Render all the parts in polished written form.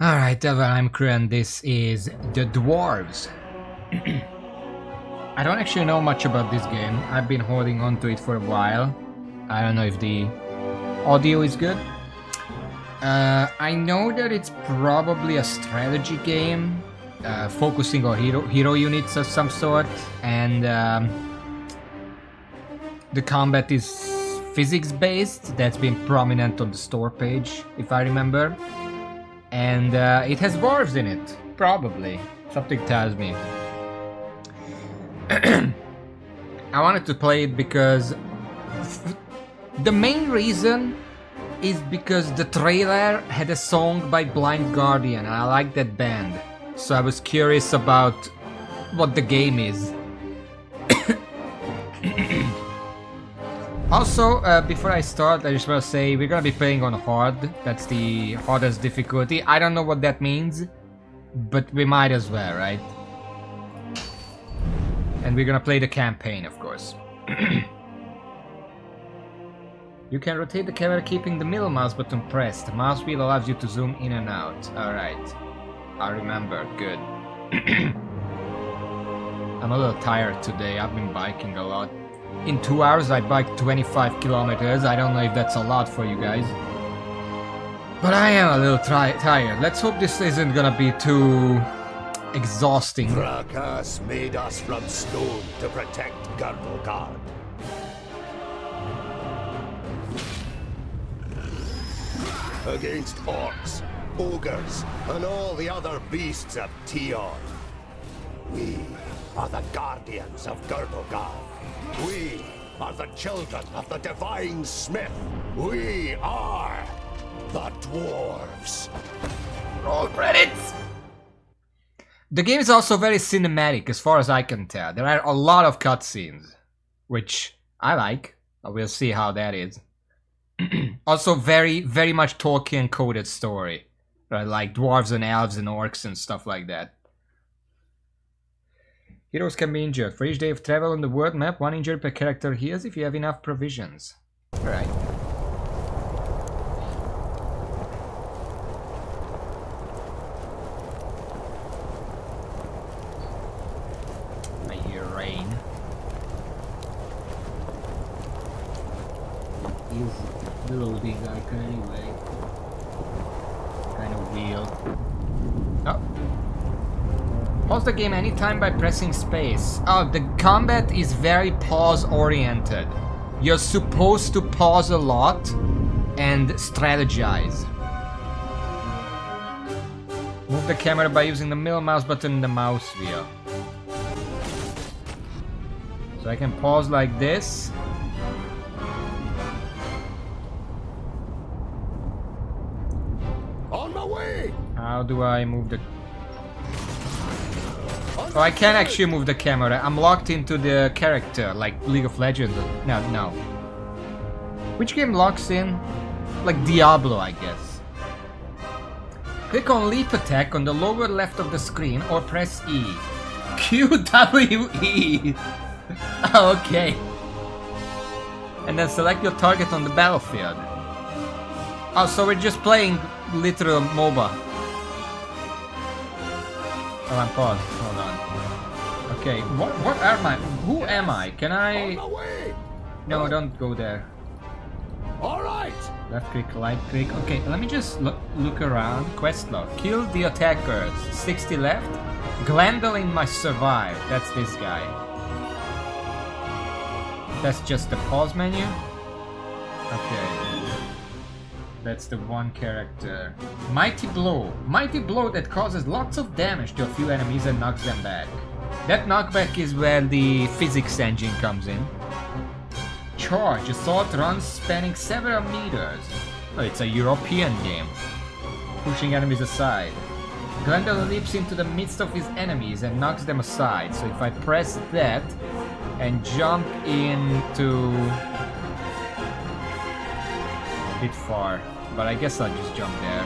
Alright, I'm Crew and this is the Dwarves. I don't actually know much about this game. I've been holding on to it for a while. I don't know if the audio is good. I know that it's probably a strategy game, focusing on hero units of some sort, and the combat is physics based. That's been prominent on the store page, if I remember. And it has dwarves in it, probably. Something tells me. I wanted to play it because the main reason is because the trailer had a song by Blind Guardian and I like that band. So I was curious about what the game is. Also, before I start, I just want to say we're gonna be playing on hard. That's the hardest difficulty. I don't know what that means, but we might as well, right? And we're gonna play the campaign, of course. You can rotate the camera keeping the middle mouse button pressed. The mouse wheel allows you to zoom in and out. Alright. I remember. Good. I'm a little tired today. I've been biking a lot. In 2 hours I biked 25 kilometers. I don't know if that's a lot for you guys. But I am a little tired. Let's hope this isn't gonna be too exhausting. Fracas made us from stone to protect Gardogard. Against orcs, ogres, and all the other beasts of Tion. We are the guardians of Gardogard. We are the children of the divine smith. We are the dwarves. Roll credits! The game is also very cinematic as far as I can tell. There are a lot of cutscenes, which I like. We'll see how that is. Also very, very much Tolkien coded story. Right? Like dwarves and elves and orcs and stuff like that. Heroes can be injured. For each day of travel on the world map, 1 injury per character heals if you have enough provisions. Alright. I hear rain. He's loading icon anyway. Kind of weird. Oh. Pause the game anytime by pressing space. Oh, the combat is very pause-oriented. You're supposed to pause a lot and strategize. Move the camera by using the middle mouse button and the mouse wheel. So I can pause like this. On my way! How do I move the... Oh, I can't actually move the camera. I'm locked into the character, like League of Legends. No. Which game locks in? Like Diablo, I guess. Click on Leap Attack on the lower left of the screen or press E. QWE! Oh, okay. And then select your target on the battlefield. Oh, so we're just playing literal MOBA. Oh, I'm paused. Hold on. Okay, what am I? Who am I? Can I... No, don't go there. Alright! Left click, right click. Okay, let me just look around. Quest log. Kill the attackers. 60 left. Glandolin must survive. That's this guy. That's just the pause menu. Okay. That's the one character. Mighty Blow. Mighty Blow that causes lots of damage to a few enemies and knocks them back. That knockback is where the physics engine comes in. Charge. Assault runs spanning several meters. Oh, it's a European game. Pushing enemies aside. Glendale leaps into the midst of his enemies and knocks them aside. So if I press that and jump into... a bit far, but I guess I'll just jump there.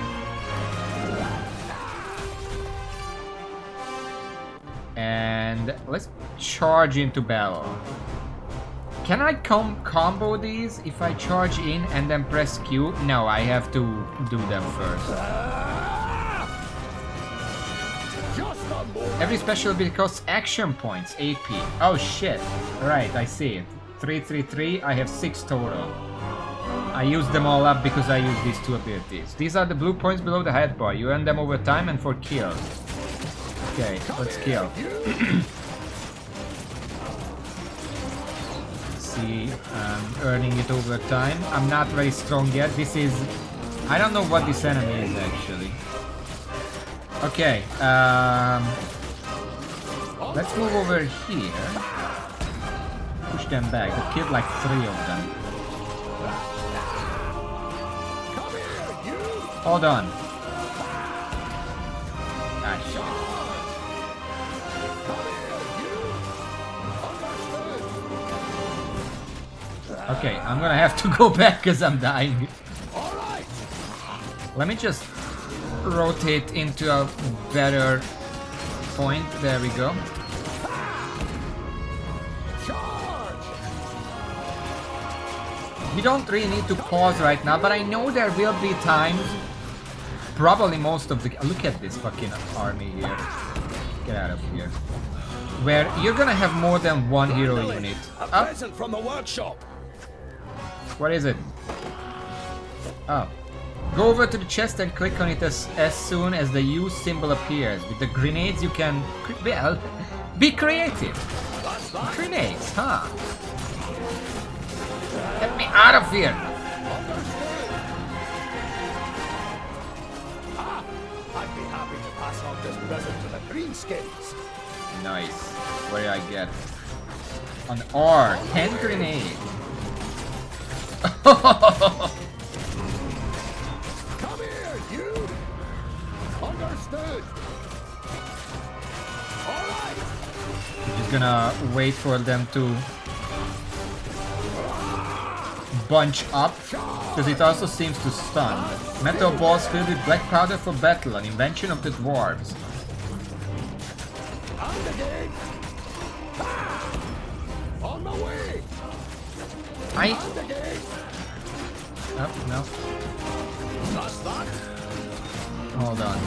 And let's charge into battle. Can I combo these if I charge in and then press Q? No, I have to do them first. Every special ability costs action points, AP. Oh shit. Right, I see it. 333, I have 6 total. I used them all up because I used these 2 abilities. These are the blue points below the head bar. You earn them over time and for kills. Okay, let's kill. See, earning it over time. I'm not very strong yet. This is... I don't know what this enemy is actually. Okay, let's move over here. Push them back. I killed like 3 of them. Hold on. Ah, shit. Okay, I'm gonna have to go back because I'm dying. Let me just rotate into a better point. There we go. We don't really need to pause right now, but I know there will be times, probably most of the... Look at this fucking army here. Get out of here. Where you're gonna have more than one hero unit. A present from the workshop. What is it? Oh. Go over to the chest and click on it as soon as the U symbol appears. With the grenades you can... Well, be creative. Grenades, huh? Get me out of here! I'd be happy to pass on this present to the greenskins. Nice. What did I get? An R. 10 grenades. Come here, you! Understood! Alright! Just gonna wait for them to bunch up, because it also seems to stun. Metal balls filled with black powder for battle, an invention of the dwarves. And again! On my way! And again! Oh, no. That's that! Hold on.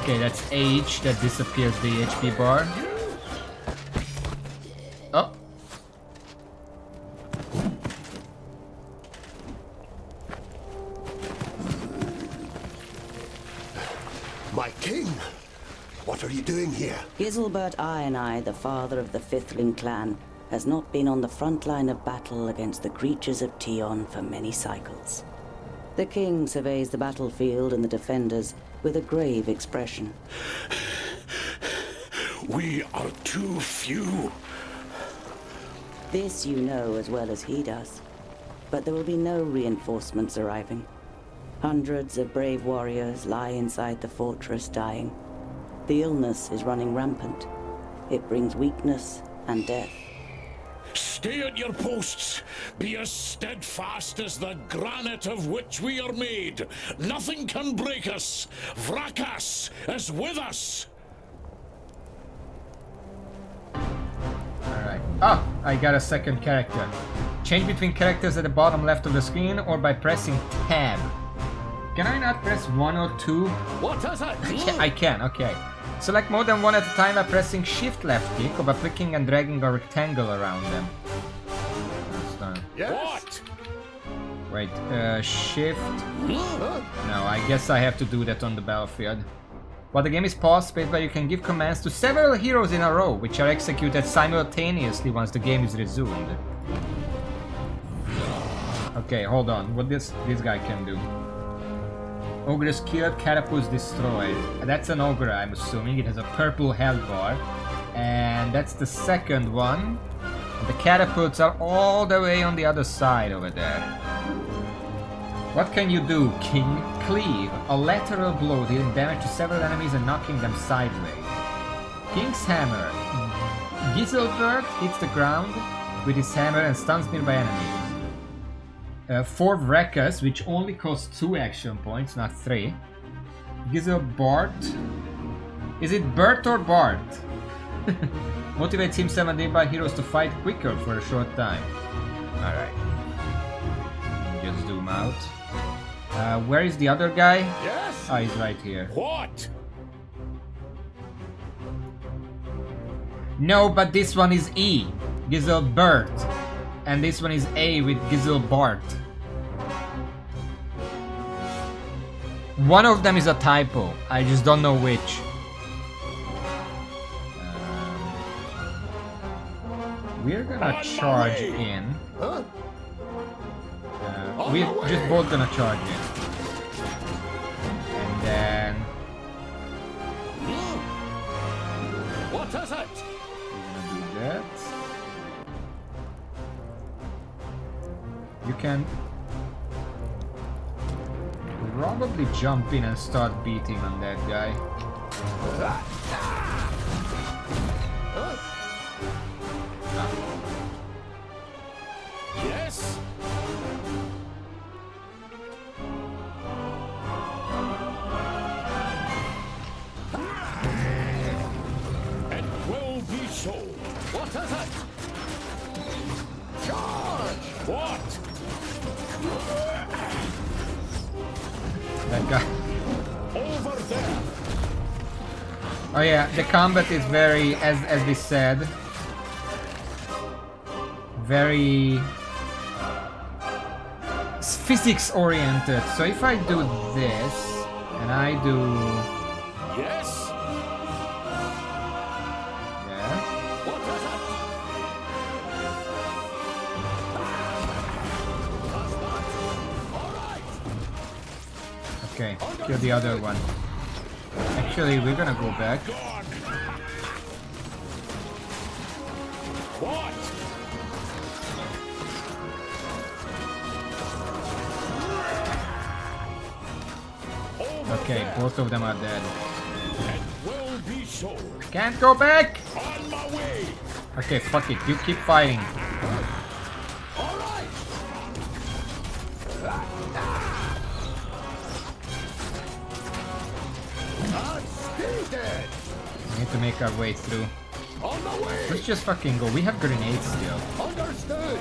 Okay, that's H, that disappears the HP bar. Oh. My king! What are you doing here? Giselbert Ionai, the father of the Fifthling clan, has not been on the front line of battle against the creatures of Tion for many cycles. The king surveys the battlefield and the defenders with a grave expression. We are too few. This you know as well as he does. But there will be no reinforcements arriving. Hundreds of brave warriors lie inside the fortress dying. The illness is running rampant. It brings weakness and death. Stay at your posts. Be as steadfast as the granite of which we are made. Nothing can break us. Vrakas is with us. Alright. Ah! I got a second character. Change between characters at the bottom left of the screen or by pressing tab. Can I not press 1 or 2? What is it? I can, okay. Select more than one at a time by pressing shift left click or by clicking and dragging a rectangle around them. That's done. Yes. What? Wait, shift... No, I guess I have to do that on the battlefield. While the game is paused, spacebar you can give commands to several heroes in a row, which are executed simultaneously once the game is resumed. Okay, hold on. What this guy can do? Ogre is killed, catapults destroyed. That's an ogre, I'm assuming. It has a purple health bar. And that's the second one. The catapults are all the way on the other side over there. What can you do, King? Cleave. A lateral blow dealing damage to several enemies and knocking them sideways. King's Hammer. Giselbert hits the ground with his hammer and stuns nearby enemies. 4 Vrakas, which only costs 2 action points, not 3. Giselbert. Is it Bert or Bart? Motivates himself and nearby heroes to fight quicker for a short time. Alright. Just zoom out. Where is the other guy? Yes? Oh, he's right here. What? No, but this one is E, Giselbert. And this one is A with Giselbart. One of them is a typo. I just don't know which. We're gonna charge in. Huh? We're just both gonna charge in. And then What is it? we're gonna do that. You can probably jump in and start beating on that guy. Yes? It will be so. What is it? Charge! What? That guy. Over there! Oh yeah, the combat is very, as we said, very physics oriented. So if I do this and I do Yes? yeah, What is it? okay, kill the other one. Actually, we're gonna go back. God! What? Okay, both of them are dead. It will be so. Can't go back. On my way! Okay, fuck it. You keep fighting. All right! Stay dead! We need to make our way through. On the way! Let's just fucking go. We have grenades still. Understood!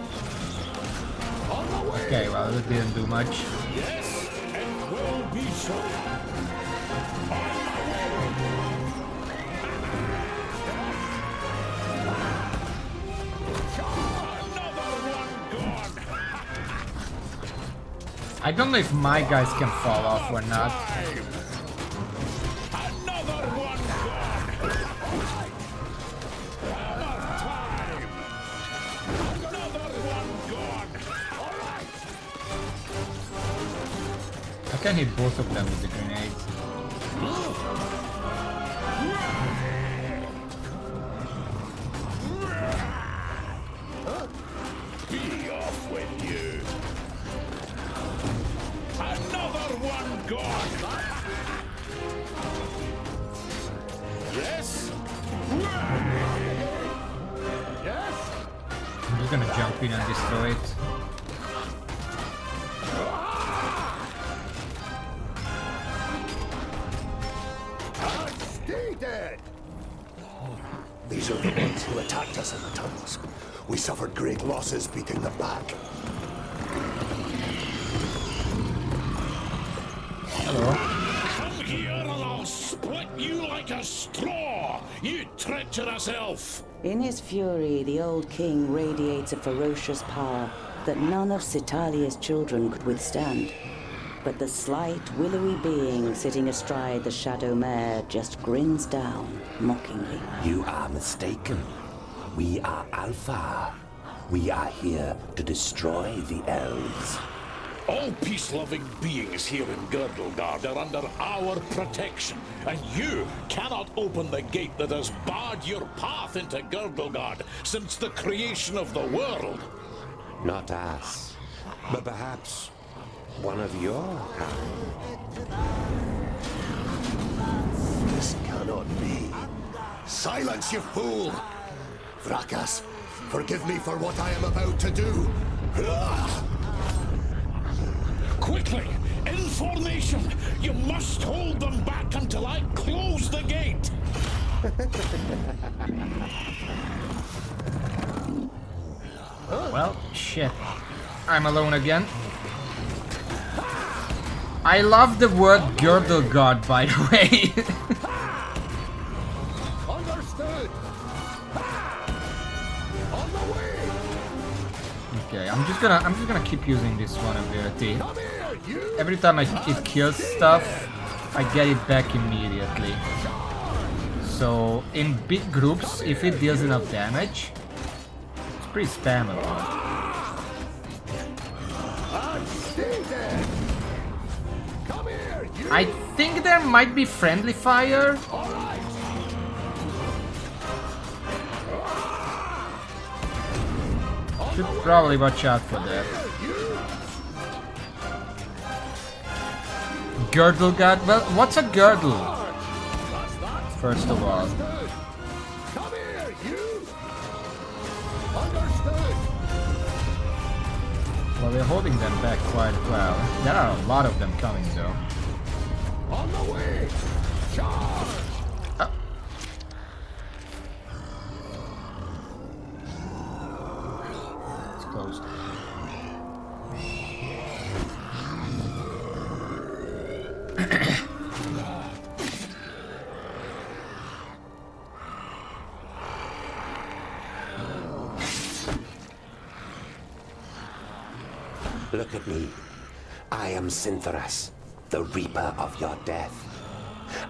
On the way! Okay, well, it didn't do much. Yes, it will be so. Another one gone. I don't know if my guys can fall off or not. Another one gone. Time. Another one gone. All right. I can hit both of them with the grenades. Be off with you. Another one gone. Yes. Yes. I'm just gonna jump in and destroy it. Stay dead! These are the ones who attacked us in the tunnels. We suffered great losses beating them back. Hello. Come here and I'll split you like a straw, you treacherous elf! In his fury, the old king radiates a ferocious power that none of Citalia's children could withstand. But the slight, willowy being sitting astride the shadow mare just grins down, mockingly. You are mistaken. We are Alpha. We are here to destroy the elves. All peace-loving beings here in Girdlegard are under our protection, and you cannot open the gate that has barred your path into Girdlegard since the creation of the world. Not us, but perhaps one of your kind. This cannot be. Silence, you fool! Vrakas, forgive me for what I am about to do. Quickly, in formation! You must hold them back until I close the gate! Well, shit. I'm alone again. I love the word girdle guard, by the way. Understood. On the way. Okay, I'm just gonna keep using this one ability. Come here, you. Every time it kills stuff, I get it back immediately. So in big groups, if it deals enough damage, it's pretty spammable. Stay there. Come here, you. I think there might be friendly fire. All right. Should probably watch out for that. Girdle guard? Well, what's a girdle? First of all. Come here, you. Understood. Well, we're holding them back quite well. There are a lot of them coming, though. On the way. Charge. It's closed. Look at me. I am Syntheras, the Reaper of your death.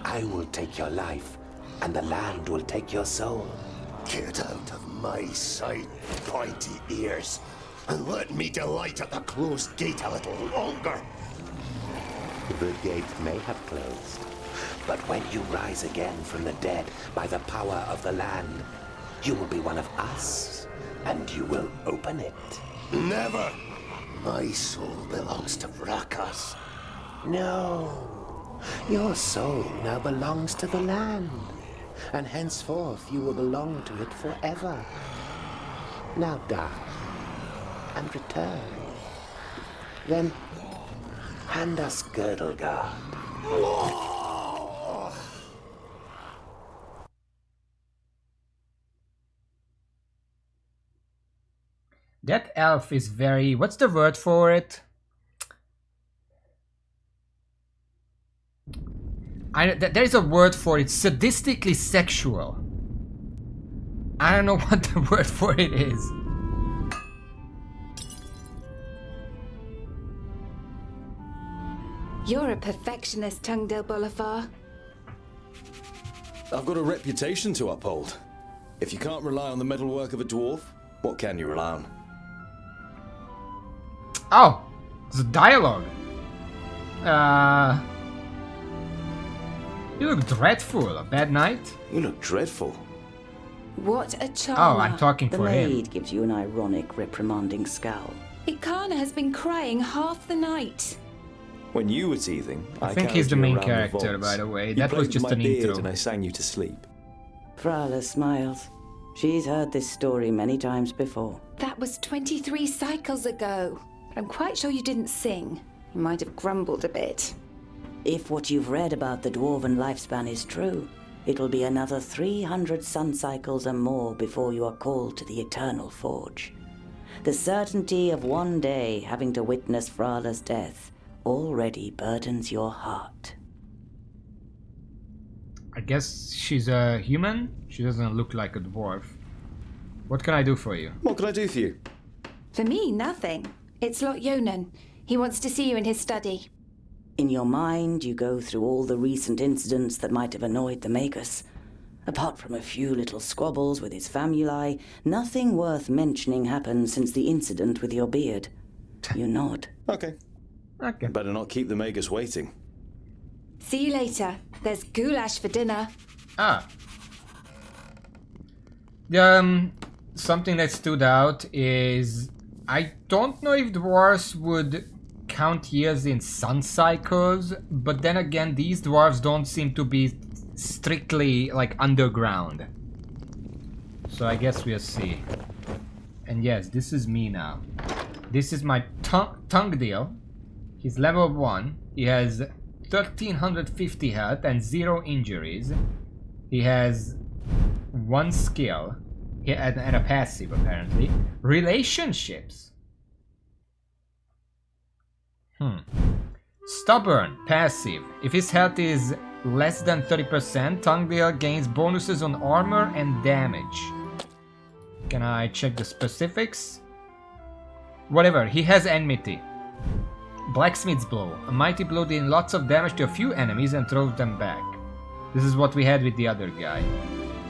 I will take your life, and the land will take your soul. Get out of my sight, pointy ears, and let me delight at the closed gate a little longer. The gate may have closed, but when you rise again from the dead by the power of the land, you will be one of us, and you will open it. Never. My soul belongs to Vrakas. No. Your soul now belongs to the land, and henceforth you will belong to it forever. Now die, and return. Then hand us Girdleguard. That elf is very... What's the word for it? There is a word for it. Sadistically sexual. I don't know what the word for it is. You're a perfectionist, Tungdil Bolafar. I've got a reputation to uphold. If you can't rely on the metalwork of a dwarf, what can you rely on? Oh, it's a dialogue. You look dreadful. A bad night? You look dreadful. What a charmer. Oh, I'm talking The for him. maid gives you an ironic, reprimanding scowl. Ikana has been crying half the night. When you were teething, I think carried he's the you main around character, vaults. by the way. You That was played with just my an beard intro. and I sang you to sleep. Frala smiles. She's heard this story many times before. That was 23 cycles ago. I'm quite sure you didn't sing. You might have grumbled a bit. If what you've read about the dwarven lifespan is true, it'll be another 300 sun cycles and more before you are called to the Eternal Forge. The certainty of one day having to witness Frala's death already burdens your heart. I guess she's a human? She doesn't look like a dwarf. What can I do for you? What can I do for you? For me, nothing. It's Lot Yonan. He wants to see you in his study. In your mind, you go through all the recent incidents that might have annoyed the Magus. Apart from a few little squabbles with his famuli, nothing worth mentioning happened since the incident with your beard. You nod. Okay. Okay. Better not keep the Magus waiting. See you later. There's goulash for dinner. Ah. Something that stood out is... I don't know if dwarves would count years in sun cycles, but then again, these dwarves don't seem to be strictly, like, underground. So I guess we'll see. And yes, this is me now. This is my Tungdil. He's level 1. He has 1350 health and 0 injuries. He has 1 skill. And a passive, apparently. Relationships. Stubborn, passive. If his health is less than 30%, Tungdale gains bonuses on armor and damage. Can I check the specifics? Whatever, he has enmity. Blacksmith's Blow. A mighty blow dealing lots of damage to a few enemies and throws them back. This is what we had with the other guy.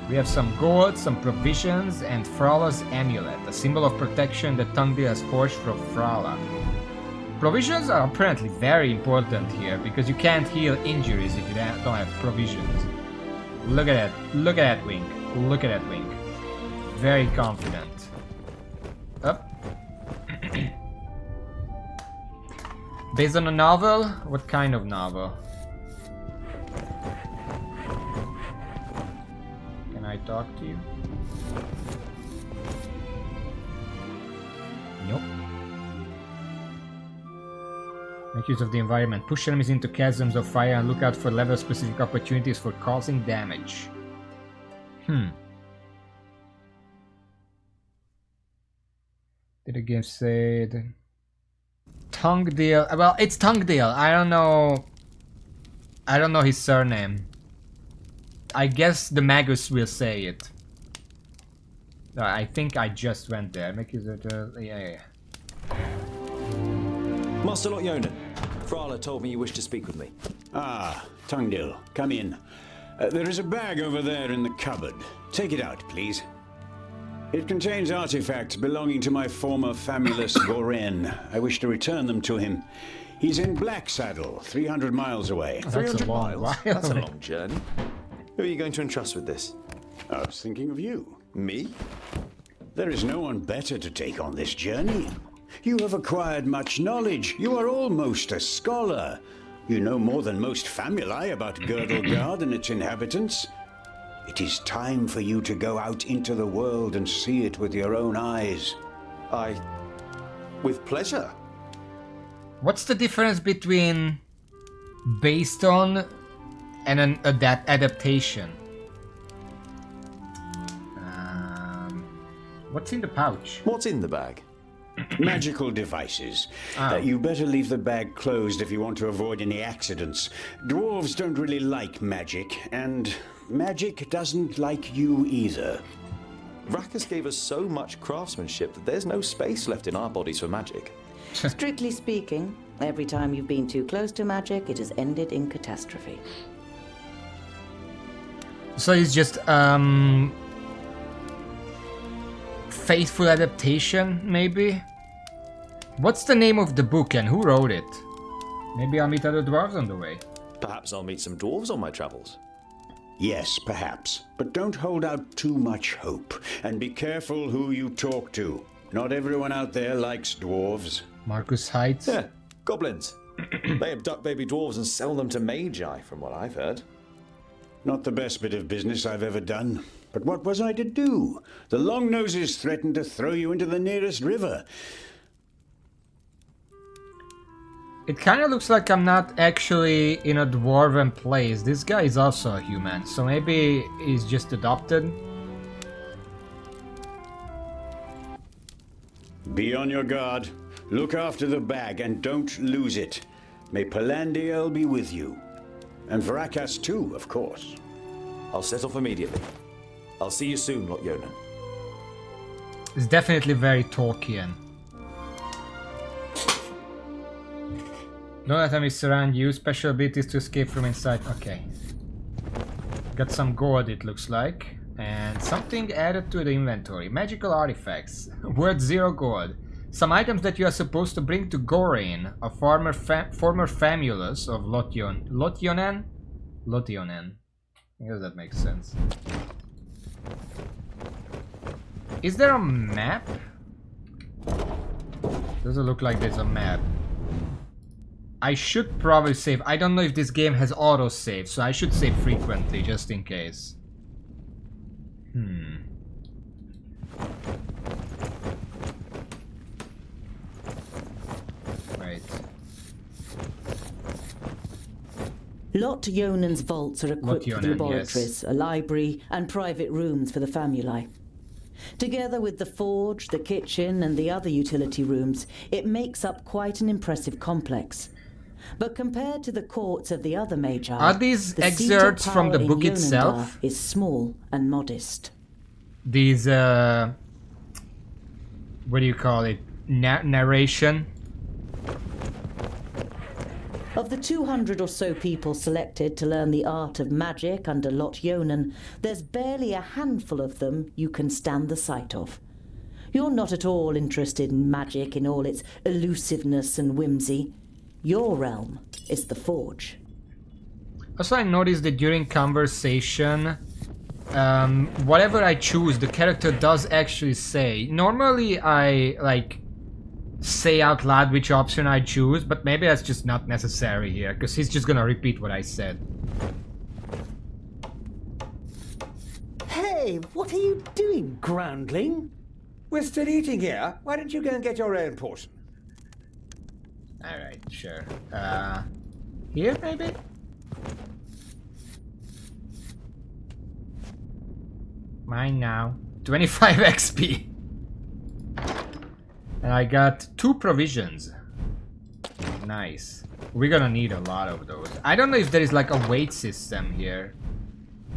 We have some gold, some provisions, and Frala's Amulet, a symbol of protection that Tungdale has forged from Frala. Provisions are apparently very important here, because you can't heal injuries if you don't have provisions. Look at that. Look at that wing. Look at that wing. Very confident. Up. Based on a novel? What kind of novel? Can I talk to you? Nope. Make use of the environment. Push enemies into chasms of fire and look out for level-specific opportunities for causing damage. Did the game say it? Tungdale. Well, it's Tungdale. I don't know. I don't know his surname. I guess the Magus will say it. I think I just went there. Make use of the. Yeah. Master Lot Yonan, Frala told me you wish to speak with me. Ah, Tungdale, come in. There is a bag over there in the cupboard. Take it out, please. It contains artifacts belonging to my former famulus Goren. I wish to return them to him. He's in Blacksaddle, 300 miles away. 300 miles? That's a away. long journey. Who are you going to entrust with this? I was thinking of you. Me? There is no one better to take on this journey. You have acquired much knowledge. You are almost a scholar. You know more than most famuli about Girdlegard and its inhabitants. It is time for you to go out into the world and see it with your own eyes. With pleasure. What's the difference between based on and an adaptation? What's in the pouch? What's in the bag? Magical devices. You better leave the bag closed if you want to avoid any accidents. Dwarves don't really like magic, and magic doesn't like you either. Vrakas gave us so much craftsmanship that there's no space left in our bodies for magic. Strictly speaking, every time you've been too close to magic, it has ended in catastrophe. So it's just faithful adaptation, maybe? What's the name of the book and who wrote it? Maybe I'll meet other dwarves on the way. Perhaps I'll meet some dwarves on my travels. Yes, perhaps. But don't hold out too much hope. And be careful who you talk to. Not everyone out there likes dwarves. Marcus Heights? Yeah, goblins. They abduct baby dwarves and sell them to magi, from what I've heard. Not the best bit of business I've ever done. But what was I to do? The Longnoses threatened to throw you into the nearest river. It kind of looks like I'm not actually in a dwarven place. This guy is also a human, so maybe he's just adopted. Be on your guard. Look after the bag and don't lose it. May Palandiel be with you. And Vrakas too, of course. I'll set off immediately. I'll see you soon, Lot Yonan. It's definitely very Tolkien. Don't let enemies surround you. Special abilities to escape from inside. Okay. Got some gold, it looks like. And something added to the inventory. Magical artifacts. Worth 0 gold. Some items that you are supposed to bring to Gorain, a former famulus of Lotionen? Lotionen. I guess that makes sense. Is there a map? Doesn't look like there's a map. I should probably save. I don't know if this game has auto-save, so I should save frequently, just in case. Right. Lot Yonan's vaults are equipped with Yonan, laboratories, a library, and private rooms for the famuli. Together with the forge, the kitchen, and the other utility rooms, it makes up quite an impressive complex. But compared to the courts of the other magi, Are these the seat of excerpts from power the in book Yonendar itself? is small and modest. These, what do you call it? Narration? Of the 200 or so people selected to learn the art of magic under Lot Yonan, there's barely a handful of them you can stand the sight of. You're not at all interested in magic in all its elusiveness and whimsy. Your realm is the Forge. Also, I noticed that during conversation, whatever I choose, the character does actually say. Normally, I, like, say out loud which option I choose, but maybe that's just not necessary here, because he's just gonna repeat what I said. Hey, what are you doing, groundling? We're still eating here. Why don't you go and get your own portion? Alright, sure. Here, maybe? Mine now. 25 XP. And I got 2 provisions. Nice. We're gonna need a lot of those. I don't know if there is like a weight system here.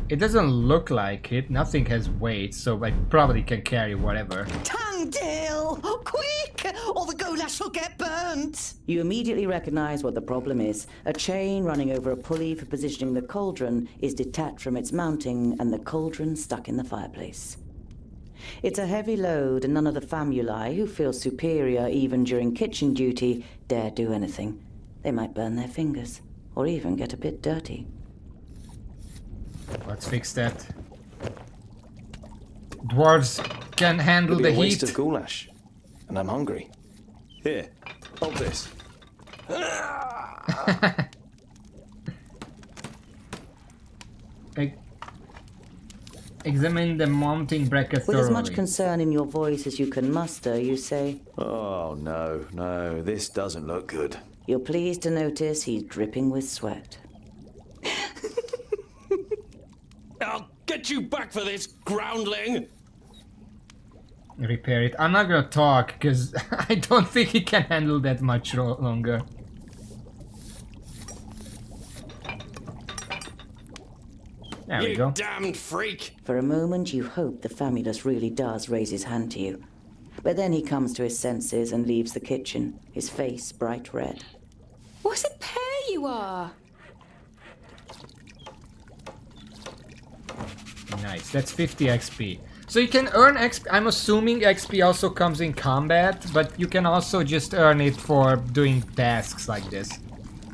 It doesn't look like it. Nothing has weight, so I probably can carry whatever. Tangdale! Quick! Or the goulash will get burnt! You immediately recognize what the problem is. A chain running over a pulley for positioning the cauldron is detached from its mounting, and the cauldron stuck in the fireplace. It's a heavy load, and none of the famuli, who feel superior even during kitchen duty, dare do anything. They might burn their fingers, or even get a bit dirty. Let's fix that. Dwarves can handle the a waste heat. of goulash, and I'm hungry. Here, hold this. Examine the mounting bracket With thoroughly. as much concern in your voice as you can muster, you say, Oh, no, this doesn't look good. you're pleased to notice he's dripping with sweat. I'll get you back for this, groundling! Repair it. I'm not gonna talk, because I don't think he can handle that much longer. There we go. You damned freak! For a moment, you hope the famulus really does raise his hand to you. But then he comes to his senses and leaves the kitchen, his face bright red. What a pair you are! Nice, that's 50 XP. So you can earn XP, I'm assuming XP also comes in combat, but you can also just earn it for doing tasks like this.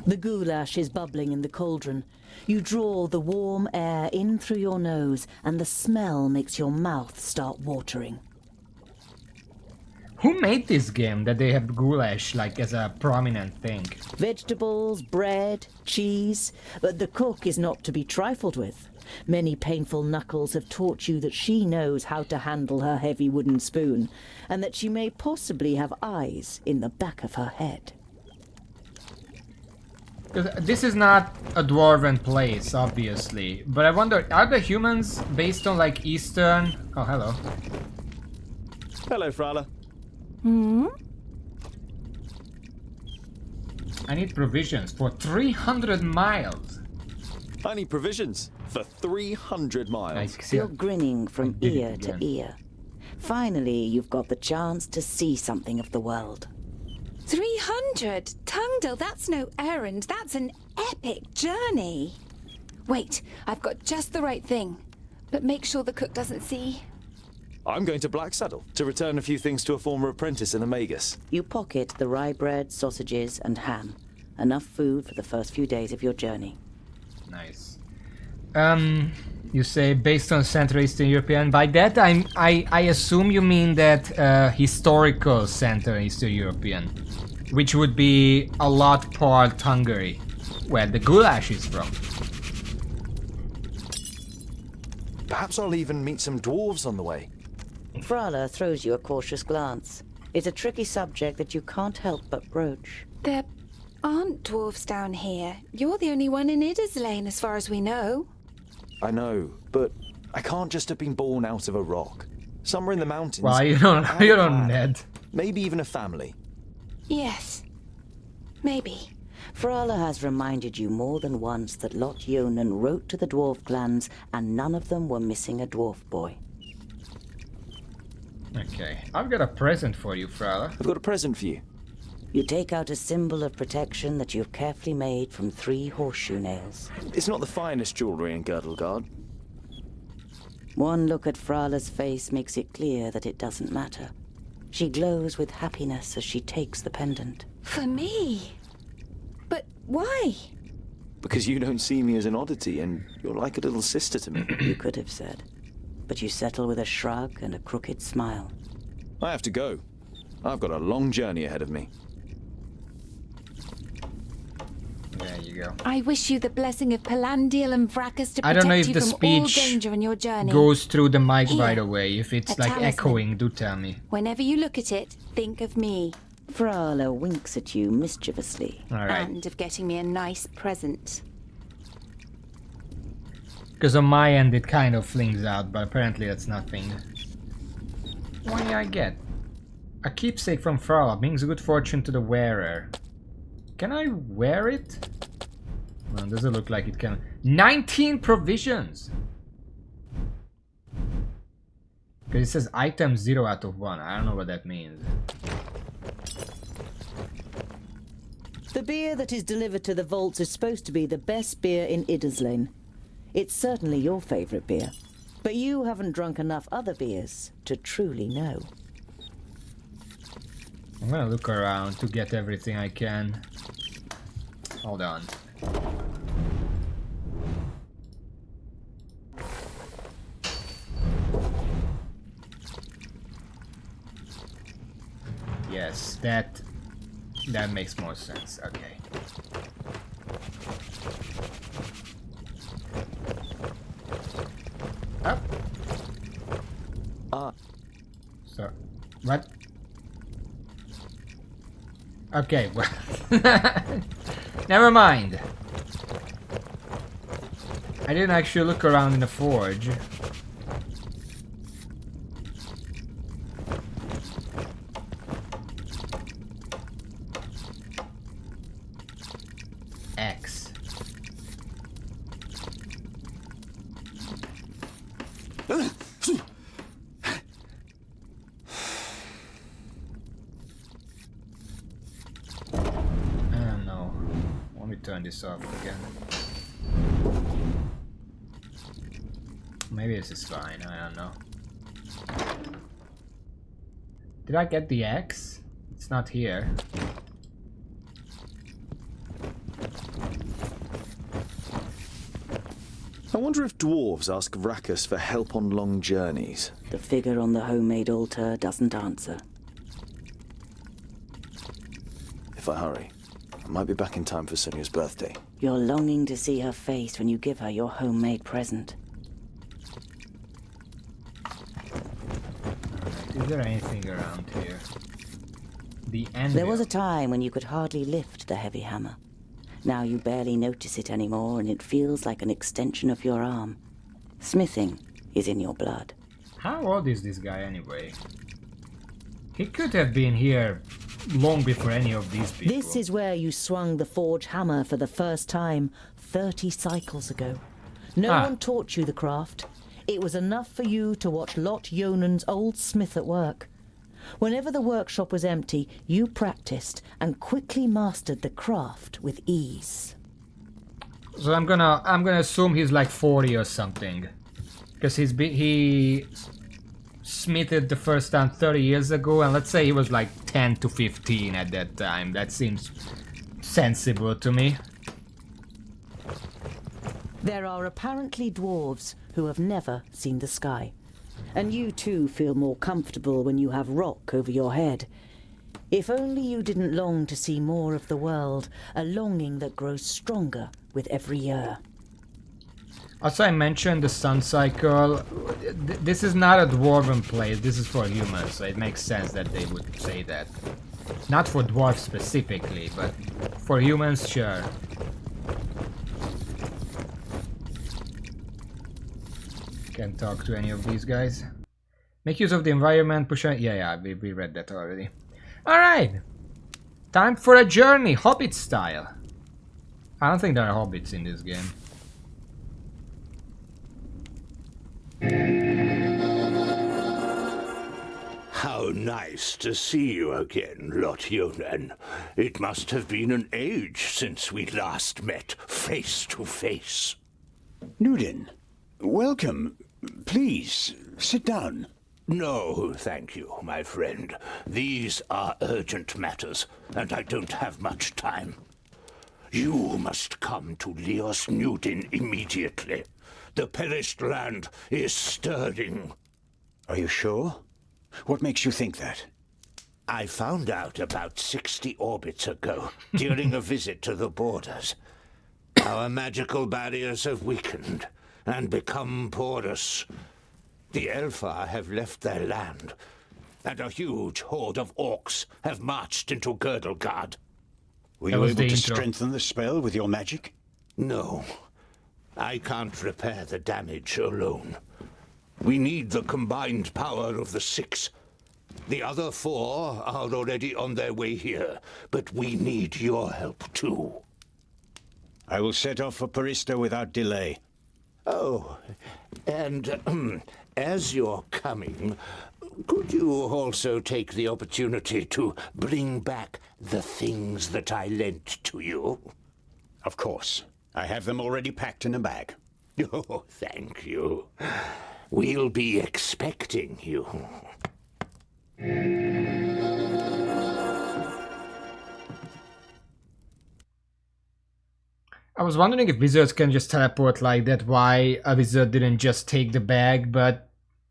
The goulash is bubbling in the cauldron. You draw the warm air in through your nose, and the smell makes your mouth start watering. Who made this game that they have goulash like as a prominent thing? Vegetables, bread, cheese, but the cook is not to be trifled with. Many painful knuckles have taught you that she knows how to handle her heavy wooden spoon, and that she may possibly have eyes in the back of her head. This is not a dwarven place, obviously, but I wonder, are the humans based on like Eastern... Oh, hello. Hello, Frala. I need provisions for 300 miles. I need provisions for 300 miles. You're grinning from did it ear to again. ear. Finally, you've got the chance to see something of the world. 300? Tungdale, that's no errand. That's an epic journey. Wait, I've got just the right thing. But make sure the cook doesn't see. I'm going to Blacksaddle to return a few things to a former apprentice in the Magus. You pocket the rye bread, sausages, and ham. Enough food for the first few days of your journey. Nice. You say based on Central Eastern European. By that, I assume you mean that historical Central Eastern European, which would be a lot part Hungary, where the goulash is from. Perhaps I'll even meet some dwarves on the way. Frala throws you a cautious glance. It's a tricky subject that you can't help but broach. There aren't dwarves down here. You're the only one in Iderslane, as far as we know. I know, but I can't just have been born out of a rock. Somewhere in the mountains. Why you don't Ned? Maybe even a family. Yes. Maybe. Frala has reminded you more than once that Lot Yonan wrote to the dwarf clans and none of them were missing a dwarf boy. Okay, I've got a present for you, Frala. I've got a present for you. You take out a symbol of protection that you've carefully made from 3 horseshoe nails. It's not the finest jewellery in Girdlegard. One look at Frala's face makes it clear that it doesn't matter. She glows with happiness as she takes the pendant. For me? But why? Because you don't see me as an oddity, and you're like a little sister to me. You could have said. But you settle with a shrug and a crooked smile. I have to go. I've got a long journey ahead of me. There you go. I wish you the blessing of Palandial and Vracus to I don't know protect if you the from all speech danger in your journey. goes through the mic, Here, by the way. If it's a like talisman. echoing, do tell me. Whenever you look at it, think of me. Frala winks at you mischievously. Alright. And of getting me a nice present. Because on my end it kind of flings out, but apparently that's nothing. What do I get? A keepsake from Frala brings good fortune to the wearer. Can I wear it? Well, does it look like it can? 19 provisions! Because it says item 0 out of 1. I don't know what that means. The beer that is delivered to the vaults is supposed to be the best beer in Idderslane. It's certainly your favourite beer. But you haven't drunk enough other beers to truly know. I'm gonna look around to get everything I can. Hold on. Yes, that makes more sense. Okay. Up. So, what? Okay, well, never mind. I didn't actually look around in the forge. X. Turn this off again. Maybe this is fine, I don't know. Did I get the X? It's not here. I wonder if dwarves ask Vracus for help on long journeys. The figure on the homemade altar doesn't answer. If I hurry, I might be back in time for Sonia's birthday. You're longing to see her face when you give her your homemade present. Is there anything around here? The anvil. There was a time when you could hardly lift the heavy hammer. Now you barely notice it anymore, and it feels like an extension of your arm. Smithing is in your blood. How old is this guy anyway? He could have been here long before any of these people. This is where you swung the forge hammer for the first time 30 cycles ago. No one taught you the craft. It was enough for you to watch Lot Yonan's old smith at work. Whenever the workshop was empty, you practiced and quickly mastered the craft with ease. So I'm gonna assume he's like 40 or something, because he smithed the first time 30 years ago, and let's say he was like 10 to 15 at that time. That seems sensible to me. There are apparently dwarves who have never seen the sky. And you too feel more comfortable when you have rock over your head. If only you didn't long to see more of the world, a longing that grows stronger with every year. Also, I mentioned the sun cycle. This is not a dwarven place, this is for humans, so it makes sense that they would say that. Not for dwarves specifically, but for humans, sure. Can't talk to any of these guys. Make use of the environment, push on. Yeah, we read that already. Alright! Time for a journey, Hobbit style. I don't think there are hobbits in this game. How nice to see you again, Lotyonen. It must have been an age since we last met face to face. Nudin, welcome. Please, sit down. No, thank you, my friend. These are urgent matters, and I don't have much time. You must come to Leos Nudin immediately. The perished land is stirring. Are you sure? What makes you think that? I found out about 60 orbits ago, during a visit to the borders. Our magical barriers have weakened and become porous. The Elfar have left their land, and a huge horde of orcs have marched into Girdlegard. Were you able to strengthen the spell with your magic? No. I can't repair the damage alone. We need the combined power of the 6. The other 4 are already on their way here, but we need your help too. I will set off for Parista without delay. Oh, and as you're coming, could you also take the opportunity to bring back the things that I lent to you? Of course. I have them already packed in a bag. Oh, thank you. We'll be expecting you. I was wondering if wizards can just teleport like that, why a wizard didn't just take the bag, but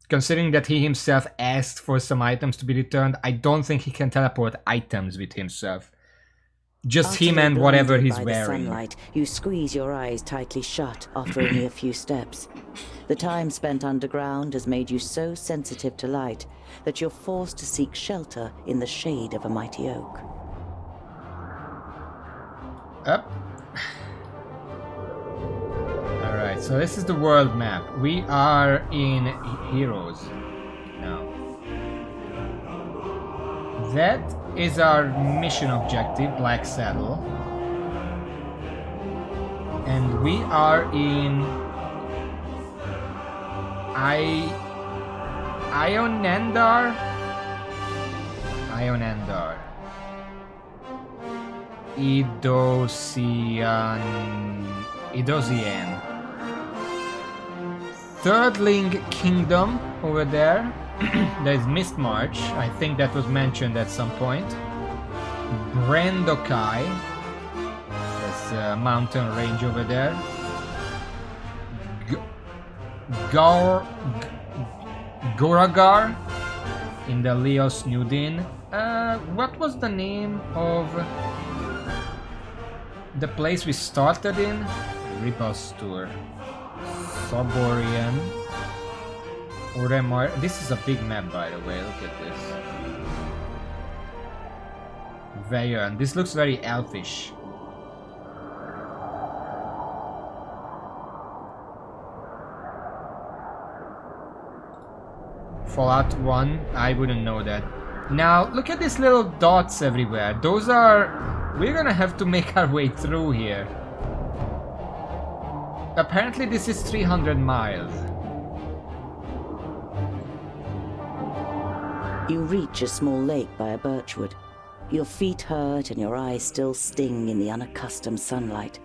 considering that he himself asked for some items to be returned, I don't think he can teleport items with himself. Just him and whatever he's wearing. Sunlight, you squeeze your eyes tightly shut after only a few steps. The time spent underground has made you so sensitive to light that you're forced to seek shelter in the shade of a mighty oak. Up. Alright, so this is the world map. We are in Heroes now. That is our mission objective, Blacksaddle. And we are in Ionendar? Ionendar. Idosian. Thirdling Kingdom over there. There's Mistmarch. I think that was mentioned at some point. Brandokai. There's a mountain range over there. Goragar in the Leos Nudin. What was the name of the place we started in? Ribastur. Soborian. Oremar. This is a big map, by the way. Look at this. Veyern. This looks very elfish. Fallout 1. I wouldn't know that. Now, look at these little dots everywhere. Those are... We're gonna have to make our way through here. Apparently this is 300 miles. You reach a small lake by a birchwood. Your feet hurt and your eyes still sting in the unaccustomed sunlight.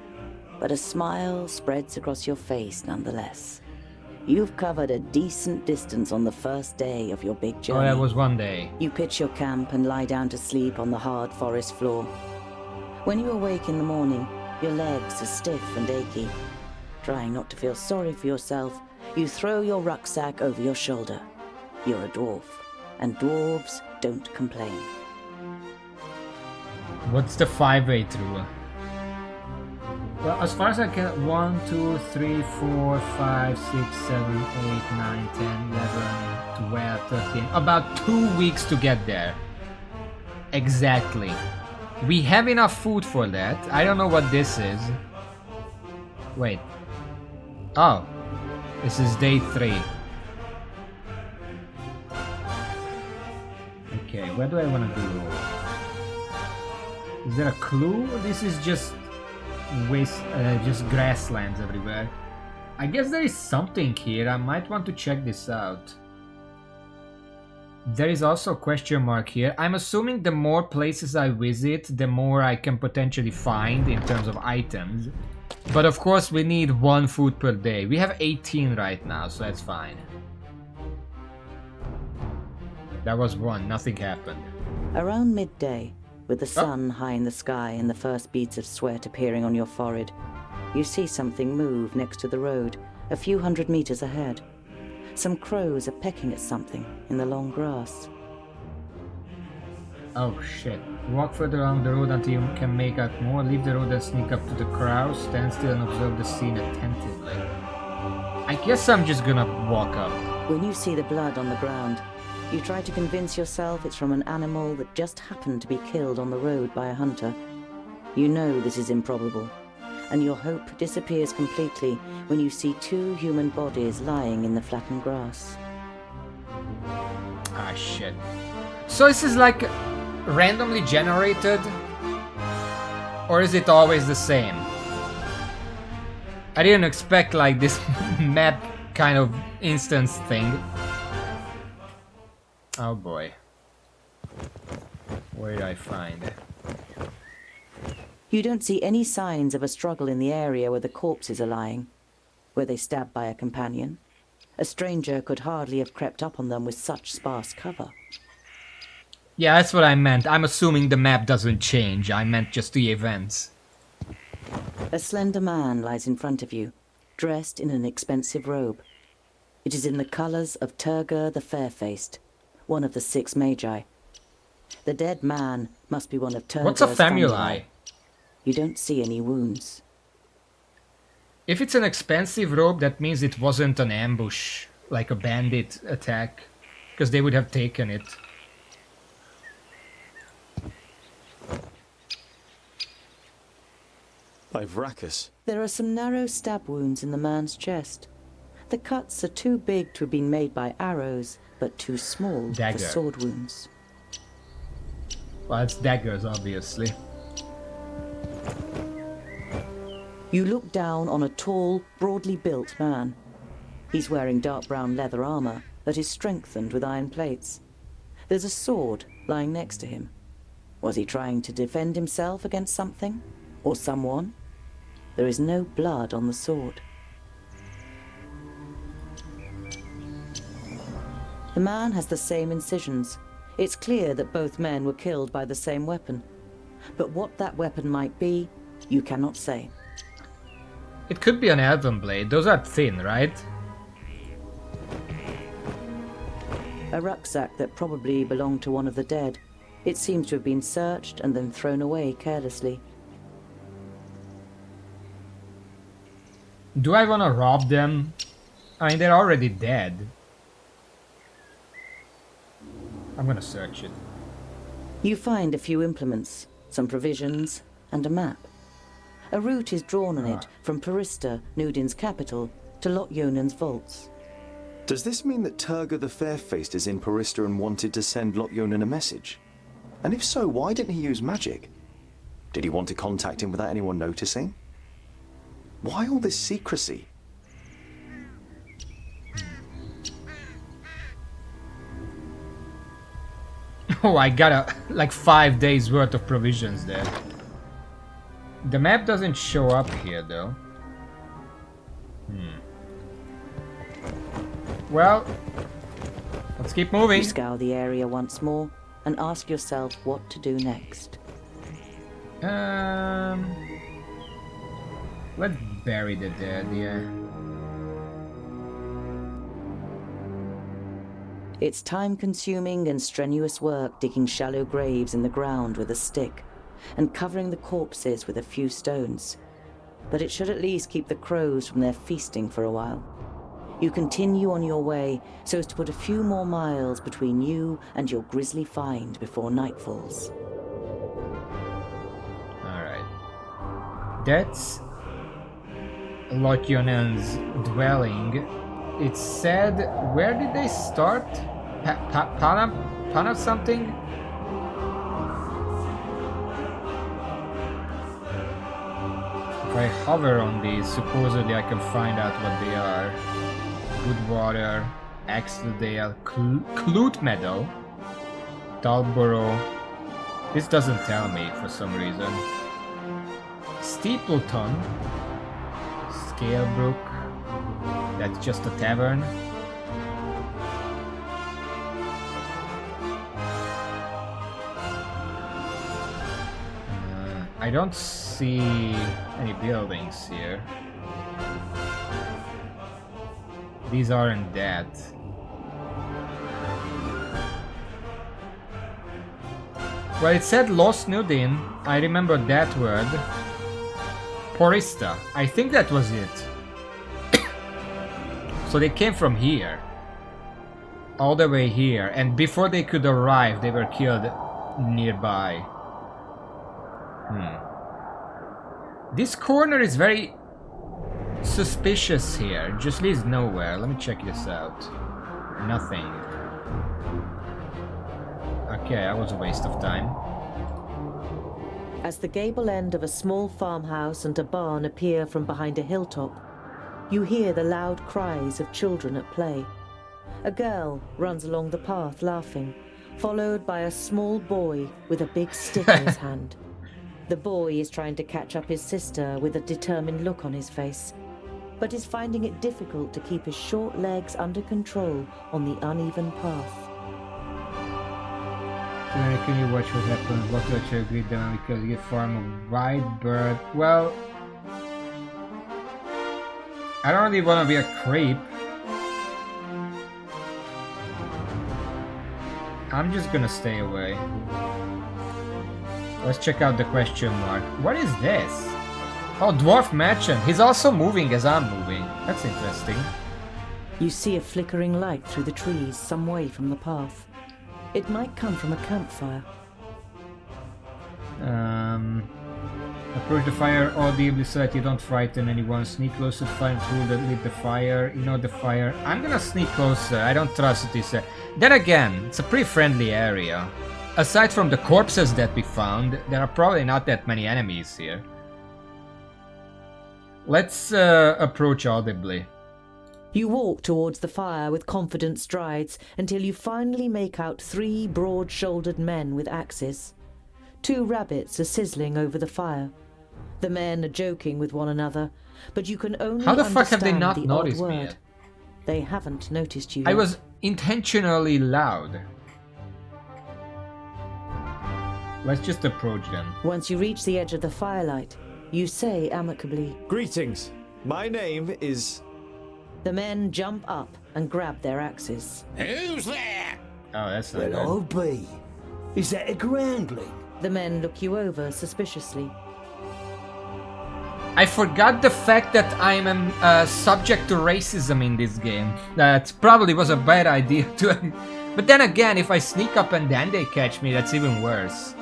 But a smile spreads across your face nonetheless. You've covered a decent distance on the first day of your big journey. Oh, that was one day. You pitch your camp and lie down to sleep on the hard forest floor. When you awake in the morning, your legs are stiff and achy. Trying not to feel sorry for yourself, you throw your rucksack over your shoulder. You're a dwarf, and dwarves don't complain. What's the 5-way through? Well, as far as I can, 1, 2, 3, 4, 5, 6, 7, 8, 9, 10, 11, 12, 13. About 2 weeks to get there. Exactly. We have enough food for that. I don't know what this is. Wait. Oh. This is day 3. Okay, where do I want to go? Is there a clue? This is just just grasslands everywhere. I guess there is something here. I might want to check this out. There is also a question mark here. I'm assuming the more places I visit, the more I can potentially find in terms of items. But of course we need 1 food per day. We have 18 right now, so that's fine. That was 1, nothing happened. Around midday, with the sun high in the sky and the first beads of sweat appearing on your forehead, you see something move next to the road, a few hundred meters ahead. Some crows are pecking at something in the long grass. Oh shit. Walk further along the road until you can make out more. Leave the road and sneak up to the crows. Stand still and observe the scene attentively. I guess I'm just gonna walk up. When you see the blood on the ground, you try to convince yourself it's from an animal that just happened to be killed on the road by a hunter. You know this is improbable, and your hope disappears completely when you see 2 human bodies lying in the flattened grass. Ah shit. So this is like randomly generated? Or is it always the same? I didn't expect like this map kind of instance thing. Oh boy. Where did I find it? You don't see any signs of a struggle in the area where the corpses are lying. Were they stabbed by a companion? A stranger could hardly have crept up on them with such sparse cover. Yeah, that's what I meant. I'm assuming the map doesn't change. I meant just the events. A slender man lies in front of you, dressed in an expensive robe. It is in the colors of Turgur the Fair-Faced, one of the 6 magi. The dead man must be one of Turgur's What's a famuli? You don't see any wounds. If it's an expensive robe, that means it wasn't an ambush, like a bandit attack, because they would have taken it. By Vracus. There are some narrow stab wounds in the man's chest. The cuts are too big to have been made by arrows, but too small Dagger. for sword wounds. Well, it's daggers, obviously. You look down on a tall, broadly built man. He's wearing dark brown leather armor that is strengthened with iron plates. There's a sword lying next to him. Was he trying to defend himself against something? Or someone? There is no blood on the sword. The man has the same incisions. It's clear that both men were killed by the same weapon. But what that weapon might be, you cannot say. It could be an elven blade. Those are thin, right? A rucksack that probably belonged to one of the dead. It seems to have been searched and then thrown away carelessly. Do I want to rob them? I mean, they're already dead. I'm gonna search it. You find a few implements, some provisions, and a map. A route is drawn on it from Parista, Nudin's capital, to Lotjonen's vaults. Does this mean that Turgur the Fair-Faced is in Parista and wanted to send Lotjonen a message? And if so, why didn't he use magic? Did he want to contact him without anyone noticing? Why all this secrecy? Oh, I got like 5 days worth of provisions there. The map doesn't show up here though. Well, let's keep moving. You scour the area once more and ask yourself what to do next. Let's bury the dead, yeah. It's time-consuming and strenuous work digging shallow graves in the ground with a stick and covering the corpses with a few stones. But it should at least keep the crows from their feasting for a while. You continue on your way so as to put a few more miles between you and your grisly find before night falls. Alright. That's Lotjonen's dwelling. It said, where did they start? Pana something? If I hover on these, supposedly I can find out what they are. Goodwater, Axeldale, Clute Meadow, Dalborough. This doesn't tell me for some reason. Steepleton, Scalebrook. That's just a tavern. I don't see any buildings here. These aren't that. Well, it said Los Nudin. I remember that word. Porista. I think that was it. So they came from here. All the way here. And before they could arrive, they were killed nearby. This corner is very suspicious here. It just leads nowhere. Let me check this out. Nothing. Okay, that was a waste of time. As the gable end of a small farmhouse and a barn appear from behind a hilltop, you hear the loud cries of children at play. A girl runs along the path laughing, followed by a small boy with a big stick in his hand. The boy is trying to catch up his sister with a determined look on his face, but is finding it difficult to keep his short legs under control on the uneven path. Can you watch what happens? What do I agree them because you farm a wide bird? Well, I don't really want to be a creep. I'm just gonna stay away. Let's check out the question mark. What is this? Oh, Dwarf Merchant. He's also moving as I'm moving. That's interesting. You see a flickering light through the trees some way from the path. It might come from a campfire. Approach the fire audibly so that you don't frighten anyone. Sneak close to the fire and tool that lit the fire. You know the fire. I'm gonna sneak closer. I don't trust this. Then again, it's a pretty friendly area. Aside from the corpses that we found, there are probably not that many enemies here. Let's approach audibly. You walk towards the fire with confident strides until you finally make out 3 broad-shouldered men with axes. 2 rabbits are sizzling over the fire. The men are joking with one another, but you can only How the fuck have they understand not the noticed odd me word. yet? They haven't noticed you I yet. was intentionally loud. Let's just approach them. Once you reach the edge of the firelight, you say amicably, Greetings. My name is... The men jump up and grab their axes. Who's there? Oh, that's not Well, I'll good. be. Is that a groundling? The men look you over suspiciously. I forgot the fact that I'm subject to racism in this game. That probably was a bad idea to... But then again, if I sneak up and then they catch me, that's even worse.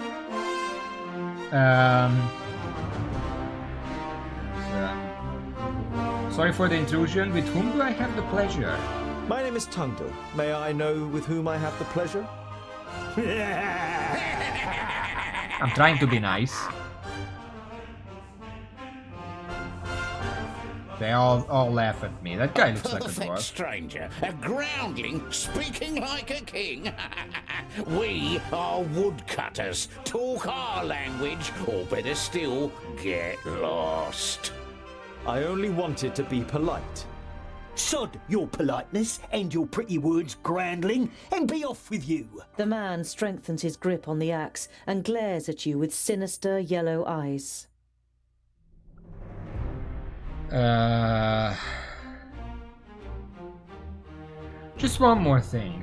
Sorry for the intrusion. With whom do I have the pleasure? My name is Tungdal. May I know with whom I have the pleasure? I'm trying to be nice. They all laugh at me. That guy looks like a Perfect dwarf. stranger, a groundling speaking like a king. We are woodcutters. Talk our language, or better still, get lost. I only wanted to be polite. Sod your politeness and your pretty words, groundling, and be off with you. The man strengthens his grip on the axe and glares at you with sinister yellow eyes. Just one more thing.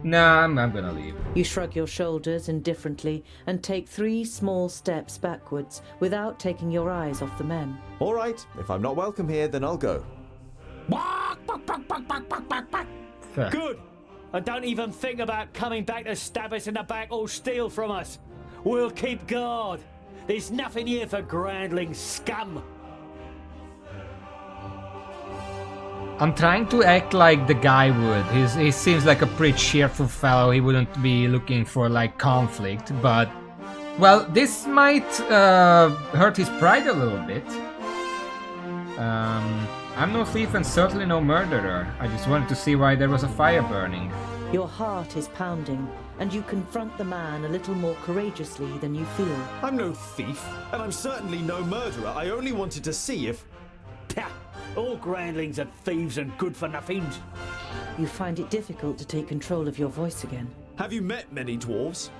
Nah, I'm gonna leave. You shrug your shoulders indifferently and take 3 small steps backwards without taking your eyes off the men. All right, if I'm not welcome here, then I'll go. Good. And don't even think about coming back to stab us in the back or steal from us. We'll keep guard. There's nothing here for groundling scum. I'm trying to act like the guy would. He seems like a pretty cheerful fellow. He wouldn't be looking for like conflict, but Well, this might hurt his pride a little bit. I'm no thief and certainly no murderer. I just wanted to see why there was a fire burning. Your heart is pounding, and you confront the man a little more courageously than you feel. I'm no thief, and I'm certainly no murderer. I only wanted to see if... Pah! All groundlings are thieves and good-for-nothings. You find it difficult to take control of your voice again. Have you met many dwarves?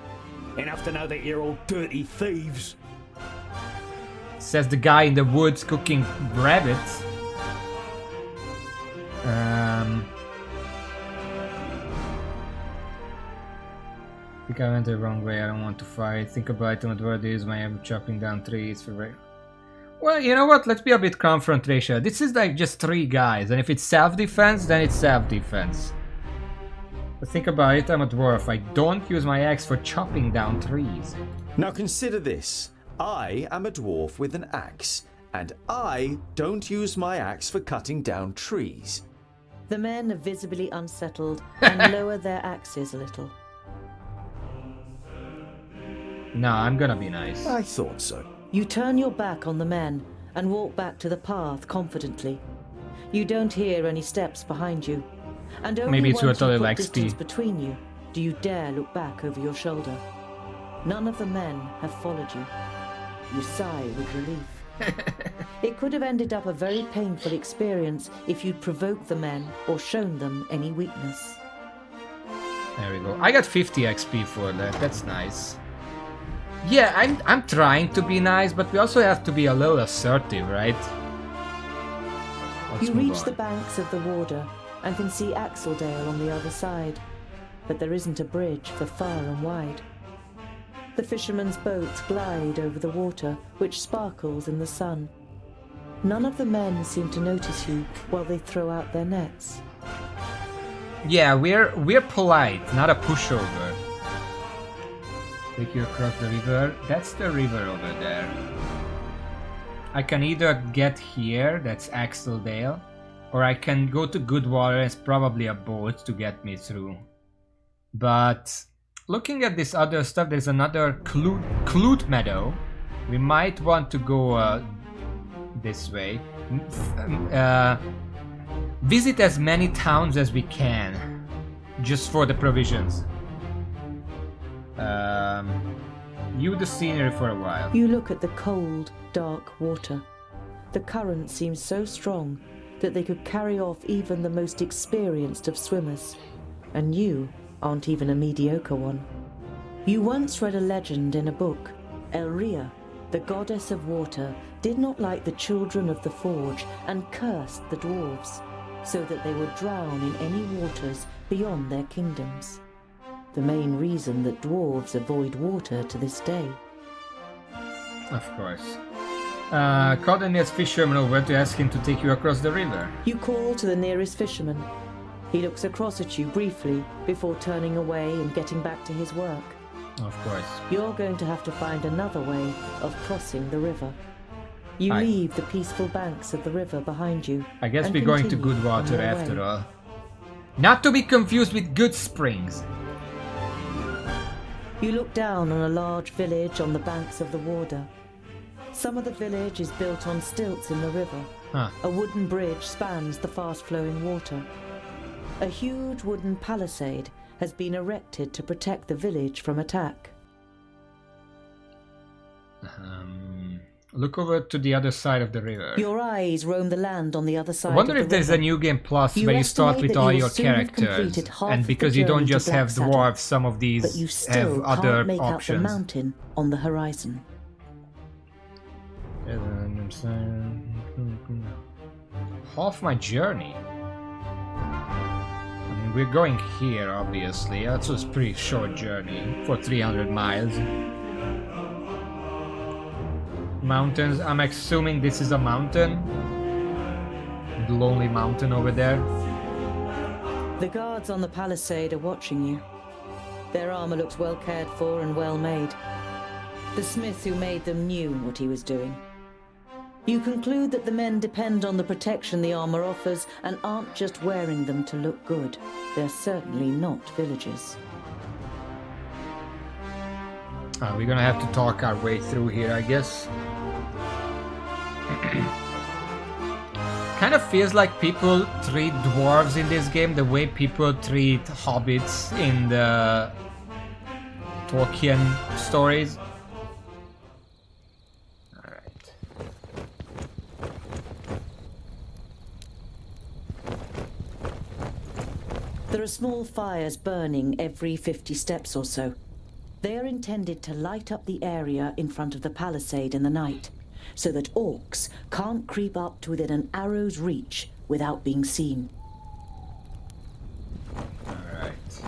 Enough to know that you're all dirty thieves. Says the guy in the woods cooking rabbits. I think I went the wrong way. I don't want to fight. Think about it. What is my am chopping down trees for. Well, you know what? Let's be a bit confrontational. This is like just 3 guys, and if it's self-defense, then it's self-defense. But think about it. I'm a dwarf. I don't use my axe for chopping down trees. Now consider this. I am a dwarf with an axe, and I don't use my axe for cutting down trees. The men are visibly unsettled and lower their axes a little. No, I'm gonna be nice. I thought so. You turn your back on the men and walk back to the path confidently. You don't hear any steps behind you, and only Maybe it's once your you put XP. distance between you do you dare look back over your shoulder. None of the men have followed you. You sigh with relief. It could have ended up a very painful experience if you'd provoked the men or shown them any weakness. There we go. I got 50 XP for that. That's nice. Yeah, I'm trying to be nice, but we also have to be a little assertive, right? Let's You move reach on. the banks of the Warder and can see Axeldale on the other side, but there isn't a bridge for far and wide. The fishermen's boats glide over the water, which sparkles in the sun. None of the men seem to notice you while they throw out their nets. Yeah, we're polite, not a pushover. Take you across the river. That's the river over there. I can either get here, that's Axeldale, or I can go to Goodwater. It's probably a boat to get me through. But looking at this other stuff, there's another Clute Meadow. We might want to go this way. Visit as many towns as we can, just for the provisions. View the scenery for a while. You look at the cold, dark water. The current seems so strong that they could carry off even the most experienced of swimmers. And you aren't even a mediocre one. You once read a legend in a book. Elria, the goddess of water, did not like the children of the forge and cursed the dwarves, so that they would drown in any waters beyond their kingdoms. The main reason that dwarves avoid water to this day. Of course. Call the nearest fisherman over to ask him to take you across the river. You call to the nearest fisherman. He looks across at you briefly before turning away and getting back to his work. Of course. You're going to have to find another way of crossing the river. You leave the peaceful banks of the river behind you. I guess and we're going to continue Goodwater on your after way. all. Not to be confused with Good Springs. You look down on a large village on the banks of the Warder. Some of the village is built on stilts in the river. Huh. A wooden bridge spans the fast-flowing water. A huge wooden palisade has been erected to protect the village from attack. Look over to the other side of the river. Your eyes roam the land on the other side I wonder of the if there's river. a new game plus You where you start estimate with that all you your will soon have characters, completed half and of the because you don't journey to just have Blacksaddle, dwarves, some of but these you have still other can't make out the options. mountain on the horizon. Half my journey. I mean, we're going here, obviously. That's a pretty short journey for 300 miles. Mountains. I'm assuming this is a mountain. The lonely mountain over there. The guards on the palisade are watching you. Their armor looks well cared for and well made. The smith who made them knew what he was doing. You conclude that the men depend on the protection the armor offers and aren't just wearing them to look good. They're certainly not villagers. We're gonna have to talk our way through here, I guess. Kind of feels like people treat dwarves in this game the way people treat hobbits in the Tolkien stories. Alright. There are small fires burning every 50 steps or so. They are intended to light up the area in front of the palisade in the night, so that orcs can't creep up to within an arrow's reach without being seen. Alright.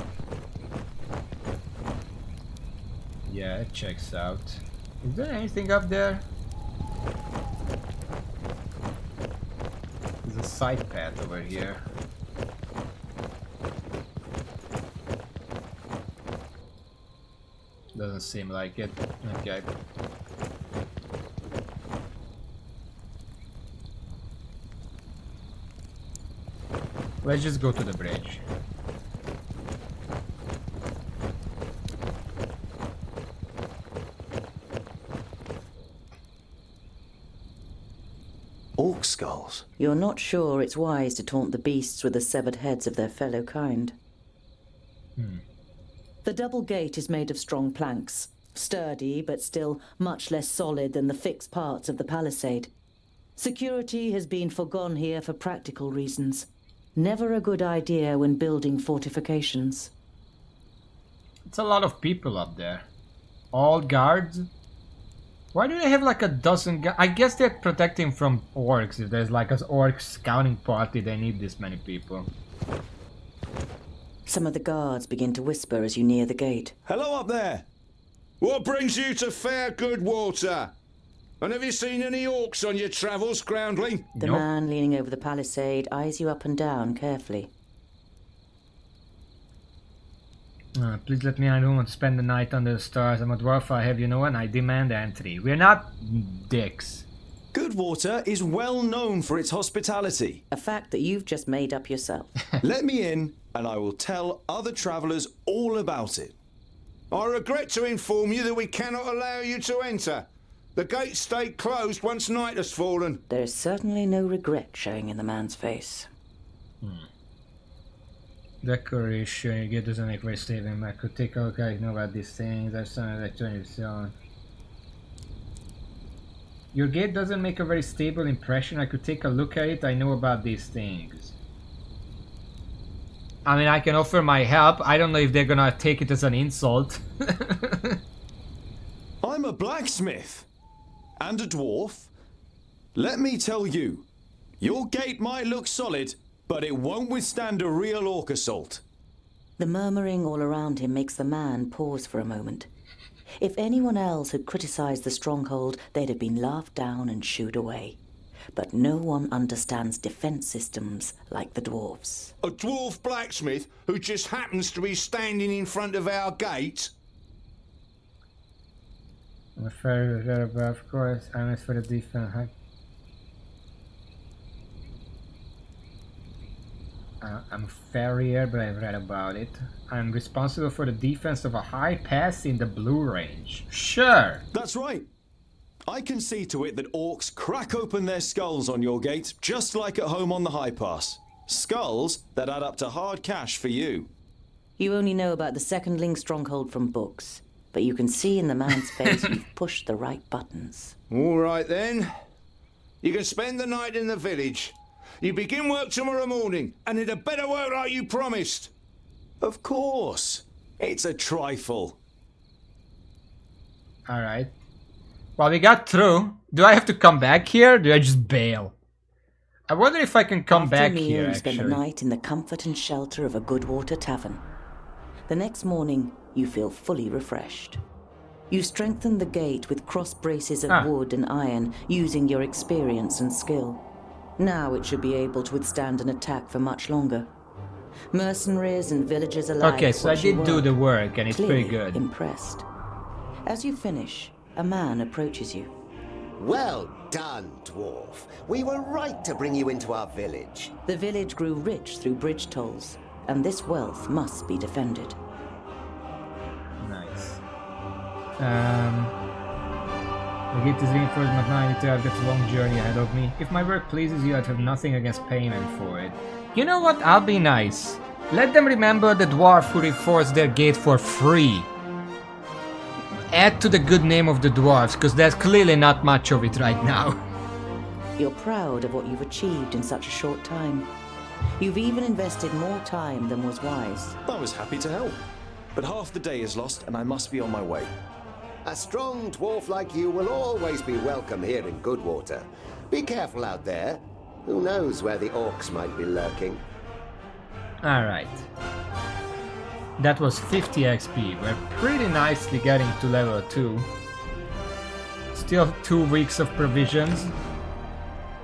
Yeah, it checks out. Is there anything up there? There's a side path over here. Doesn't seem like it. Okay. Let's just go to the bridge. Orc skulls? You're not sure it's wise to taunt the beasts with the severed heads of their fellow kind. The double gate is made of strong planks, sturdy but still much less solid than the fixed parts of the palisade. Security has been forgone here for practical reasons. Never a good idea when building fortifications. It's a lot of people up there. All guards? Why do they have like a dozen guards? I guess they're protecting from orcs. If there's like an orc scouting party, they need this many people. Some of the guards begin to whisper as you near the gate. Hello up there! What brings you to fair good water? And have you seen any orcs on your travels, groundling? The man leaning over the palisade eyes you up and down carefully. Please let me in. I don't want to spend the night under the stars. I'm a dwarf, I have you know, and I demand entry. We're not dicks. Goodwater is well known for its hospitality. A fact that you've just made up yourself. Let me in, and I will tell other travellers all about it. I regret to inform you that we cannot allow you to enter. The gates stay closed once night has fallen. There's certainly no regret showing in the man's face. Decoration, your gate doesn't make very stable. I could take a look. I know about these things. There's something like 20%. Your gate doesn't make a very stable impression. I could take a look at it. I know about these things. I mean, I can offer my help. I don't know if they're gonna take it as an insult. I'm a blacksmith. And a dwarf. Let me tell you, your gate might look solid, but it won't withstand a real orc assault. The murmuring all around him makes the man pause for a moment. If anyone else had criticized the stronghold, they'd have been laughed down and shooed away. But no one understands defense systems like the dwarves. A dwarf blacksmith who just happens to be standing in front of our gate? I'm a farrier, but of course, I'm for the defense. I'm a farrier, but I've read about it. I'm responsible for the defense of a high pass in the Blue Range. Sure! That's right. I can see to it that orcs crack open their skulls on your gate, just like at home on the High Pass. Skulls that add up to hard cash for you. You only know about the Secondling stronghold from books, but you can see in the man's face you've pushed the right buttons. All right then. You can spend the night in the village. You begin work tomorrow morning, and it had better work like you promised. Of course. It's a trifle. Alright. Well, we got through. Do I have to come back here? Or do I just bail? I wonder if I can come back here, you spend the actually. night in the comfort and shelter of a Goodwater tavern. The next morning, you feel fully refreshed. You strengthen the gate with cross braces of wood and iron, using your experience and skill. Now it should be able to withstand an attack for much longer. Mercenaries and villagers alike. Okay, so I did do the work, and it's pretty good. Impressed. As you finish, a man approaches you. Well done, dwarf. We were right to bring you into our village. The village grew rich through bridge tolls, and this wealth must be defended. Nice. The gate is reinforced, but now I need to have a long journey ahead of me. If my work pleases you, I'd have nothing against payment for it. You know what? I'll be nice. Let them remember the dwarf who reinforced their gate for free. Add to the good name of the dwarves, because there's clearly not much of it right now. You're proud of what you've achieved in such a short time. You've even invested more time than was wise. I was happy to help. But half the day is lost and I must be on my way. A strong dwarf like you will always be welcome here in Goodwater. Be careful out there. Who knows where the orcs might be lurking. Alright. That was 50 XP. We're pretty nicely getting to level 2. Still 2 weeks of provisions.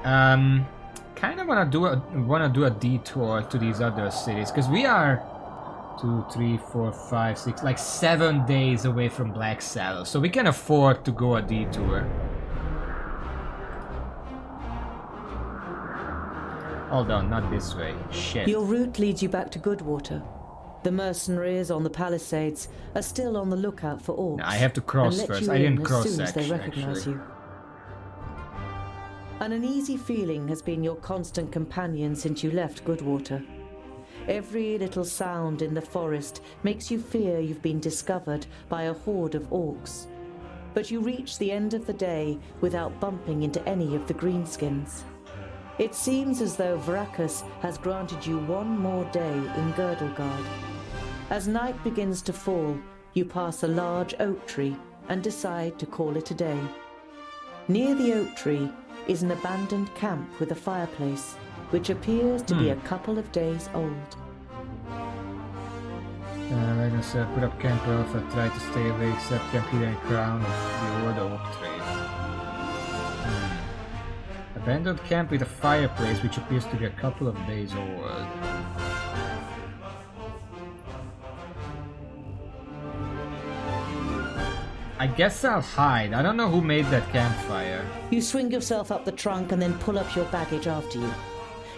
Kind of wanna do a detour to these other cities, because we are 2, 3, 4, 5, 6, like 7 days away from Blacksaddle, so we can afford to go a detour. Hold on, not this way. Shit. Your route leads you back to Goodwater. The mercenaries on the palisades are still on the lookout for orcs. No, I have to cross first. I didn't cross as soon as they actually. recognize you. An uneasy feeling has been your constant companion since you left Goodwater. Every little sound in the forest makes you fear you've been discovered by a horde of orcs. But you reach the end of the day without bumping into any of the greenskins. It seems as though Vrakas has granted you one more day in Girdlegard. As night begins to fall, you pass a large oak tree and decide to call it a day. Near the oak tree is an abandoned camp with a fireplace, which appears to be a couple of days old. Wagons put up camp also try to stay away except camp here in crown of the old oak tree. Abandoned camp with a fireplace which appears to be a couple of days old. I guess I'll hide. I don't know who made that campfire. You swing yourself up the trunk and then pull up your baggage after you.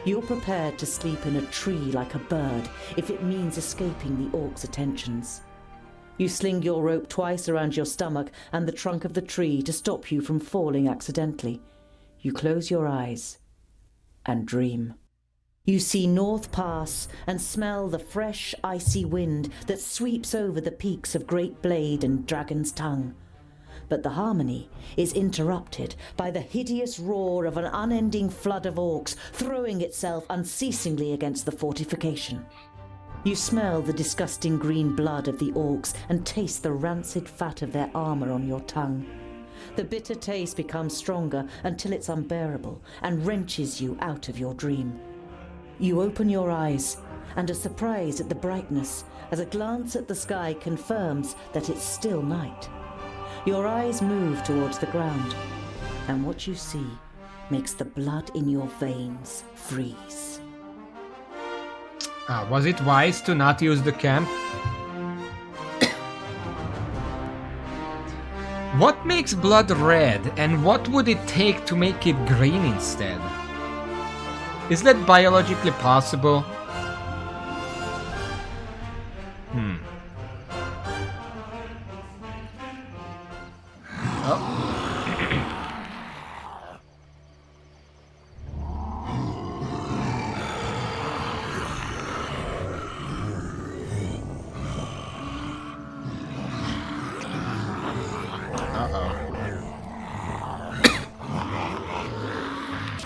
You're prepared to sleep in a tree like a bird if it means escaping the orcs' attentions. You sling your rope twice around your stomach and the trunk of the tree to stop you from falling accidentally. You close your eyes and dream. You see North Pass and smell the fresh, icy wind that sweeps over the peaks of Great Blade and Dragon's Tongue. But the harmony is interrupted by the hideous roar of an unending flood of orcs throwing itself unceasingly against the fortification. You smell the disgusting green blood of the orcs and taste the rancid fat of their armor on your tongue. The bitter taste becomes stronger until it's unbearable and wrenches you out of your dream. You open your eyes and are surprised at the brightness as a glance at the sky confirms that it's still night. Your eyes move towards the ground, and what you see makes the blood in your veins freeze. Was it wise to not use the camp? What makes blood red, and what would it take to make it green instead? Is that biologically possible?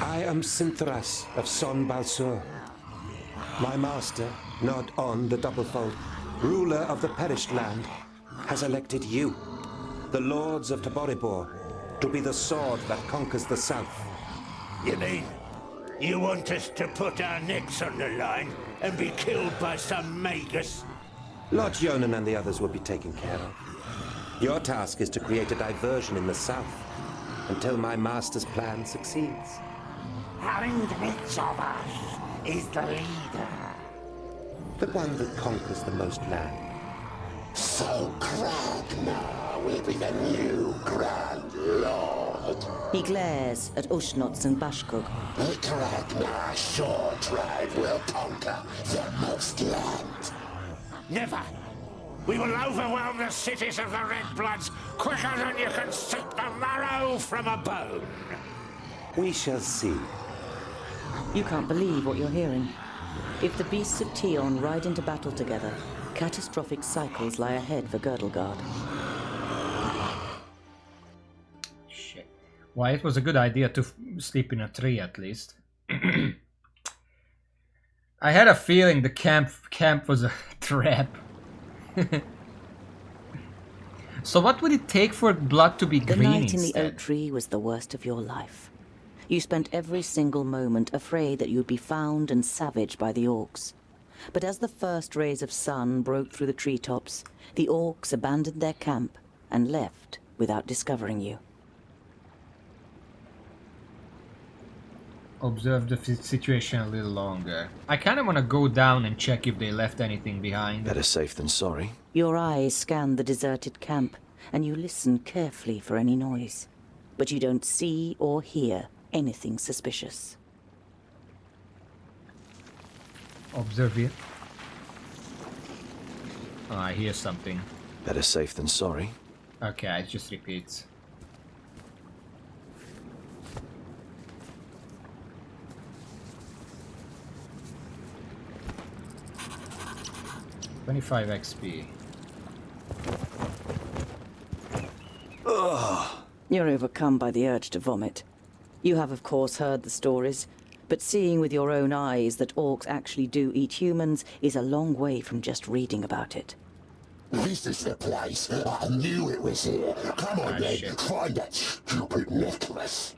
I am Sinthras of Son Balsur. My master, Nod On the Doublefold, ruler of the perished land, has elected you, the lords of Taboribor, to be the sword that conquers the south. You mean you want us to put our necks on the line and be killed by some magus? Lord Jonan and the others will be taken care of. Your task is to create a diversion in the south until my master's plan succeeds. And which of us is the leader? The one that conquers the most land. So Kragnar will be the new Grand Lord. He glares at Ushnots and Bashkug. The Kragnar Shore Tribe will conquer the most land. Never! We will overwhelm the cities of the Red Bloods quicker than you can suck the marrow from a bone. We shall see. You can't believe what you're hearing. If the beasts of Tion ride into battle together, catastrophic cycles lie ahead for Girdlegard. Shit. Why, it was a good idea to sleep in a tree at least. I had a feeling the camp was a trap. So what would it take for blood to be The green night in the instead? oak tree was the worst of your life. You spent every single moment afraid that you'd be found and savaged by the orcs. But as the first rays of sun broke through the treetops, the orcs abandoned their camp and left without discovering you. Observe the situation a little longer. I kind of want to go down and check if they left anything behind. Better safe than sorry. Your eyes scan the deserted camp, and you listen carefully for any noise. But you don't see or hear anything suspicious. Observe it. Oh, I hear something. Better safe than sorry. Okay, it just repeats. $25 XP. You're overcome by the urge to vomit. You have, of course, heard the stories, but seeing with your own eyes that orcs actually do eat humans is a long way from just reading about it. This is the place. I knew it was here. Come on, then. Shit. Find that stupid necklace.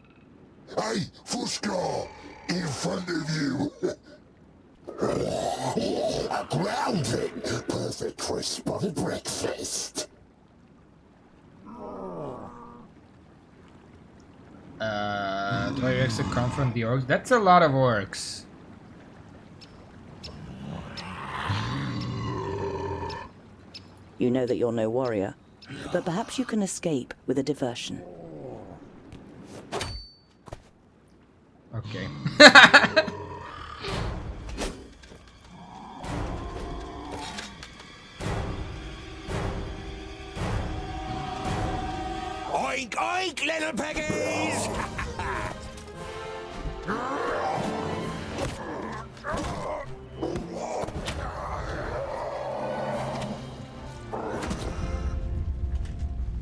Hey, Fuskar! In front of you. A grounding. Perfect for a spotted breakfast. Do I actually confront the orcs? That's a lot of orcs. You know that you're no warrior, but perhaps you can escape with a diversion. Okay. Oink, oink, little piggies!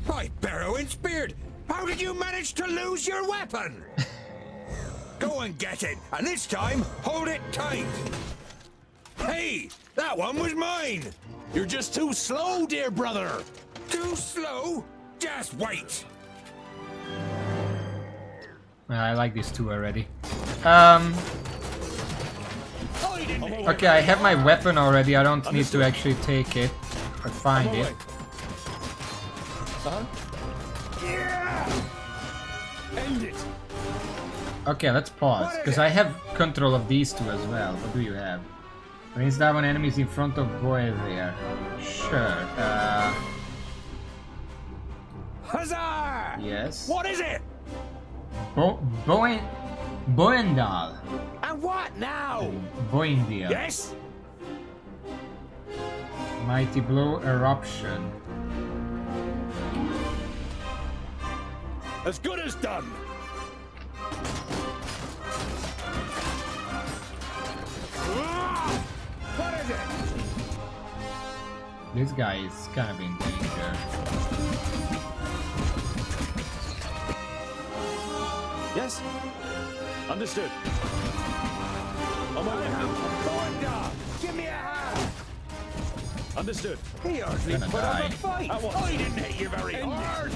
Hi, Barrow and Speared! How did you manage to lose your weapon? Go and get it, and this time, hold it tight! Hey, that one was mine! You're just too slow, dear brother! Too slow? Just wait! I like these two already. Okay, I have my weapon already. I don't need to actually take it or find it. End it! Okay, let's pause, because I have control of these two as well. What do you have? Brings down enemies in front of boy there. Sure. Huzzah! Yes. What is it? Boendal. And what now? Boendia. Yes? Mighty Blow Eruption. As good as done. What is it? This guy is kind of in danger. Yes? Understood. On my way. Give me a hand! Understood. He hardly Gonna put up die. a fight. I didn't hit you very hard.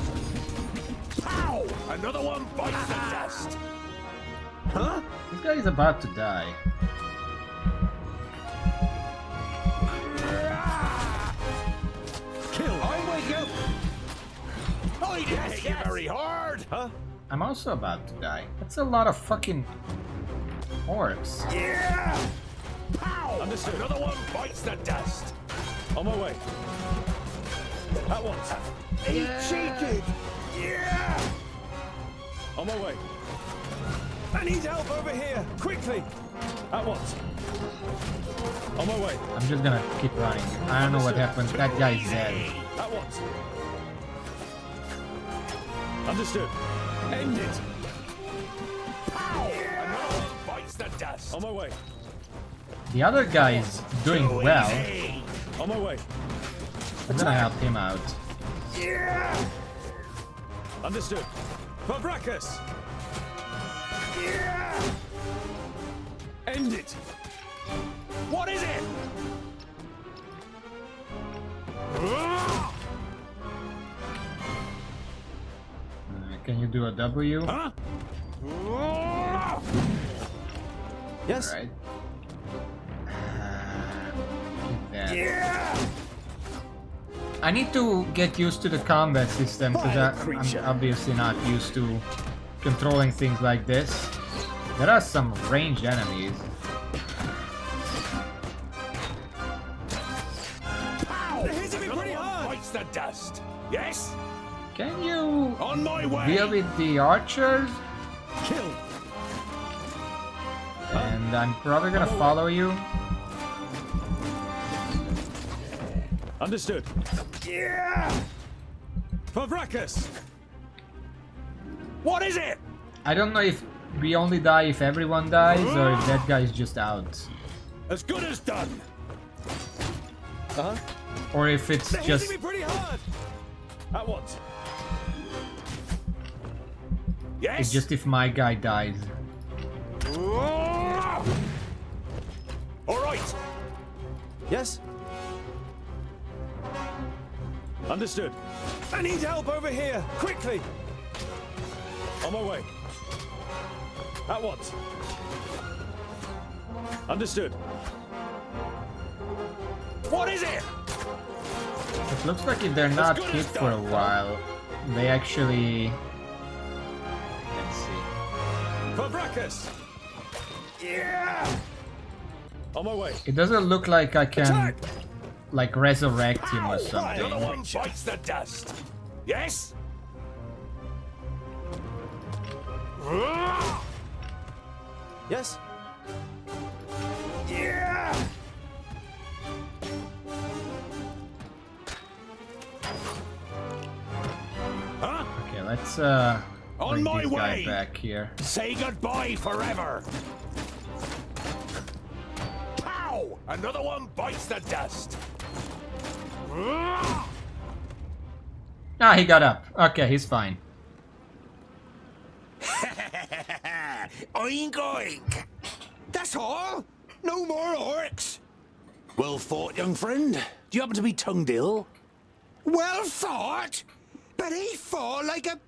Pow! Another one bites the dust. Huh? This guy is about to die. Kill. I wake up. I didn't hit you very hard. Huh? I'm also about to die. That's a lot of fucking orcs. Yeah! Pow! Understood. Another one bites the dust. On my way. At once. He cheated. Yeah! On my way. I need help over here. Quickly. At once. On my way. I'm just gonna keep running. I don't know what happened. That guy's dead. At once. Understood. End it. Bites the dust. On my way. The other guy's doing well. On my way. I'm gonna help him out. Understood. Fabrakas! End it! What is it? Can you do a W? Huh? Yes. Alright. I need to get used to the combat system because I'm obviously not used to controlling things like this. There are some ranged enemies. They're hitting me pretty hard. Bites the dust. Yes? Can you On my way. deal with the archers? Kill! And I'm probably gonna follow you. Understood. Fabrakas! What is it? I don't know if we only die if everyone dies or if that guy is just out. As good as done. Uh-huh. Or if it's They're just... hitting me pretty hard! At once. Yes? It's just if my guy dies. All right. Yes? Understood. I need help over here, quickly! On my way. At once. Understood. What is it? It looks like if they're not hit for a while, they actually... Let's see. Fabrakas! On my way. It doesn't look like I can, Attack! like, resurrect him or Another something. one bites the dust. Yes? Yes? Huh? Okay, let's On bring my this guy way. back here. Say goodbye forever. Pow! Another one bites the dust. Ah, he got up. Okay, he's fine. Oink oink. That's all. No more orcs. Well thought, young friend. Do you happen to be tongued ill? Well thought, but he fought like a.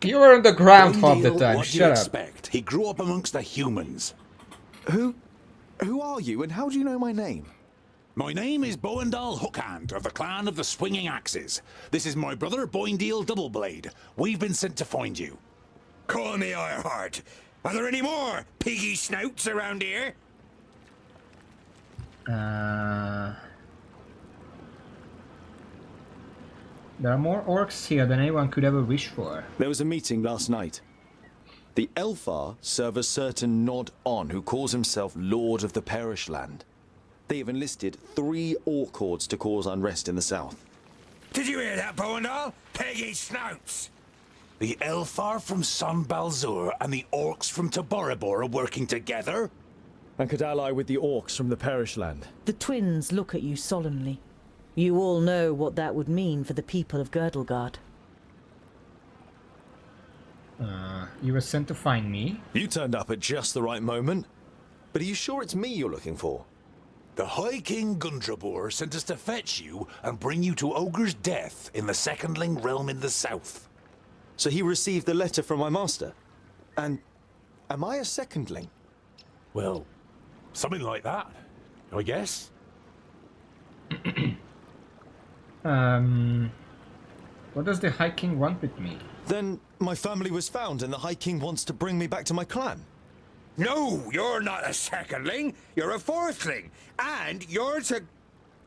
You were on the ground half the Boindale, time. what do you Shut up. expect? He grew up amongst the humans. Who are you and how do you know my name? My name is Boindale Hookhand of the clan of the Swinging Axes. This is my brother Boindale Doubleblade. We've been sent to find you. Call me Ironheart. Are there any more piggy snouts around here? There are more orcs here than anyone could ever wish for. There was a meeting last night. The Elfar serve a certain Nod-On who calls himself Lord of the Perish Land. They have enlisted 3 orc hordes to cause unrest in the south. Did you hear that, Boindale? Piggy snouts! The Elfar from Son Balzur and the orcs from Taboribor are working together? And could ally with the orcs from the Perish Land. The twins look at you solemnly. You all know what that would mean for the people of Girdlegard. You were sent to find me? You turned up at just the right moment. But are you sure it's me you're looking for? The High King Gundrabor sent us to fetch you and bring you to Ogre's death in the Secondling realm in the south. So he received the letter from my master? And am I a secondling? Well, something like that, I guess. What does the High King want with me? Then my family was found and the High King wants to bring me back to my clan. No, you're not a secondling. You're a fourthling. And you're to...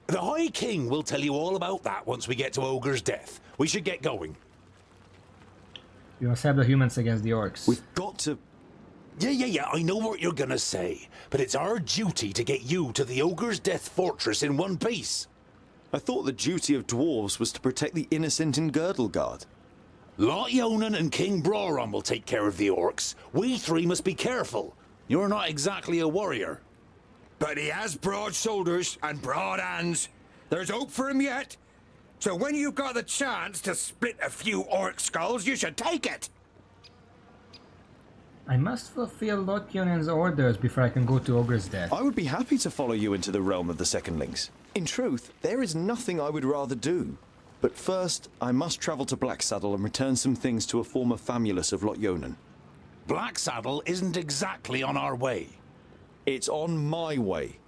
The High King will tell you all about that once we get to Ogre's death. We should get going. You must have the humans against the orcs. We've got to Yeah, I know what you're gonna say, but it's our duty to get you to the Ogre's Death Fortress in one piece. I thought the duty of dwarves was to protect the innocent in Girdlegard. Lot Yonan and King Broron will take care of the orcs. We three must be careful. You're not exactly a warrior. But he has broad shoulders and broad hands. There's hope for him yet. So when you've got the chance to split a few orc skulls, you should take it. I must fulfill Lotionen's orders before I can go to Ogre's Death. I would be happy to follow you into the realm of the Secondlings. In truth, there is nothing I would rather do. But first, I must travel to Blacksaddle and return some things to a former famulus of Lotyonen. Blacksaddle isn't exactly on our way. It's on my way.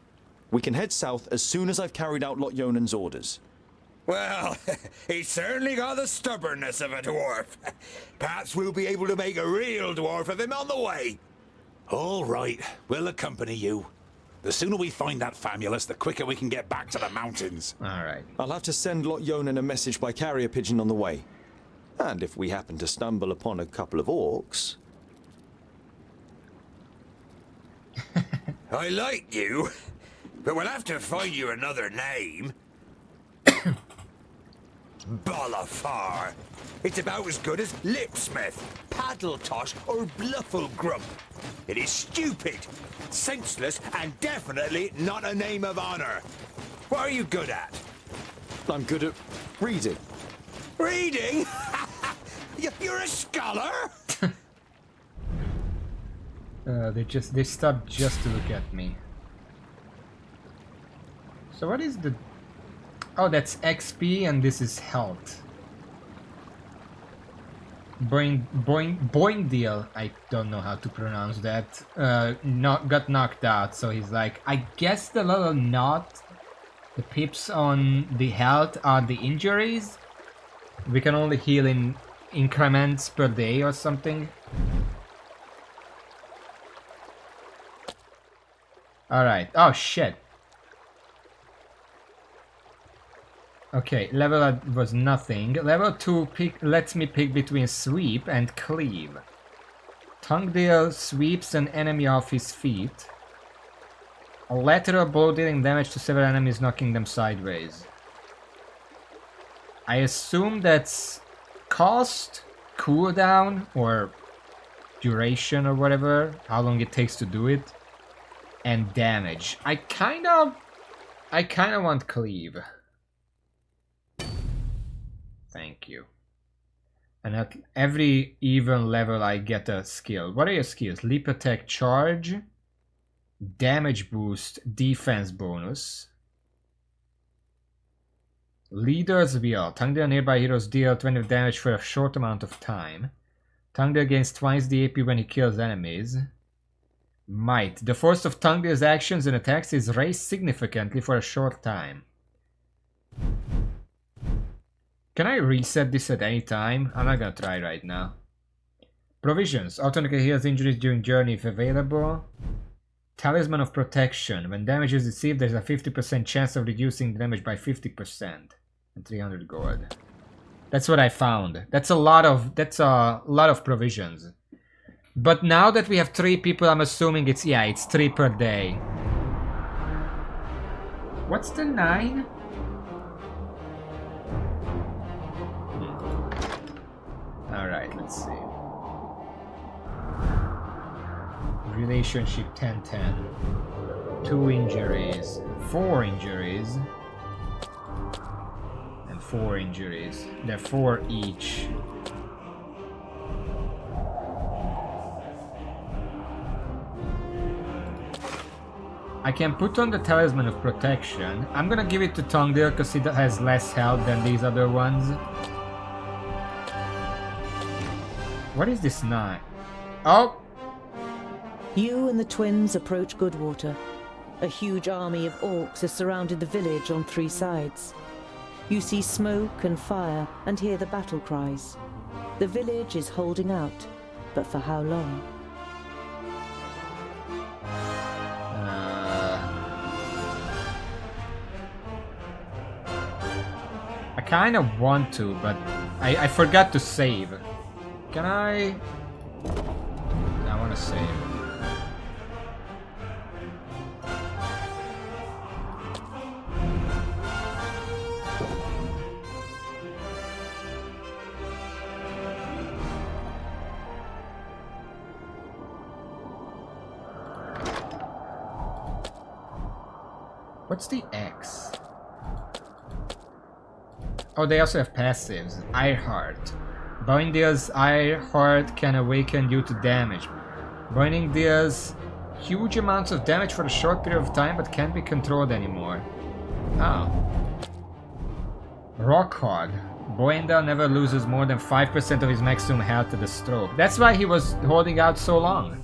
We can head south as soon as I've carried out Lotyonen's orders. Well, he's certainly got the stubbornness of a dwarf. Perhaps we'll be able to make a real dwarf of him on the way. All right, we'll accompany you. The sooner we find that famulus, the quicker we can get back to the mountains. All right. I'll have to send Lotyonen a message by carrier pigeon on the way. And if we happen to stumble upon a couple of orcs... I like you, but we'll have to find you another name. Bolafar. It's about as good as Lipsmith, Paddletosh, or Blufflegrump. It is stupid, senseless, and definitely not a name of honor. What are you good at? I'm good at reading. Reading? You're a scholar? They stopped just to look at me. So what is the... Oh, that's XP and this is health. Boingdeal, I don't know how to pronounce that, got knocked out, so he's like, I guess the little knot, the pips on the health are the injuries. We can only heal in increments per day or something. Alright, oh shit. Okay, level up was nothing. Level 2 lets me pick between sweep and cleave. Tongue-deal sweeps an enemy off his feet. A lateral blow dealing damage to several enemies, knocking them sideways. I assume that's cost, cooldown, or duration or whatever, how long it takes to do it, and damage. I kinda want cleave. Thank you. And at every even level I get a skill. What are your skills? Leap attack, charge, damage boost, defense bonus. Leader's Wheel. Tongue-deal nearby heroes deal 20 damage for a short amount of time. Tongue-deal gains twice the AP when he kills enemies. Might. The force of Tongue-deal's actions and attacks is raised significantly for a short time. Can I reset this at any time? I'm not gonna try right now. Provisions. Automatically heals injuries during journey if available. Talisman of Protection. When damage is received, there's a 50% chance of reducing the damage by 50%. And 300 gold. That's what I found. That's a lot of provisions. But now that we have 3 people, I'm assuming it's 3 per day. What's the 9? Alright, let's see. Relationship 10-10. 2 injuries. 4 injuries. And 4 injuries. They're 4 each. I can put on the Talisman of Protection. I'm gonna give it to Tongue-deal because it has less health than these other ones. What is this 9? Oh! You and the twins approach Goodwater. A huge army of orcs has surrounded the village on 3 sides. You see smoke and fire and hear the battle cries. The village is holding out, but for how long? I kind of want to, but I forgot to save. Can I? I want to save. What's the X? Oh, they also have passives. Ironheart. Boindale's Ironheart can awaken due to damage. Binding deals huge amounts of damage for a short period of time, but can't be controlled anymore. Oh. Rockhard. Boindale never loses more than 5% of his maximum health to the stroke. That's why he was holding out so long.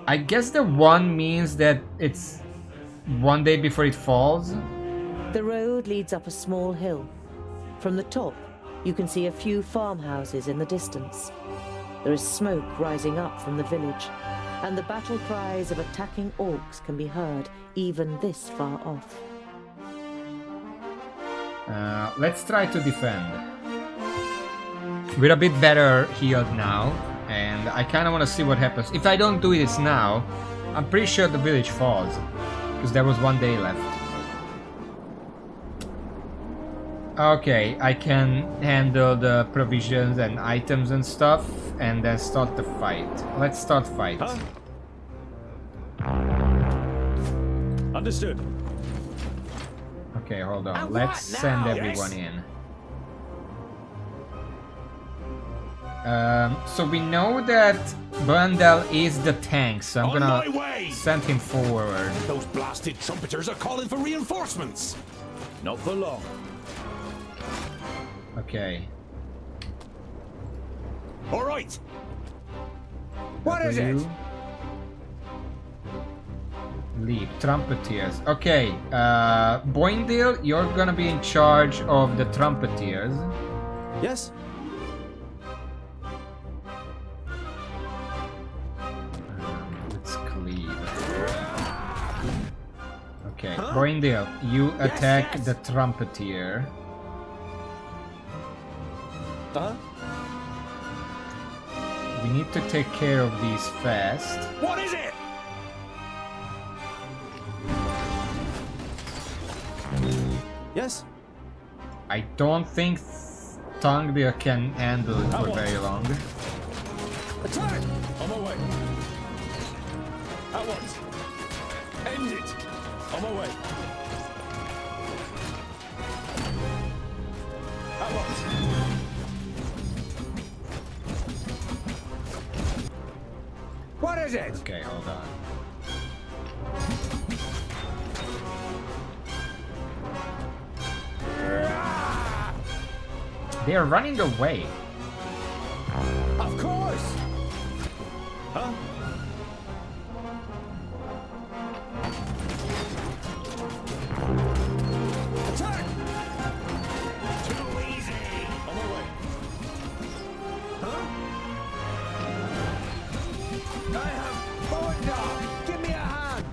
I guess the 1 means that it's 1 day before it falls. The road leads up a small hill. From the top, you can see a few farmhouses in the distance. There is smoke rising up from the village, and the battle cries of attacking orcs can be heard even this far off. Let's try to defend. We're a bit better healed now, and I kind of want to see what happens. If I don't do this now, I'm pretty sure the village falls, because there was 1 day left. Okay, I can handle the provisions and items and stuff, and then start the fight. Let's start fight. Huh? Understood. Okay, hold on. Let's send everyone in. So we know that Boindale is the tank, so I'm gonna send him forward. Those blasted trumpeters are calling for reinforcements. Not for long. Okay. All right. What is it? Leave. Trumpeters. Okay. Boindale, you're gonna be in charge of the trumpeters. Yes. Let's cleave. Okay. Boindale, you attack the trumpeter. Huh? We need to take care of these fast. What is it? Yes. I don't think Tongdale can handle it for very long. Attack! On my way. At once. End it. On my way. At once. What is it? Okay, hold on. They are running away. Of course. Huh? Attack! Too easy. On my way. Huh? I have Boindale. Give me a hand.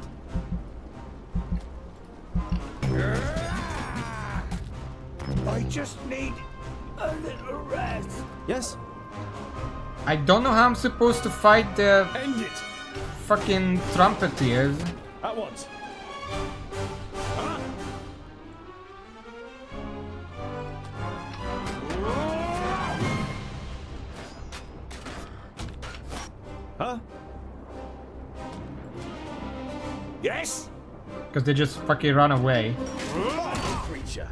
I just need a little rest. Yes. I don't know how I'm supposed to fight the End it. fucking trumpeters. At once. Huh? Yes? Because they just fucking run away. Creature.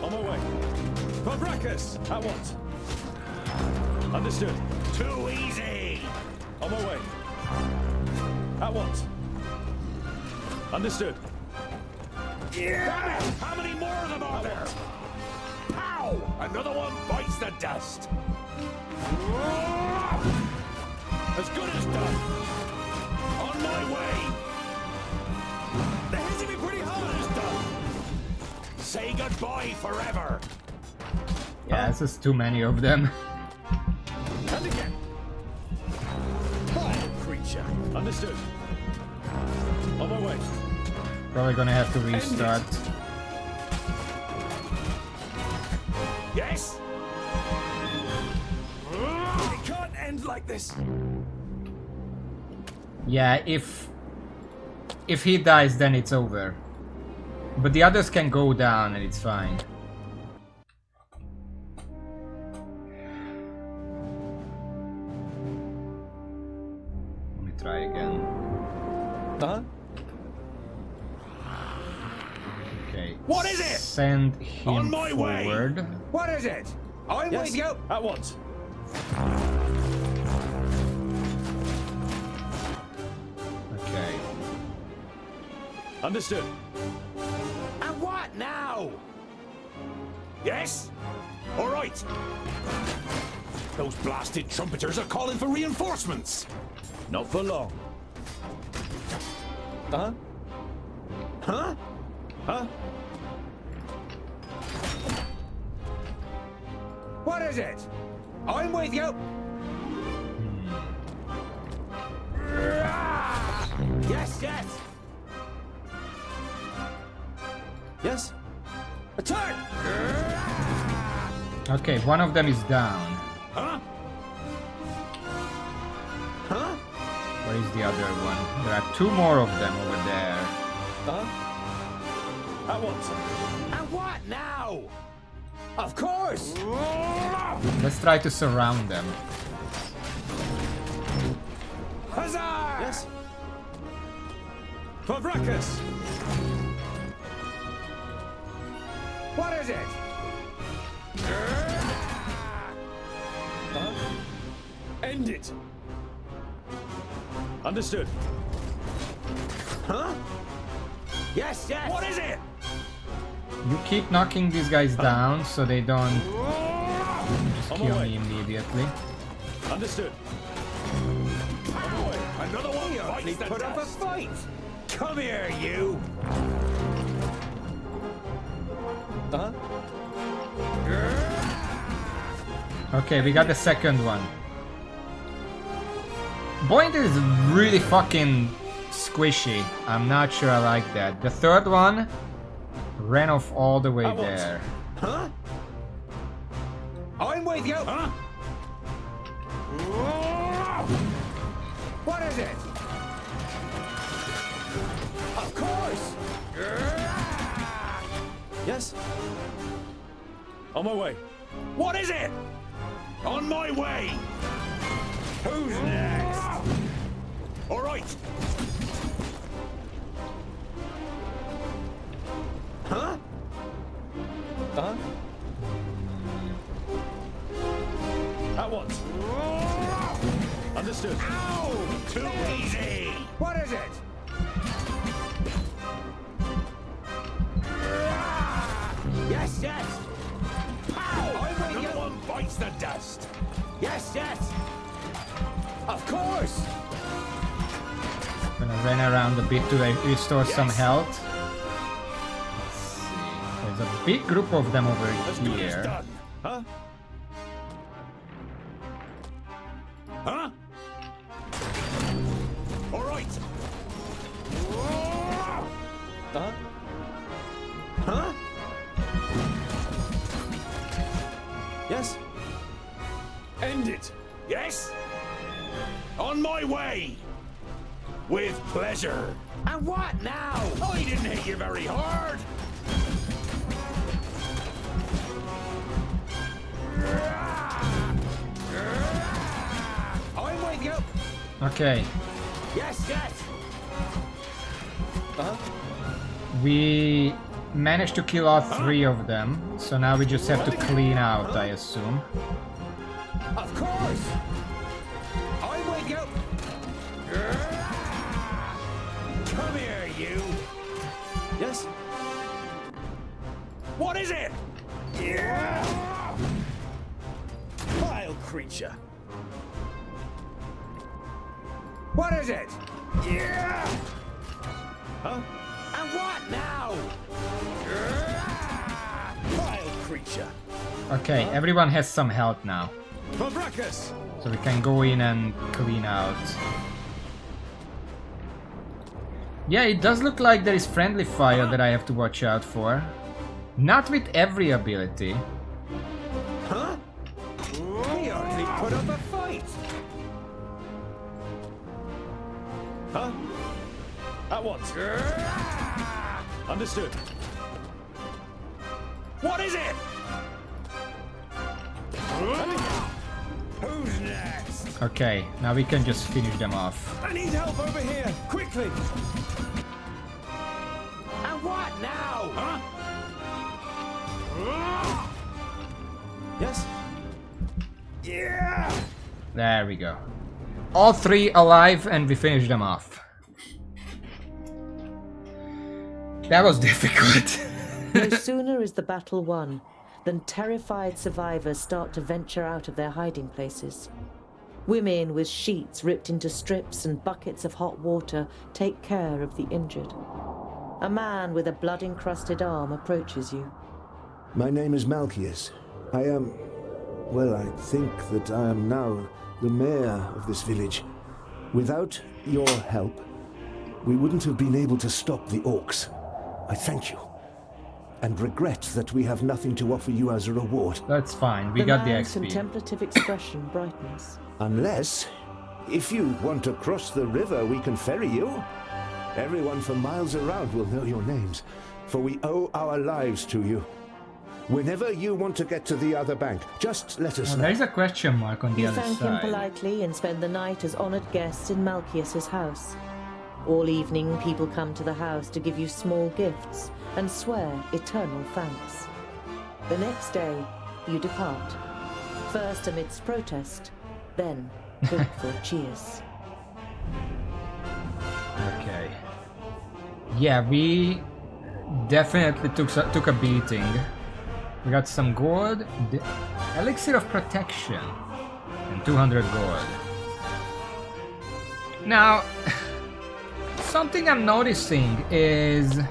On my way. Fabracus! At once. Understood. Too easy. On my way. At once. Understood. Yeah! How many more of them are there? Pow! Another one bites the dust. As good as done. On my way. They're hitting me pretty hard. As done. Say goodbye forever. Yeah, this is too many of them. And again. Vile creature. Understood. On my way. Probably gonna have to restart. Yes? It can't end like this. Yeah, if he dies, then it's over. But the others can go down and it's fine. Let me try again. Uh-huh. Okay. What is it? Send him On my way. forward. What is it? I'm Yes, with you. at once. Okay. Understood. And what now? Yes? All right. Those blasted trumpeters are calling for reinforcements. Not for long. Uh-huh. Huh? Huh? What is it? I'm with you. Yes, yes. Yes? Attack! Okay, one of them is down. Huh? Huh? Where is the other one? There are two more of them over there. Uh-huh. At once. And what now? Of course! Let's try to surround them. Huzzah! Yes? For Vracus! What is it? Uh-huh. End it! Understood. Huh? Yes, yes! What is it? You keep knocking these guys down so they don't just On my kill way. me immediately. Understood. Another one bites the put up a dust. fight. Come here, you! Uh-huh. Okay, we got the second one. Boinder is really fucking squishy. I'm not sure I like that. The third one ran off all the way At once. there. Huh? I'm with you! Huh? What is it? Of course! Yes? On my way. What is it? On my way! Who's next? All right. Huh? Uh-huh. At once. Understood. Ow! Too easy! What is it? Yes, yes! Pow! Another one bites the dust! Yes, yes! Of course! Gonna run around a bit to restore some Yes. health. Let's see. There's a big group of them over As good as here. done! Huh? Huh? All right! Uh-huh. Huh? Yes? End it! Yes? On my way! With pleasure! And what now? I didn't hit you very hard! I'm with you! Okay, Yes, yes! Uh-huh. we managed to kill all three of them, so now we just have to clean out, I assume. Of course! I'm with you! Come here, you! Yes? What is it? Vile creature. What is it? Huh? And what now? Vile creature. Okay, everyone has some health now, For Vracus! so we can go in and clean out. Yeah, it does look like there is friendly fire that I have to watch out for. Not with every ability. Huh? We hardly put up a fight. Huh? At once. Understood. What is it? Who's Who's next? Okay, now we can just finish them off. I need help over here, quickly. And what now? Huh? Yes? Yeah! There we go. All 3 alive and we finish them off. That was difficult. No sooner is the battle won than terrified survivors start to venture out of their hiding places. Women with sheets ripped into strips and buckets of hot water take care of the injured. A man with a blood-encrusted arm approaches you. My name is Malchius. I am... well, I think that I am now the mayor of this village. Without your help, we wouldn't have been able to stop the orcs. I thank you. And regret that we have nothing to offer you as a reward. That's fine, we got the man's XP. contemplative expression brightens. Unless, if you want to cross the river, we can ferry you. Everyone for miles around will know your names, for we owe our lives to you. Whenever you want to get to the other bank, just let us know. There's a question mark on the You other thank him side. politely and spend the night as honored guests in Malchius's house. All evening, people come to the house to give you small gifts and swear eternal thanks. The next day, you depart. First amidst protest, then hopeful cheers. Okay. Yeah, we definitely took a beating. We got some gold, the elixir of protection, and 200 gold. Now, something I'm noticing is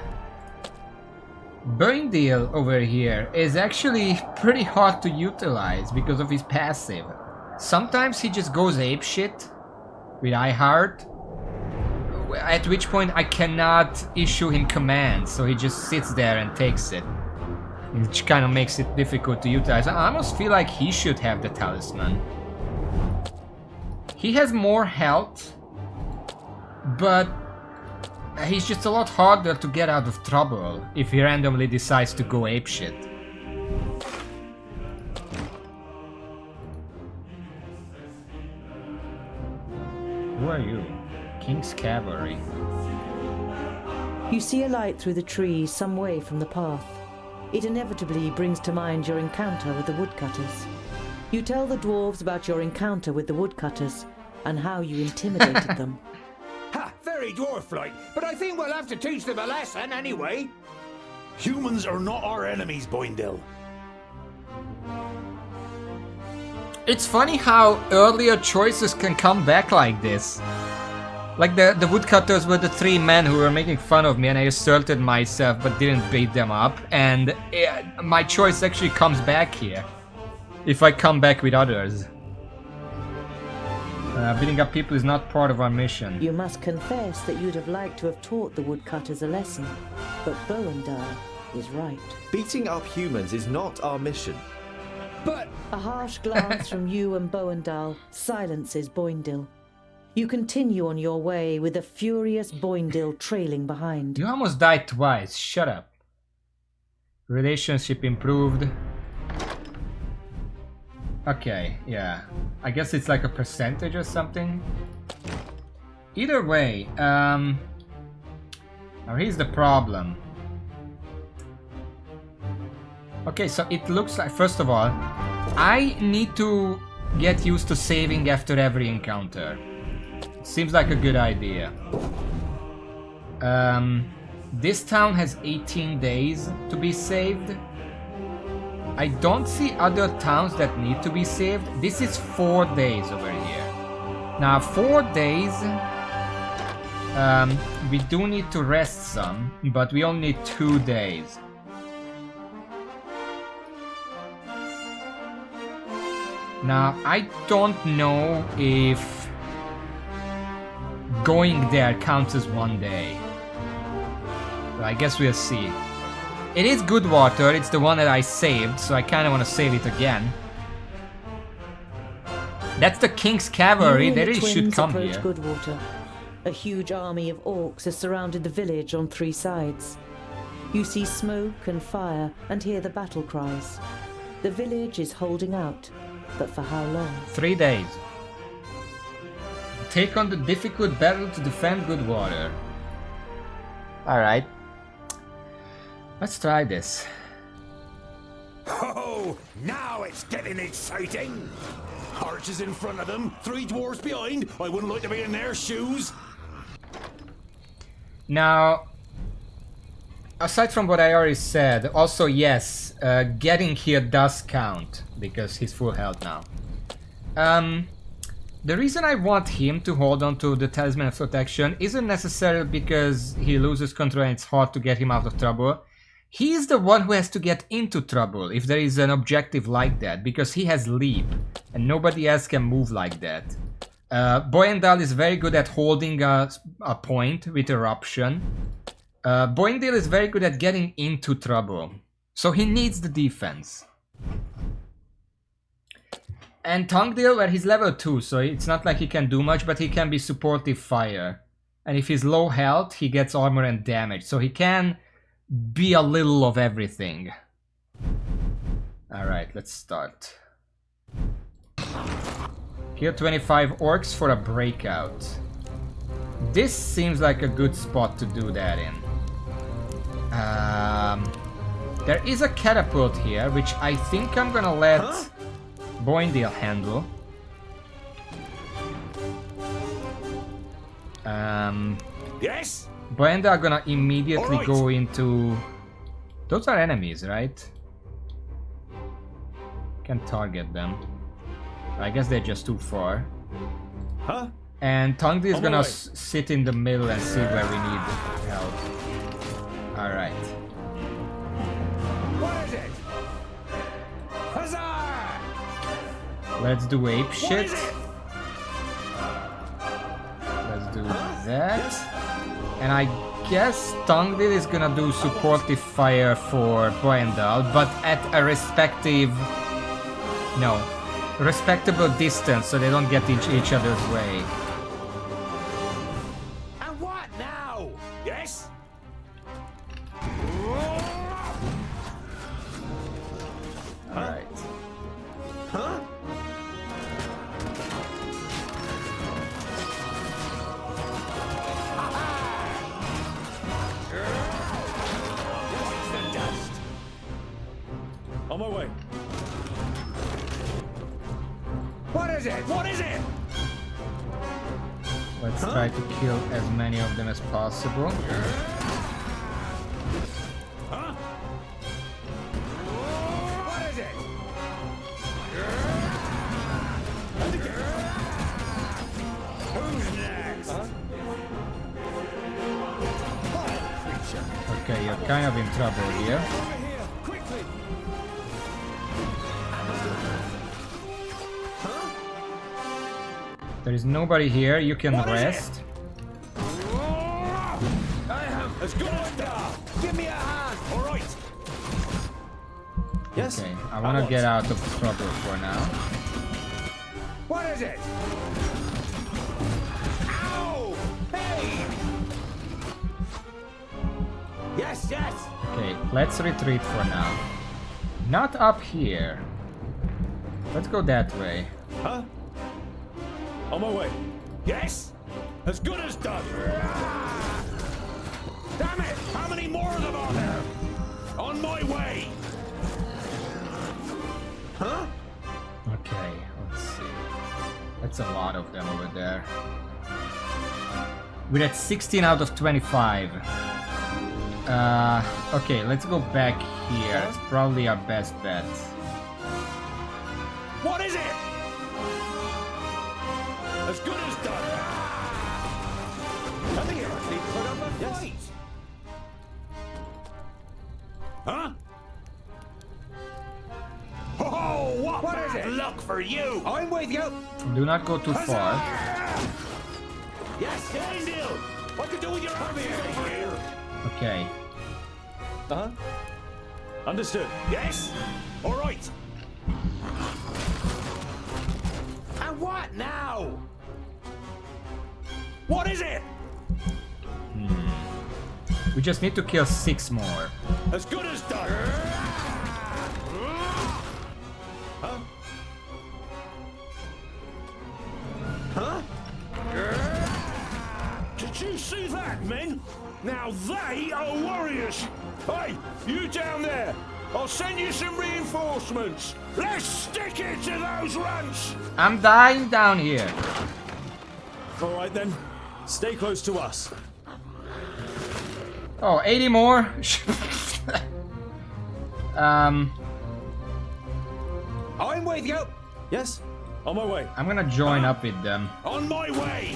Boindale over here is actually pretty hard to utilize because of his passive. Sometimes he just goes apeshit with iHeart, at which point I cannot issue him commands, so he just sits there and takes it. Which kind of makes it difficult to utilize. I almost feel like he should have the talisman. He has more health, but he's just a lot harder to get out of trouble if he randomly decides to go apeshit. Who are you? King's Cavalry. You see a light through the trees some way from the path. It inevitably brings to mind your encounter with the woodcutters. You tell the dwarves about your encounter with the woodcutters and how you intimidated them. Ha! Very dwarf-like, but I think we'll have to teach them a lesson anyway. Humans are not our enemies, Boindale. It's funny how earlier choices can come back like this. Like the woodcutters were the 3 men who were making fun of me and I asserted myself but didn't beat them up, and my choice actually comes back here if I come back with others. Beating up people is not part of our mission. You must confess that you'd have liked to have taught the woodcutters a lesson, but Boindale is right. Beating up humans is not our mission. But a harsh glance from you and Boindale silences Boindale. You continue on your way with a furious Boindale trailing behind. You almost died twice, shut up. Relationship improved. Okay, yeah. I guess it's like a percentage or something. Either way, now here's the problem. Okay, so it looks like, first of all, I need to get used to saving after every encounter. Seems like a good idea. This town has 18 days to be saved. I don't see other towns that need to be saved. This is 4 days over here. Now 4 days, we do need to rest some, but we only need 2 days. Now I don't know if going there counts as 1 day. But I guess we'll see. It is good water, it's the one that I saved, so I kinda wanna save it again. That's the King's Cavalry, they really should come here. Goodwater. A huge army of orcs has surrounded the village on 3 sides. You see smoke and fire and hear the battle cries. The village is holding out. but for how long? 3 days. Take on the difficult battle to defend good water. Alright. Let's try this. Oh, now it's getting exciting! Archers in front of them, 3 dwarves behind. I wouldn't like to be in their shoes. Now, aside from what I already said, also yes, getting here does count, because he's full health now. The reason I want him to hold on to the Talisman of Protection isn't necessarily because he loses control and it's hard to get him out of trouble. He's the one who has to get into trouble if there is an objective like that, because he has Leap, and nobody else can move like that. Boyendal is very good at holding a point with Eruption. Boyendal is very good at getting into trouble, so he needs the defense. And Tongdale, well, he's level 2, so it's not like he can do much, but he can be supportive fire. And if he's low health, he gets armor and damage, so he can be a little of everything. Alright, let's start. Kill 25 orcs for a breakout. This seems like a good spot to do that in. There is a catapult here, which I think I'm gonna let Boyendale handle. Yes? Boyendale are gonna immediately go into... Those are enemies, right? Can target them. I guess they're just too far. Huh? And Tongdi is gonna sit in the middle and see where we need help. Alright. What is it? Huzzah! Let's do ape shit. Let's do that. And I guess Tongdil is gonna do supportive fire for Boyendal, but at a respectable distance, so they don't get each other's way. And what now? Yes? Alright. Huh? On my way. What is it? What is it? Let's try to kill as many of them as possible. Huh? What is it? Who's next? Okay, you're kind of in trouble here. Quickly! There is nobody here, you can rest. I am as good as done. Give me a hand. All right. Yes. Okay, I want to get out of trouble for now. What is it? Ow! Hey! Yes, yes. Okay, let's retreat for now. Not up here. Let's go that way. Huh? On my way. Yes? As good as done. Damn it! How many more of them are there? On my way. Huh? Okay, let's see. That's a lot of them over there. We're at 16 out of 25. Okay, let's go back here. It's probably our best bet. What is it? As good as done. I think you actually put up a fight. Huh? Oh, what is it? Luck for you. I'm with you. Do not go too far. Yes, Gaindale. What to do with your army here? Okay. Uh-huh. Understood. Yes? All right. And what now? What is it? We just need to kill 6 more. As good as done. Huh? see that, men? Now they are warriors. Hey, you down there. I'll send you some reinforcements. Let's stick it to those runts. I'm dying down here. All right then. Stay close to us. Oh, 80 more? I'm with you. Yes, on my way. I'm gonna join up with them. On my way.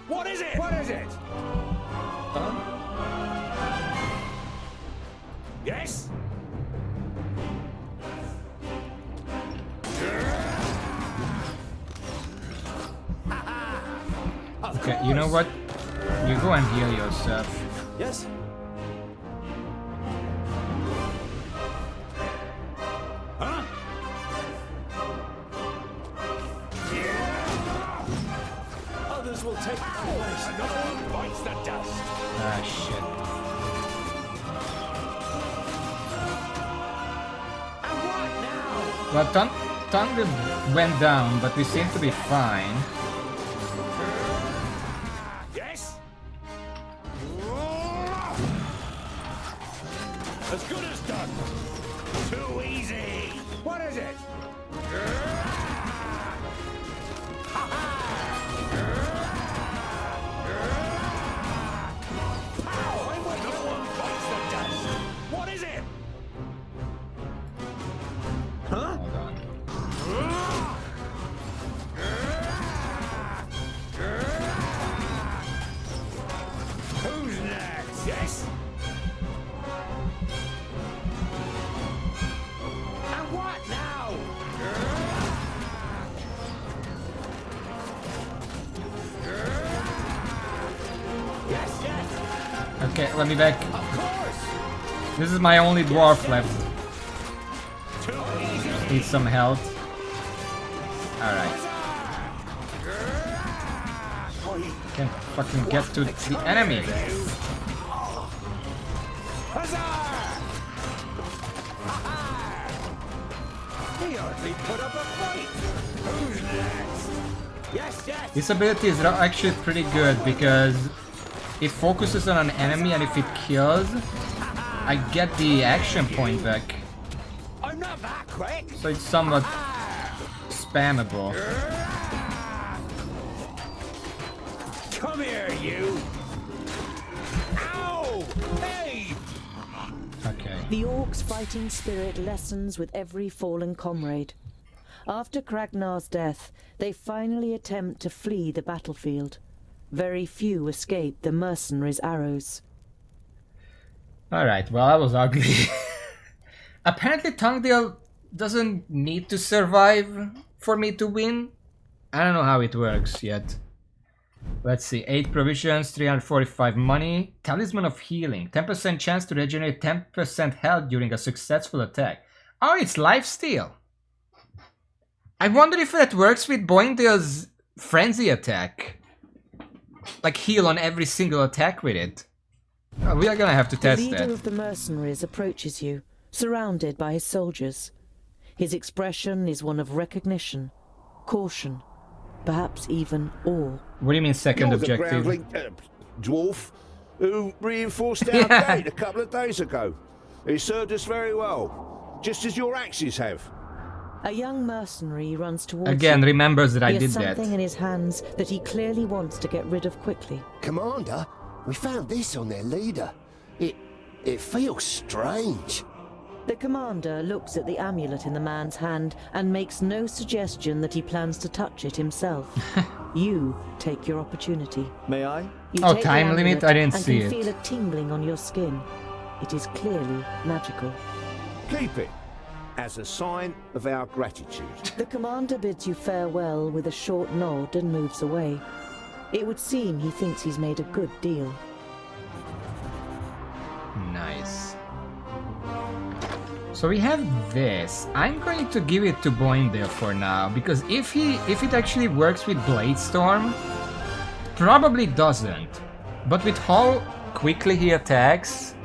What is it? What is it? Yes? Okay, you know what? You go and heal yourself. Yes. Huh? Others will take my place. Another one bites the dust. Ah, shit. And what now? Well, Thunder went down, but we seem to be fine. Yes? As good as done. Too easy. What is it? What is it? Huh? Hold on. Who's next? Yes? And what now? Yes, yes. Okay, let me back. Of course. This is my only dwarf left. Too easy. Need some health. Alright. Can't fucking get to the enemy. He hardly put up a fight. Who's next? Yes, yes. This ability is actually pretty good because it focuses on an enemy, and if it kills, I get the action point back. I'm not that quick. So it's somewhat spammable. Come here, you. Ow! Hey! Okay. The orc's fighting spirit lessens with every fallen comrade. After Kragnar's death, they finally attempt to flee the battlefield. Very few escape the mercenaries' arrows. Alright, well, that was ugly. Apparently Tungdale doesn't need to survive for me to win. I don't know how it works yet. Let's see, 8 provisions, 345 money, Talisman of Healing, 10% chance to regenerate 10% health during a successful attack. Oh, it's lifesteal! I wonder if that works with Boindale's Frenzy attack. Like heal on every single attack with it. Oh, we are gonna have to test The leader that. of the mercenaries approaches you, surrounded by his soldiers. His expression is one of recognition, caution, perhaps even awe. What do you mean second You're the objective? groundling, dwarf who reinforced our Yeah. gate a couple of days ago. It served us very well, just as your axes have. A young mercenary runs towards Again, you. remembers that I He has did that. something in his hands that he clearly wants to get rid of quickly. Commander, we found this on their leader. It feels strange. The commander looks at the amulet in the man's hand and makes no suggestion that he plans to touch it himself. You take your opportunity. May I? You Oh, take the time limit? amulet I didn't and see can it. feel a tingling on your skin. It is clearly magical. Keep it as a sign of our gratitude. The commander bids you farewell with a short nod and moves away. It would seem he thinks he's made a good deal. Nice. So we have this. I'm going to give it to Boindale for now, because if it actually works with Bladestorm, probably doesn't. But with how quickly he attacks,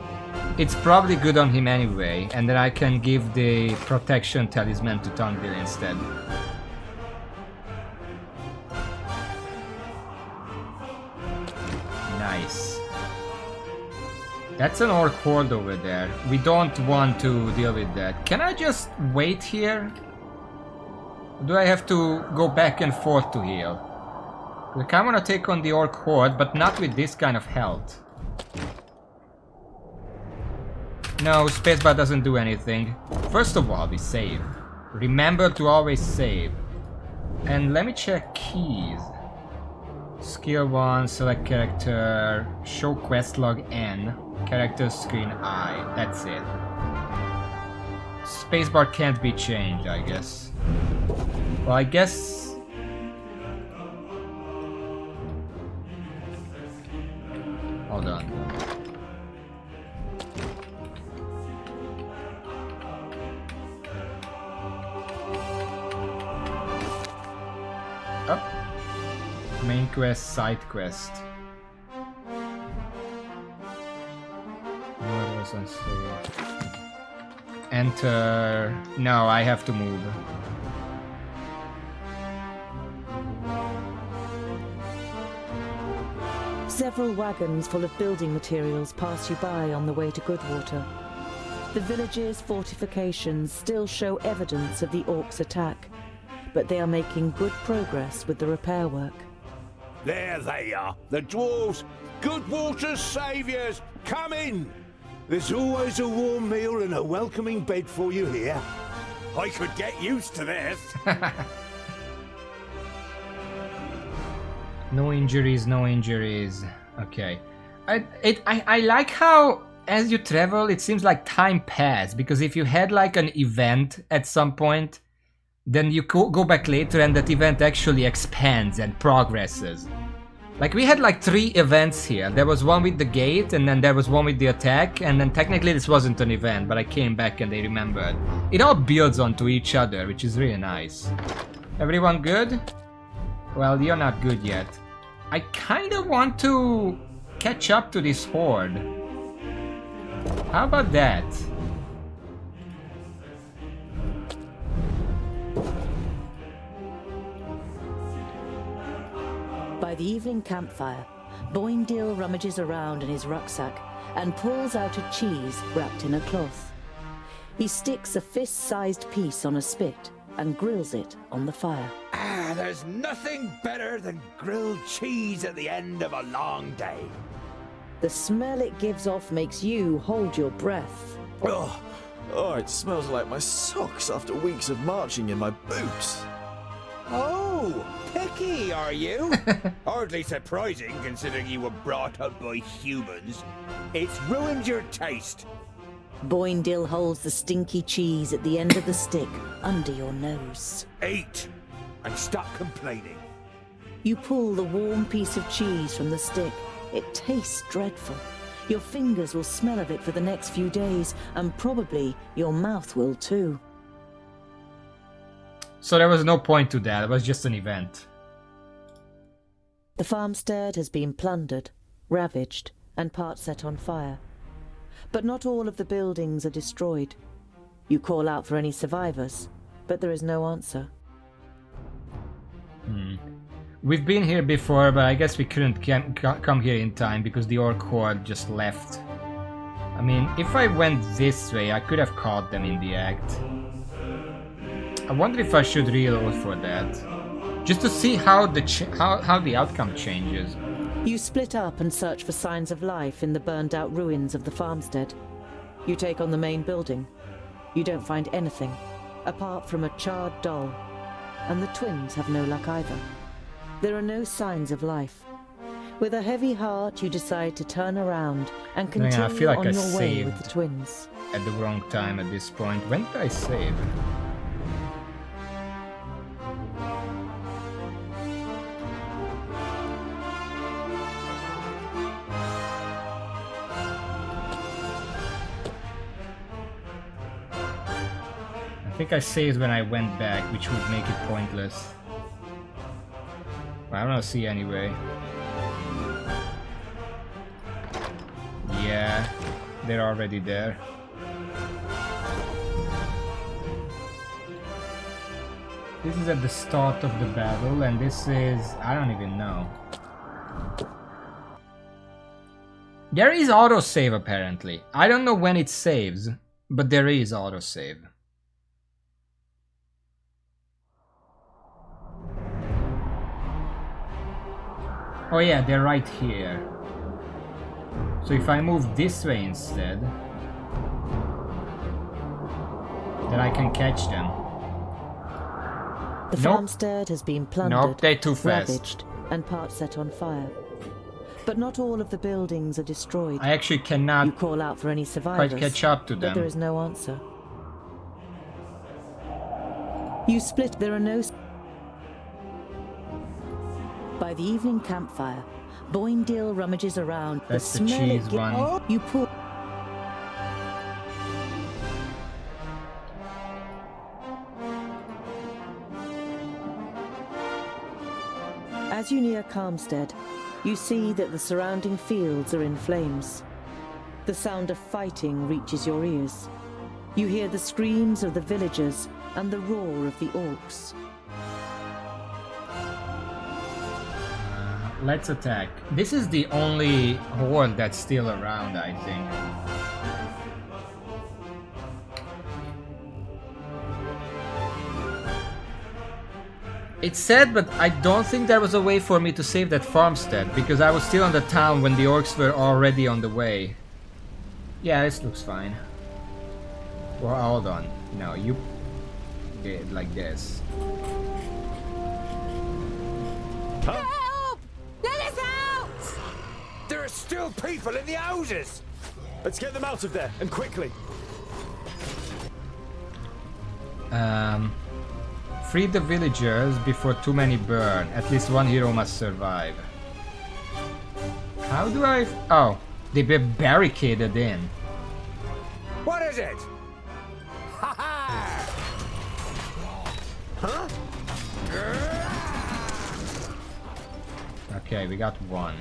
it's probably good on him anyway, and then I can give the protection talisman to Tungdale instead. Nice. That's an orc horde over there. We don't want to deal with that. Can I just wait here? Or do I have to go back and forth to heal? I kinda wanna take on the orc horde, but not with this kind of health. No, spacebar doesn't do anything. First of all, we save. Remember to always save. And let me check keys. Skill 1, select character, show quest log N, character screen I. That's it. Spacebar can't be changed, I guess. Well, I guess... Hold on. Up. Main quest, side quest. What was I saying? Enter. No, I have to move. Several wagons full of building materials pass you by on the way to Goodwater. The village's fortifications still show evidence of the orcs' attack, but they are making good progress with the repair work. There they are, the dwarves, Goodwater's saviours, come in! There's always a warm meal and a welcoming bed for you here. I could get used to this. No injuries, no injuries. Okay. I like how as you travel it seems like time passed, because if you had like an event at some point, then you go back later and that event actually expands and progresses. Like we had like 3 events here. There was one with the gate, and then there was one with the attack, and then technically this wasn't an event, but I came back and they remembered. It all builds onto each other, which is really nice. Everyone good? Well, you're not good yet. I kinda want to catch up to this horde. How about that? By the evening campfire, Boindil rummages around in his rucksack and pulls out a cheese wrapped in a cloth. He sticks a fist-sized piece on a spit and grills it on the fire. Ah, there's nothing better than grilled cheese at the end of a long day. The smell it gives off makes you hold your breath. Oh, it smells like my socks after weeks of marching in my boots. Oh, picky, are you? Hardly surprising, considering you were brought up by humans. It's ruined your taste. Boindil holds the stinky cheese at the end of the stick under your nose. Eat, and stop complaining. You pull the warm piece of cheese from the stick. It tastes dreadful. Your fingers will smell of it for the next few days, and probably your mouth will too. So there was no point to that, it was just an event. The farmstead has been plundered, ravaged, and part set on fire. But not all of the buildings are destroyed. You call out for any survivors, but there is no answer. We've been here before, but I guess we couldn't come here in time because the orc horde just left. I mean, if I went this way, I could have caught them in the act. I wonder if I should reload for that, just to see how the outcome changes. You split up and search for signs of life in the burned-out ruins of the farmstead. You take on the main building. You don't find anything, apart from a charred doll. And the twins have no luck either. There are no signs of life. With a heavy heart, you decide to turn around and continue I feel like on I your way saved with the twins. At the wrong time at this point. When did I save? I think I saved when I went back, which would make it pointless. But I don't see anyway. Yeah, they're already there. This is at the start of the battle, and this is... I don't even know. There is autosave apparently. I don't know when it saves, but there is autosave. Oh yeah, they're right here. So if I move this way instead, then I can catch them. The farmstead has been plundered, Nope, they're too fast. ravaged, and parts set on fire. But not all of the buildings are destroyed. I actually cannot You call out for any survivors, quite catch up to but them. there is no answer. You split. There are no. By the evening campfire, Boindale rummages around. That's the smell cheese it gi- one. Oh, you pull. As you near Calmstead, you see that the surrounding fields are in flames. The sound of fighting reaches your ears. You hear the screams of the villagers and the roar of the orcs. Let's attack. This is the only horde that's still around, I think. It's sad, but I don't think there was a way for me to save that farmstead, because I was still in the town when the orcs were already on the way. Yeah, this looks fine. Well, hold on. No, you did like this. Help! Let us out! There are still people in the houses! Let's get them out of there, and quickly. Free the villagers before too many burn. At least one hero must survive. How do I... Oh, they were barricaded in. What is it? Ha ha! Huh? Okay, we got one.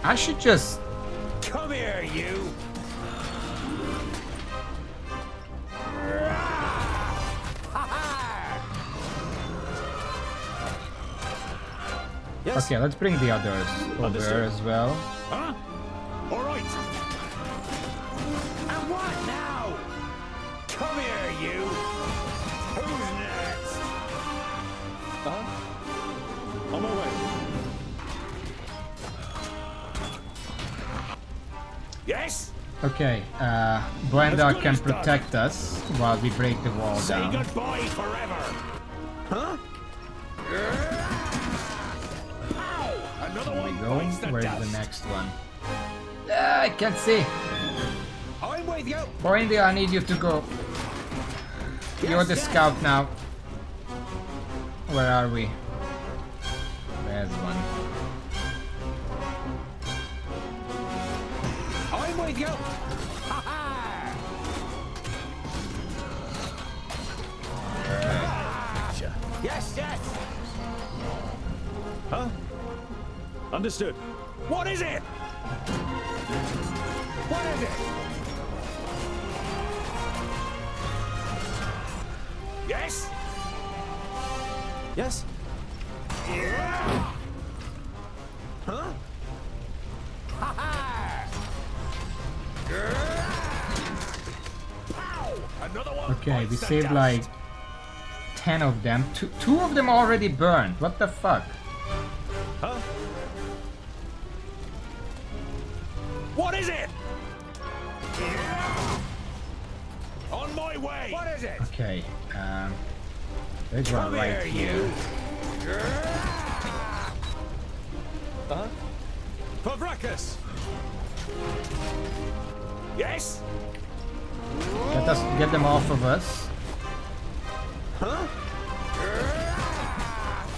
I should just... Come here, you! Yes? Okay, let's bring the others over Understood. as well. Huh? All right. And what now? Come here, you. Who's next? On my way. Yes? Okay, Blenda good can as done. protect us while we break the wall Say down. goodbye forever. Huh? Another There we one go. bites the Where's dust. the next one? I can't see. I'm with you. For India, I need you to go. You're the scout now. Where are we? There's one. I'm with you. Ha ha! Yes, yes. Huh? Understood. What is it? What is it? Yes? Yes? Huh? Ha ha! Pow! Another one. Okay, we bites the saved dust. like 10 of them. Two of them already burned. What the fuck? Huh? What is it? On my way. What is it? Okay, there's one Come right here. Uh-huh. Pavrakas! Yes? Get them off of us. Huh?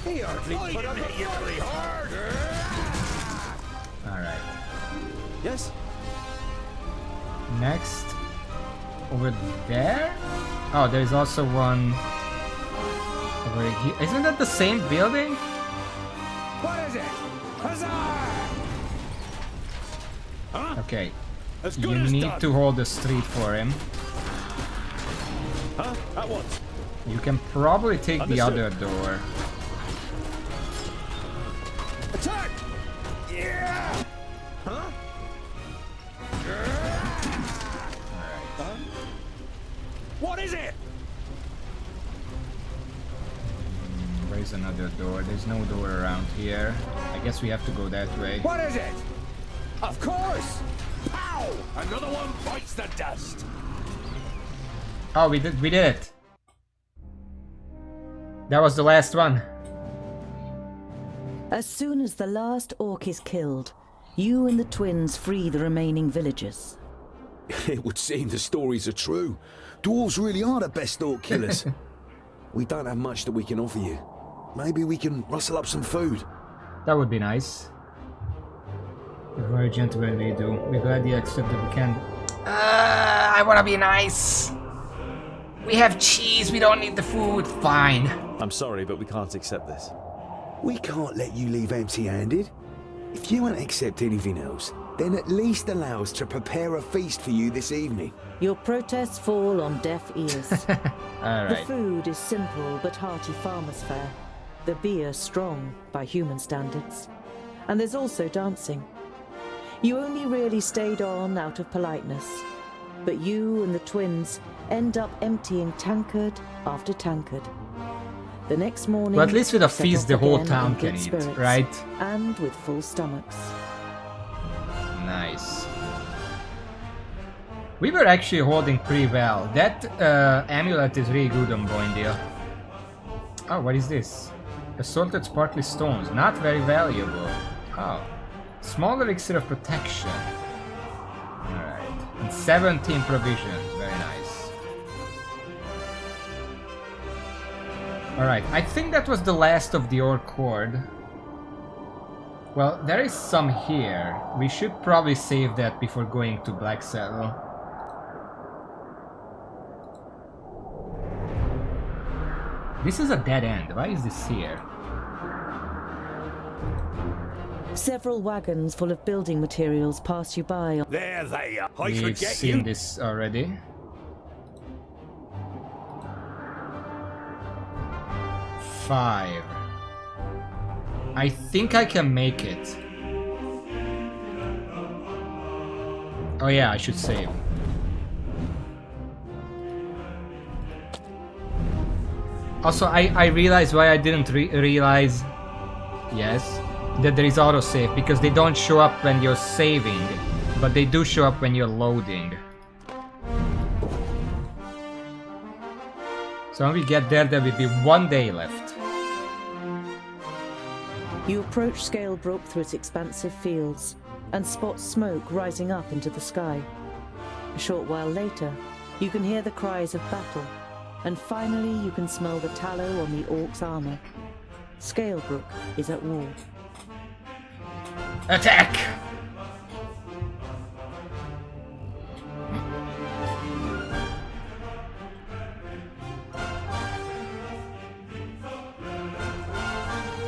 He hardly put on hit you very hard. Alright. Yes? Next, over there? Oh, there's also one over here. Isn't that the same building? What is it? Huzzah! Huh? Okay, As you good as need done. to hold the street for him. Huh? At once. You can probably take the Understood. other door. There's another door. There's no door around here. I guess we have to go that way. What is it? Of course! Pow! Another one bites the dust. Oh, we did it. That was the last one. As soon as the last orc is killed, you and the twins free the remaining villagers. It would seem the stories are true. Dwarves really are the best orc killers. We don't have much that we can offer you. Maybe we can rustle up some food. That would be nice. We're very gentle when we do. We're glad you accept that we can. I wanna be nice. We have cheese, we don't need the food. Fine. I'm sorry, but we can't accept this. We can't let you leave empty-handed. If you won't accept anything else, then at least allow us to prepare a feast for you this evening. Your protests fall on deaf ears. All The right. food is simple but hearty farmer's fare. The beer strong by human standards. And there's also dancing. You only really stayed on out of politeness. But you and the twins end up emptying tankard after tankard. The next morning, But at least with a set feast off the whole again town in can good eat, spirits, right? And with full stomachs. Nice. We were actually holding pretty well. That amulet is really good on Boindia. Oh, what is this? Assorted sparkly stones. Not very valuable. Oh. Small elixir of protection. Alright. And 17 provisions. Very nice. Alright, I think that was the last of the orc horde. Well, there is some here. We should probably save that before going to Blacksaddle. This is a dead end. Why is this here? Several wagons full of building materials pass you by. There they are. I We've could get seen you. this already. Five. I think I can make it. Oh yeah, I should save. Also, I realized why I didn't realize, yes, that there is autosave, because they don't show up when you're saving, but they do show up when you're loading. So when we get there, there will be 1 day left. You approach Scalebrook through its expansive fields and spot smoke rising up into the sky. A short while later, you can hear the cries of battle, and finally you can smell the tallow on the orc's armor. Scalebrook is at war. Attack!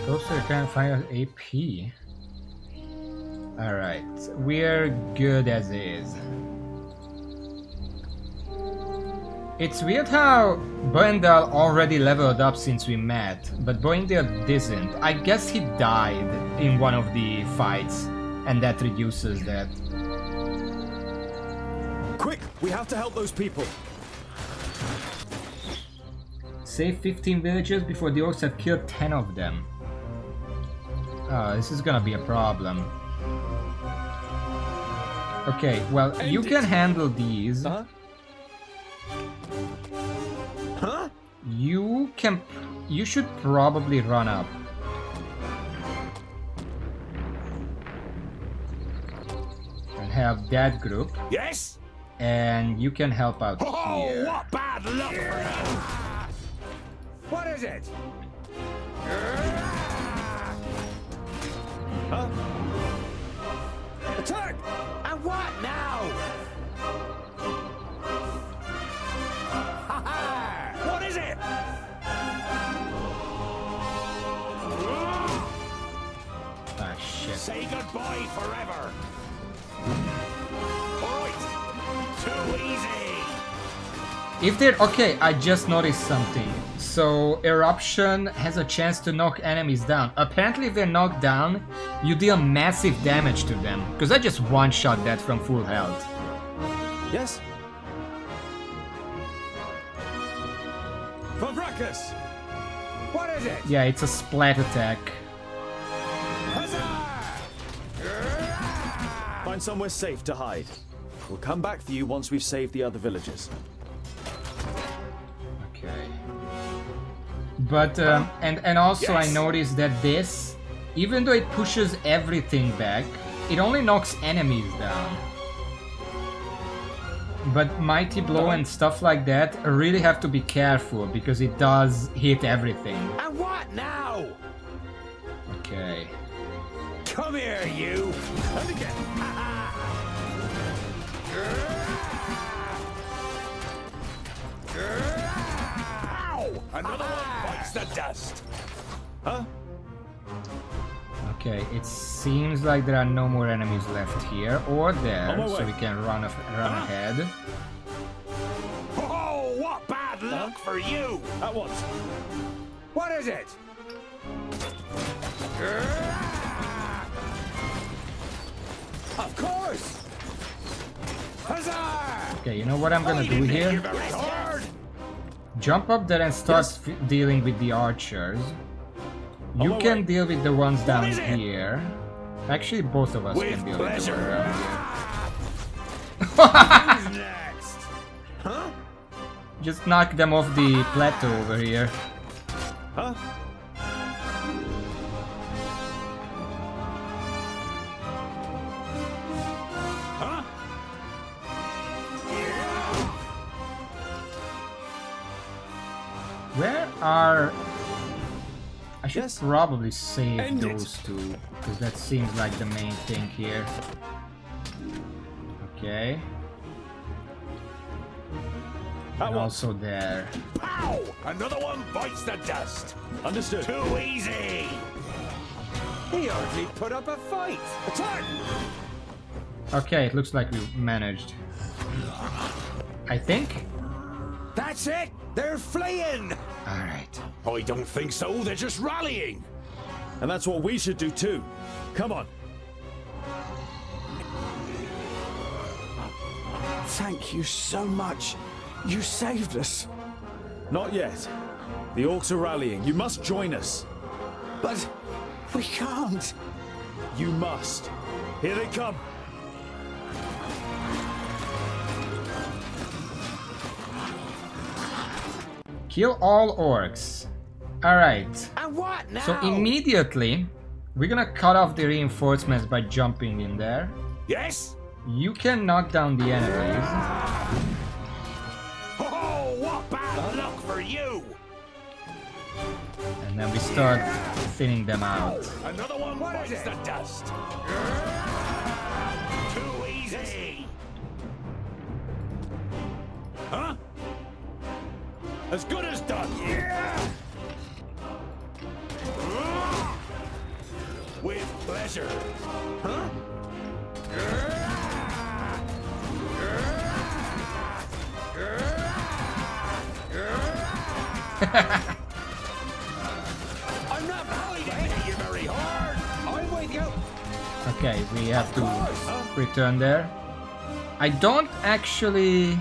Closer can find AP. Alright, we're good as is. It's weird how Boindale already leveled up since we met, but Boindale didn't. I guess he died in one of the fights, and that reduces that. Quick, we have to help those people. Save 15 villagers before the orcs have killed 10 of them. Oh, this is gonna be a problem. Okay, well, you can handle these. Huh? Huh? You should probably run up. And have that group. Yes? And you can help out Oh, here. what bad luck for you! What is it? Huh? Attack! And what now? Ha-ha! What is it? Ah, shit. Say goodbye forever. Alright. Too easy. If they're okay, I just noticed something. So eruption has a chance to knock enemies down. Apparently if they're knocked down, you deal massive damage to them. Because I just one-shot that from full health. Yes? For Vracus! What is it? Yeah, it's a splat attack. Find somewhere safe to hide. We'll come back for you once we've saved the other villagers. Okay. But, and also I noticed that this, even though it pushes everything back, it only knocks enemies down. But Mighty Blow and stuff like that really have to be careful because it does hit everything. And what now? Okay. Come here, you. And again. Ow! Another one bites the dust. Huh? Okay, it seems like there are no more enemies left here or there, so we can run ahead. Oh, what bad luck for you! At once. What is it? Of course! Huzzah! Okay, you know what I'm gonna do here? Jump up there and start dealing with the archers. You can deal with the ones down here. Actually, both of us can deal with the ones down here. Who's next? Huh? Just knock them off the plateau over here. Huh? Huh? Where are... I should probably save those two, because that seems like the main thing here. Okay. And also there. Pow! Another one bites the dust. Understood. Too easy. He hardly put up a fight. Attack! Okay, it looks like we managed. I think. That's it. They're fleeing. All right. I don't think so. They're just rallying. And that's what we should do too. Come on. Thank you so much. You saved us. Not yet. The orcs are rallying. You must join us. But we can't. You must. Here they come. Kill all orcs. Alright. And what now? So immediately, we're gonna cut off the reinforcements by jumping in there. Yes? You can knock down the enemies. Oh, what bad luck for you! And then we start thinning them out. Another one bites the dust. Too easy. Huh? As good as done. Yeah. With pleasure. Huh? I'm not going to hit you very hard. I'm with you. Okay, we have to return there. I don't actually...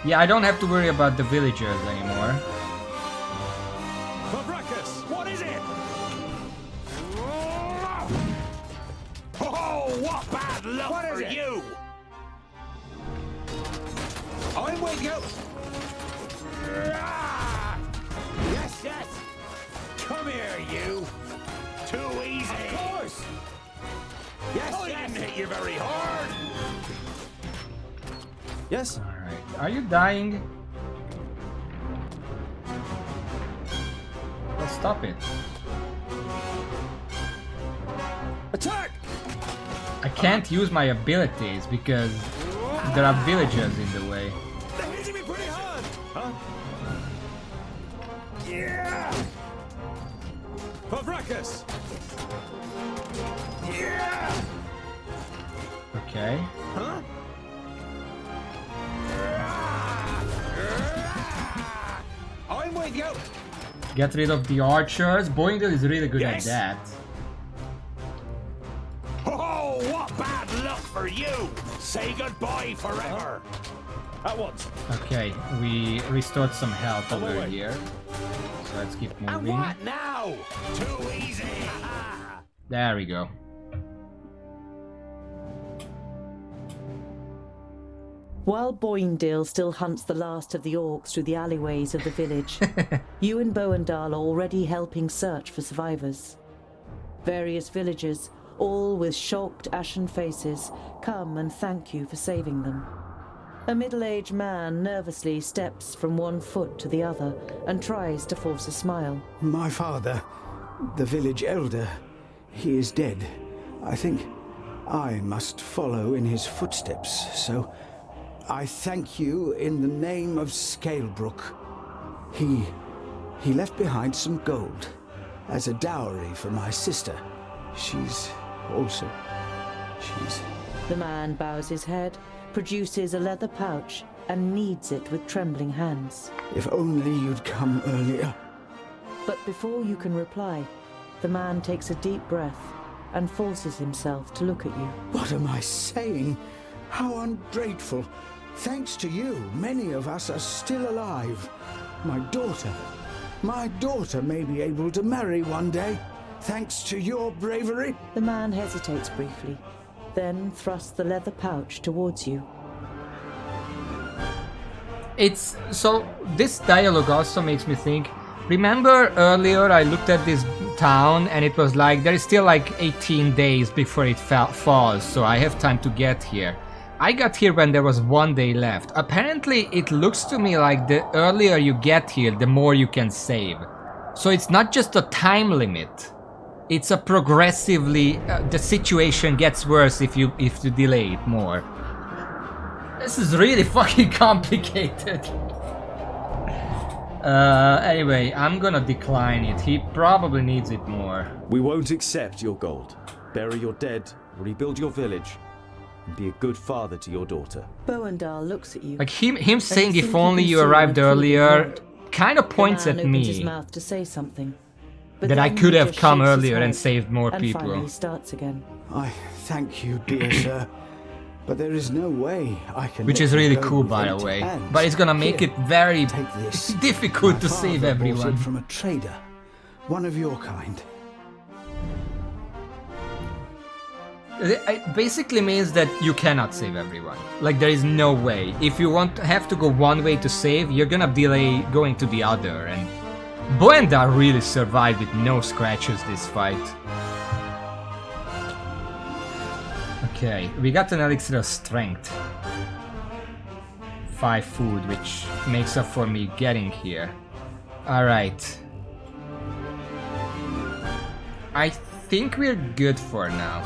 Yeah, I don't have to worry about the villagers anymore. What is it? Oh, what bad luck for you! I'm with you. Yes, yes. Come here, you. Too easy. Of course. Yes, I didn't hit you very hard. Yes? Alright. Are you dying? Well, stop it. Attack! I can't use my abilities because there are villagers in the way. They're hitting me pretty hard. Huh? Yeah. Pavrakas! Yeah. Okay. Huh? I'm with you. Get rid of the archers. Boingdale is really good at that. Oh, what bad luck for you! Say goodbye forever. At once. Okay, we restored some health over here. So let's keep And moving. what now? Too easy. There we go. While Boindale still hunts the last of the orcs through the alleyways of the village, you and Boendal are already helping search for survivors. Various villagers, all with shocked, ashen faces, come and thank you for saving them. A middle-aged man nervously steps from one foot to the other and tries to force a smile. My father, the village elder, he is dead. I think I must follow in his footsteps, so I thank you in the name of Scalebrook. He left behind some gold as a dowry for my sister. She's... The man bows his head, produces a leather pouch, and kneads it with trembling hands. If only you'd come earlier. But before you can reply, the man takes a deep breath and forces himself to look at you. What am I saying? How ungrateful. Thanks to you, many of us are still alive. My daughter may be able to marry one day, thanks to your bravery. The man hesitates briefly, then thrusts the leather pouch towards you. It's so this dialogue also makes me think, remember earlier I looked at this town and it was like there is still like 18 days before it falls, so I have time to get here. I got here when there was 1 day left. Apparently it looks to me like the earlier you get here, the more you can save. So it's not just a time limit. It's a progressively, the situation gets worse if you delay it more. This is really fucking complicated. Anyway, I'm gonna decline it. He probably needs it more. We won't accept your gold. Bury your dead, rebuild your village, and be a good father to your daughter. Boendal looks at you. Like him saying if only you arrived earlier kind of points at me. His mouth to say something, but that I then could he have just come shakes his earlier and head saved more and people. Finally starts again. I thank you, dear sir, but there is no way I can. Which let is you really go cool, with by the empty way. hands. But it's gonna make Here, it very take this. difficult My to save father bought everyone. it from a trader, one of your kind. It basically means that you cannot save everyone. Like there is no way. If you have to go one way to save, you're gonna delay going to the other. And Boendar really survived with no scratches this fight. Okay, we got an elixir of strength. 5 food, which makes up for me getting here. Alright. I think we're good for now.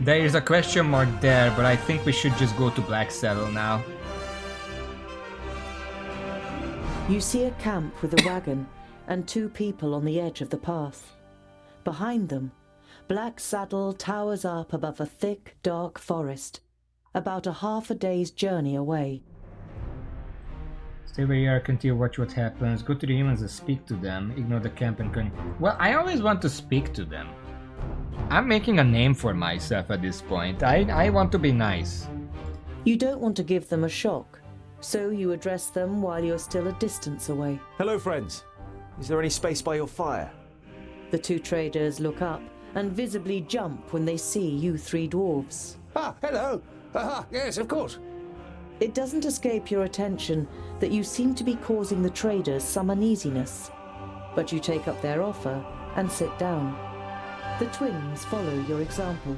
There is a question mark there, but I think we should just go to Blacksaddle now. You see a camp with a wagon and 2 people on the edge of the path. Behind them, Blacksaddle towers up above a thick, dark forest, about a half a day's journey away. Stay where you are, continue, watch what happens, go to the humans and speak to them, ignore the camp and well, I always want to speak to them. I'm making a name for myself at this point. I want to be nice. You don't want to give them a shock, so you address them while you're still a distance away. Hello, friends. Is there any space by your fire? The 2 traders look up and visibly jump when they see you 3 dwarves. Ah, hello. Yes, of course. It doesn't escape your attention that you seem to be causing the traders some uneasiness, but you take up their offer and sit down. The twins follow your example.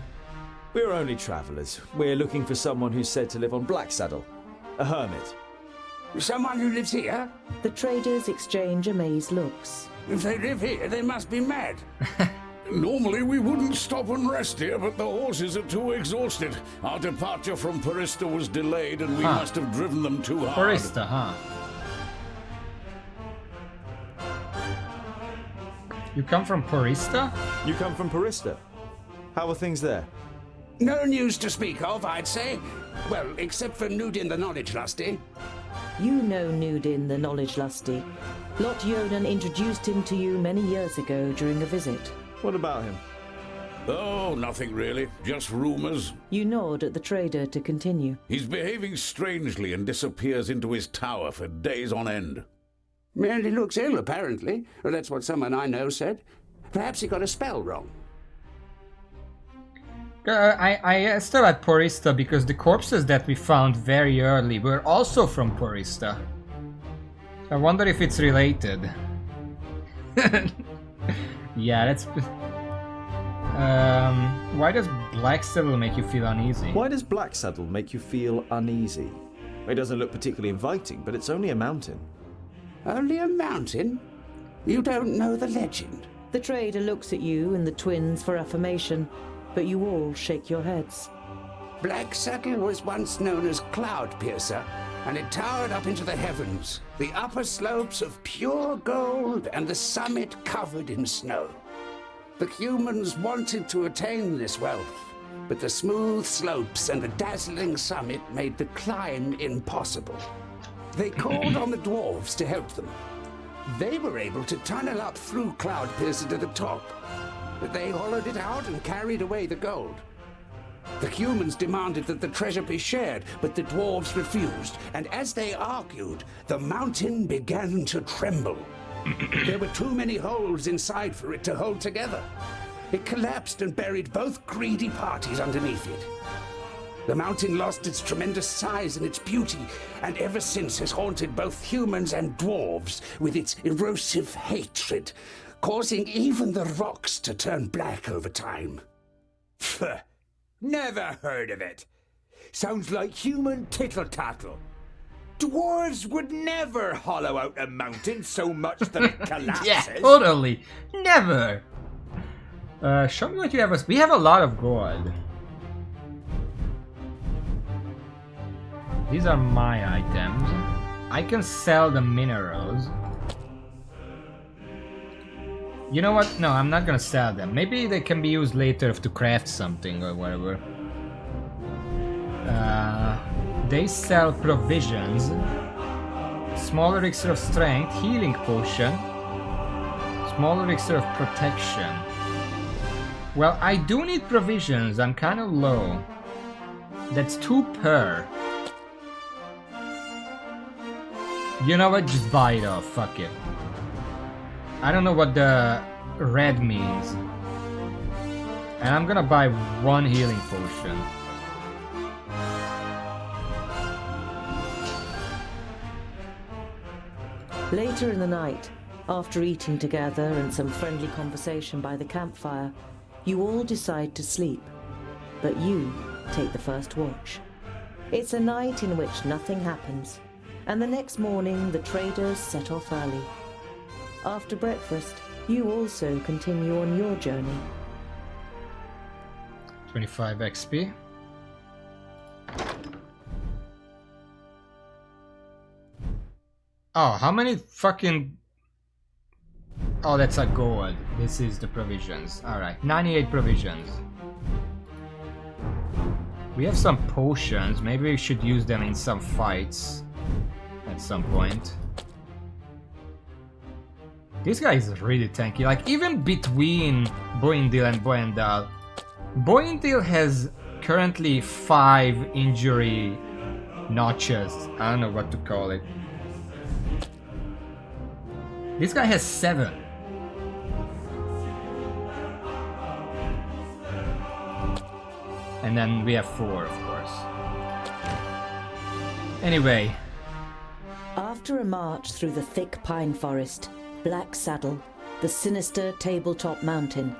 We're only travellers. We're looking for someone who's said to live on Blacksaddle. A hermit. Someone who lives here? The traders exchange amazed looks. If they live here, they must be mad. Normally we wouldn't stop and rest here, but the horses are too exhausted. Our departure from Porista was delayed and we must have driven them too hard. Porista, huh? You come from Porista? You come from Porista? How are things there? No news to speak of, I'd say. Well, except for Nudin the Knowledge Lusty. You know Nudin the Knowledge Lusty. Lot Yonan introduced him to you many years ago during a visit. What about him? Oh, nothing really. Just rumors. You nod at the trader to continue. He's behaving strangely and disappears into his tower for days on end. Merely looks ill, apparently. Or that's what someone I know said. Perhaps he got a spell wrong. I still at Porista because the corpses that we found very early were also from Porista. I wonder if it's related. Yeah, that's... why does Blacksaddle make you feel uneasy? Why does Blacksaddle make you feel uneasy? It doesn't look particularly inviting, but it's only a mountain. Only a mountain? You don't know the legend? The trader looks at you and the twins for affirmation, but you all shake your heads. Blacksaddle was once known as Cloudpiercer, and it towered up into the heavens, the upper slopes of pure gold and the summit covered in snow. The humans wanted to attain this wealth, but the smooth slopes and the dazzling summit made the climb impossible. They called on the dwarves to help them. They were able to tunnel up through Cloudpiercer to the top, but they hollowed it out and carried away the gold. The humans demanded that the treasure be shared, but the dwarves refused, and as they argued, the mountain began to tremble. There were too many holes inside for it to hold together. It collapsed and buried both greedy parties underneath it. The mountain lost its tremendous size and its beauty, and ever since has haunted both humans and dwarves with its erosive hatred, causing even the rocks to turn black over time. Pfft, never heard of it. Sounds like human tittle-tattle. Dwarves would never hollow out a mountain so much that it collapses. Yeah, totally. Never. Show me what you have. We have a lot of gold. These are my items. I can sell the minerals. You know what? No, I'm not gonna sell them. Maybe they can be used later to craft something or whatever. They sell provisions. Small elixir of strength, healing potion. Small elixir of protection. Well, I do need provisions. I'm kind of low. That's 2 per. You know what? Just buy it off. Fuck it. I don't know what the red means. And I'm gonna buy 1 healing potion. Later in the night, after eating together and some friendly conversation by the campfire, you all decide to sleep. But you take the first watch. It's a night in which nothing happens, and the next morning the traders set off early. After breakfast, you also continue on your journey. 25 XP. Oh, how many fucking... Oh, that's a gold. This is the provisions. Alright, 98 provisions. We have some potions. Maybe we should use them in some fights at some point. This guy is really tanky. Like, even between Boindil and Boendal, Boindil has currently 5 injury notches. I don't know what to call it. This guy has 7. And then we have 4, of course. Anyway. After a march through the thick pine forest, Blacksaddle, the sinister tabletop mountain,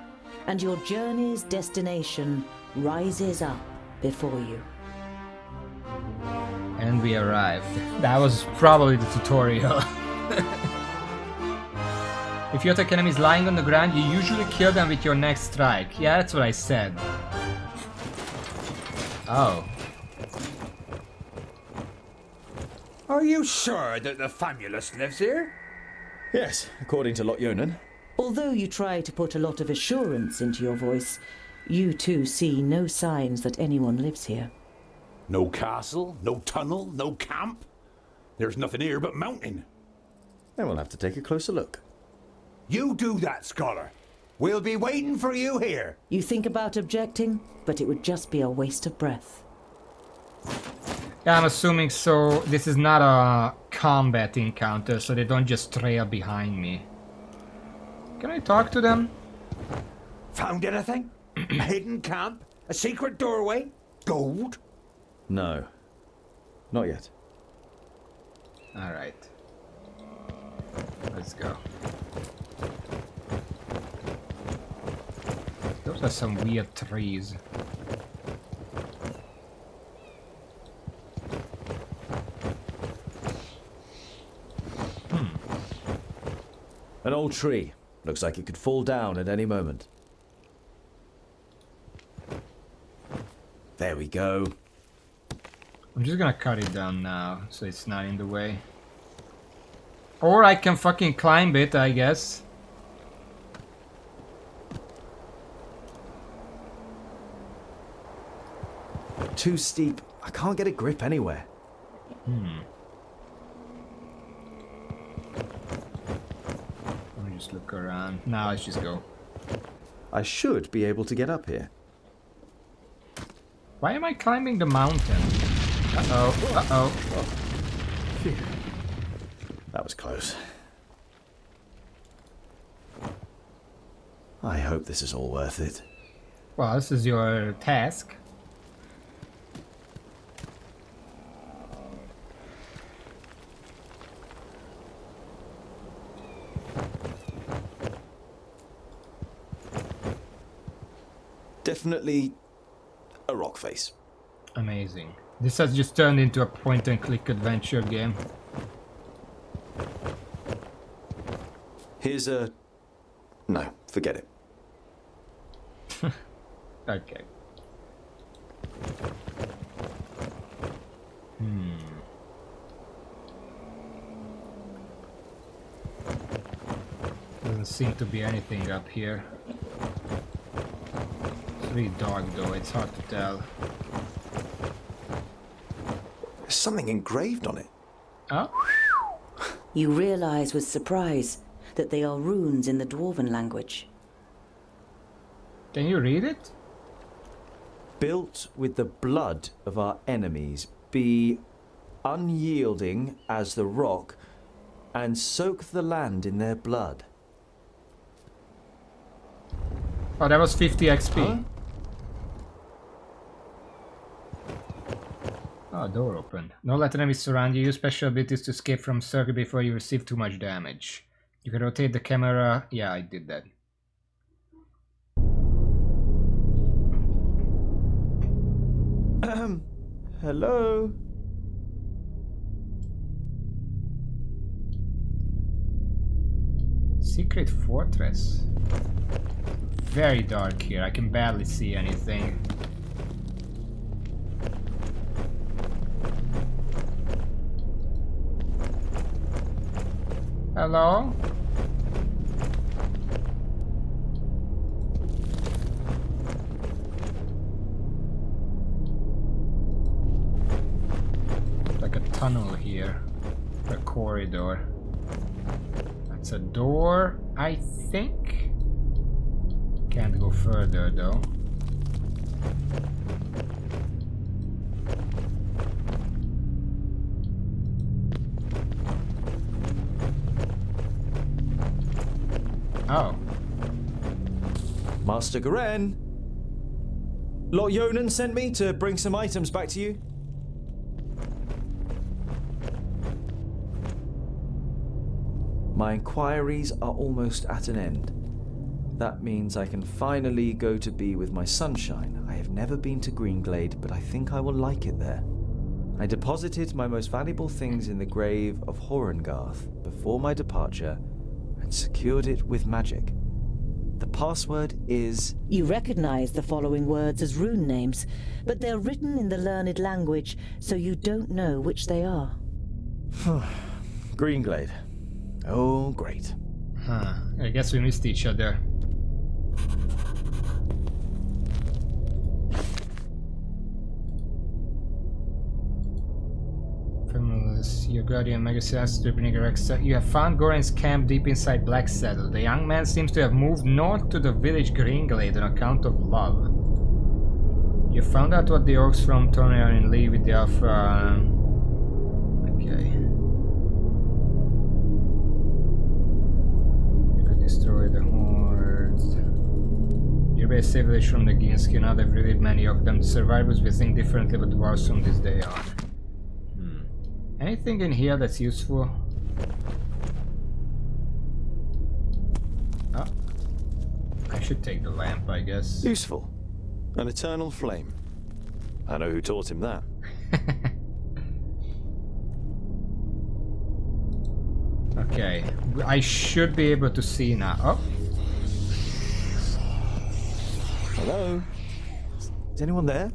and your journey's destination rises up before you. And we arrived. That was probably the tutorial. If you attack enemies lying on the ground, you usually kill them with your next strike. Yeah, that's what I said. Oh. Are you sure that the Famulus lives here? Yes, according to Lot-Yonan. Although you try to put a lot of assurance into your voice, you too see no signs that anyone lives here. No castle, no tunnel, no camp. There's nothing here but mountain. Then we'll have to take a closer look. You do that, scholar. We'll be waiting for you here. You think about objecting, but it would just be a waste of breath. Yeah, I'm assuming so. This is not a combat encounter, so they don't just trail behind me. Can I talk to them? Found anything? A hidden camp? A secret doorway? Gold? No. Not yet. Alright. Let's go. Those are some weird trees. An old tree. Looks like it could fall down at any moment. There we go. I'm just gonna cut it down now, so it's not in the way. Or I can fucking climb it, I guess. Too steep. I can't get a grip anywhere. Let me just look around. Now let's just go. I should be able to get up here. Why am I climbing the mountain? Uh-oh, uh-oh. Phew. That was close. I hope this is all worth it. Well, this is your task. Definitely a rock face. Amazing. This has just turned into a point-and-click adventure game. Here's a... No, forget it. Okay. Doesn't seem to be anything up here. It's really dark though, it's hard to tell. There's something engraved on it. Oh? You realize with surprise that they are runes in the Dwarven language. Can you read it? Built with the blood of our enemies, be unyielding as the rock, and soak the land in their blood. Oh, that was 50 XP. Huh? Oh, door opened. Don't let enemies surround you. Use special abilities to escape from circle before you receive too much damage. You can rotate the camera. Yeah, I did that. Hello? Secret fortress. Very dark here. I can barely see anything. Hello? Like a tunnel here. A corridor. That's a door, I think. Can't go further though. Oh. Master Garen. Lot Yonan sent me to bring some items back to you. My inquiries are almost at an end. That means I can finally go to be with my sunshine. I have never been to Greenglade, but I think I will like it there. I deposited my most valuable things in the grave of Horengarth before my departure and secured it with magic. The password is... You recognize the following words as rune names, but they're written in the learned language, so you don't know which they are. Greenglade. Oh, great. Huh. I guess we missed each other. From the Sea of Guardian Magazine stripping Rex. You have found Goran's camp deep inside Blacksaddle. The young man seems to have moved north to the village Gringlade on account of love. You found out what the orcs from Tornir and Lee with the Alpha. Okay. You could destroy the hordes. You're a safe village from the Ginsky. Now they've really many of them. The survivors will think differently about dwarves from this day on. Anything in here that's useful? Oh. I should take the lamp, I guess. Useful. An eternal flame. I know who taught him that. Okay, I should be able to see now. Oh. Hello? Is anyone there?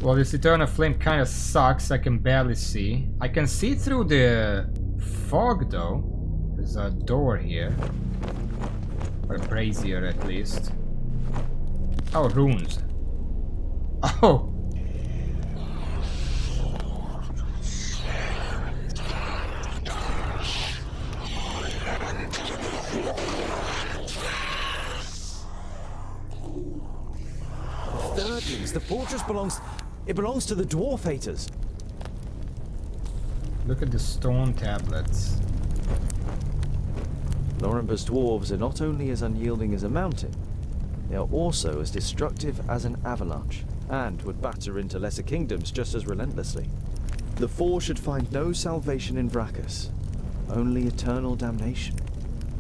Well, this eternal flame kind of sucks. I can barely see. I can see through the fog, though. There's a door here. Or a brazier, at least. Oh, runes. Oh! Thirdlings, the fortress belongs to the dwarf haters. Look at the stone tablets. Lorenber's dwarves are not only as unyielding as a mountain, they are also as destructive as an avalanche, and would batter into lesser kingdoms just as relentlessly. The four should find no salvation in Vracus, only eternal damnation,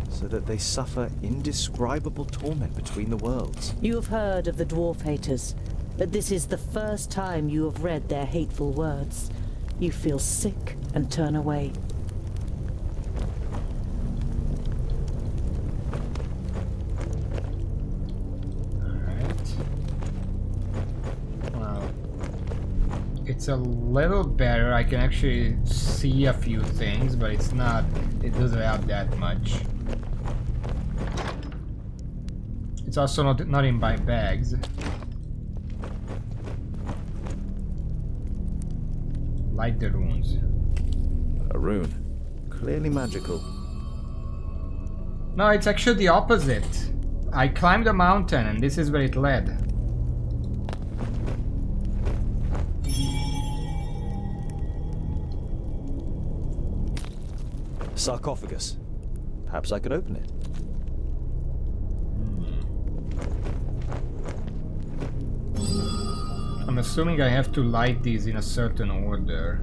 so that they suffer indescribable torment between the worlds. You have heard of the dwarf haters, but this is the first time you have read their hateful words. You feel sick and turn away. It's a little better. I can actually see a few things, but it doesn't help that much. It's also not in my bags. Light the runes. A rune. Clearly magical. No, it's actually the opposite. I climbed a mountain and this is where it led. Sarcophagus. Perhaps I could open it. I'm assuming I have to light these in a certain order.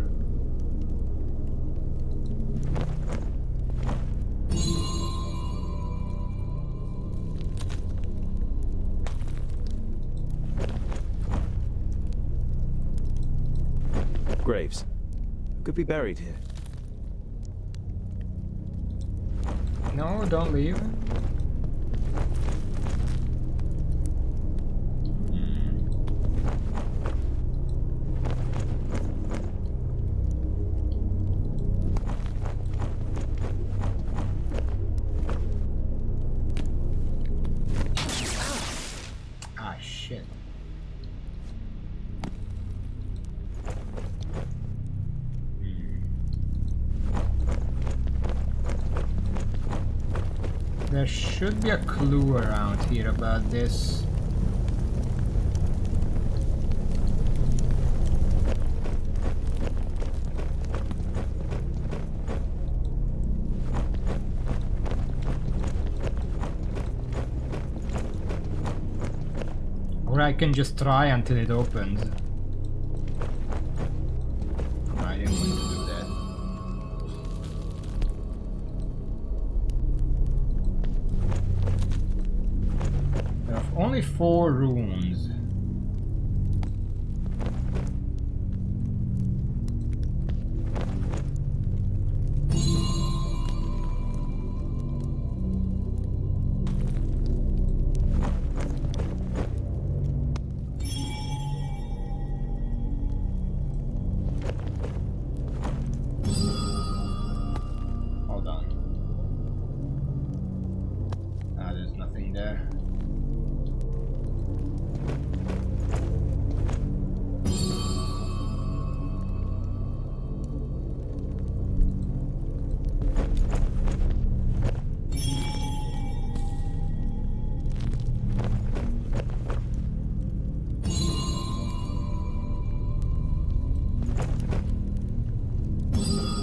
Graves. Could be buried here. No, don't leave. Ah, shit. There should be a clue around here about this. Or I can just try until it opens. I didn't want to do that. There are only 4 runes.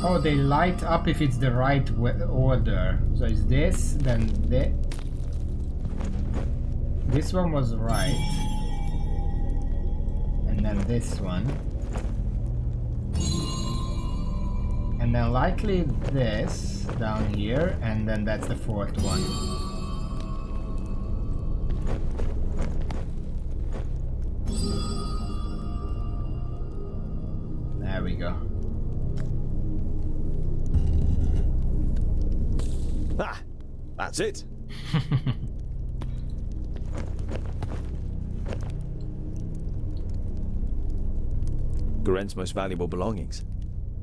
Oh, they light up if it's the right order. So it's this, then this. This one was right. And then this one. And then likely this down here, and then that's the fourth one. There we go. Ah, that's it. Goren's most valuable belongings.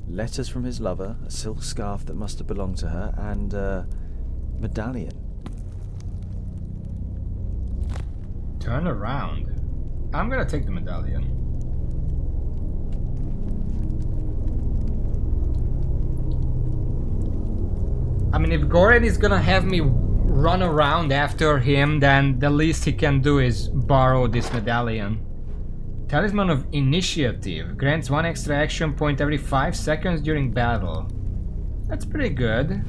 Letters from his lover, a silk scarf that must have belonged to her, and a medallion. Turn around. I'm gonna take the medallion. I mean, if Goren is gonna have me run around after him, then the least he can do is borrow this medallion. Talisman of Initiative. Grants 1 extra action point every 5 seconds during battle. That's pretty good.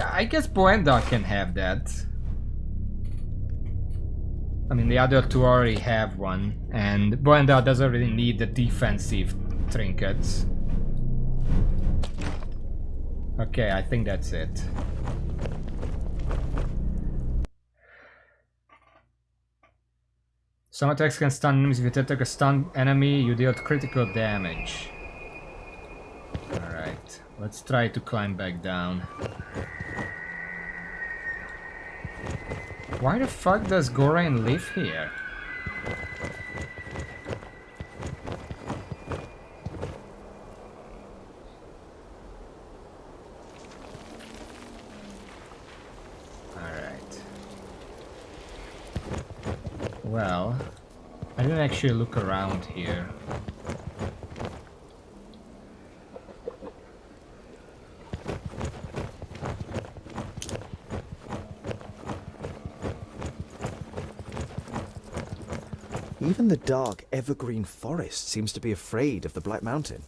I guess Boenda can have that. I mean, the other two already have one, and Boenda doesn't really need the defensive trinkets. Okay, I think that's it. Some attacks can stun enemies. If you attack a stunned enemy, you deal critical damage. Alright, let's try to climb back down. Why the fuck does Gorain live here? Well, I didn't actually look around here. Even the dark, evergreen forest seems to be afraid of the Black Mountain.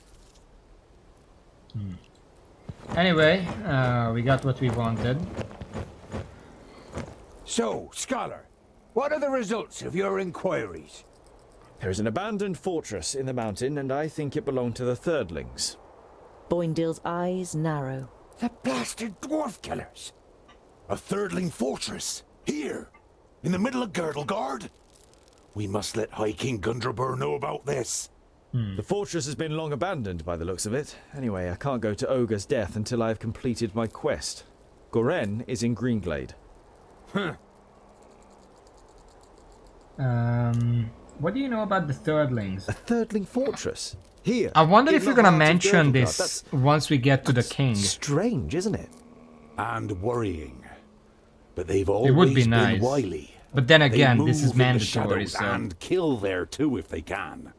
Anyway, we got what we wanted. So, Scholar, what are the results of your inquiries? There is an abandoned fortress in the mountain, and I think it belonged to the Thirdlings. Boindale's eyes narrow. The blasted dwarf killers! A Thirdling fortress? Here? In the middle of Girdlegard? We must let High King Gundrabur know about this. The fortress has been long abandoned by the looks of it. Anyway, I can't go to Ogre's death until I have completed my quest. Goren is in Greenglade. Huh. What do you know about the Thirdlings? A Thirdling fortress? Here. I wonder if in you're the gonna heart of mention Girdlegard. this That's once we get to the king. strange, isn't it? And worrying. But they've It always would be been nice. wily. But then again, They this is move in the mandatory, shadows so... and kill there too if they can.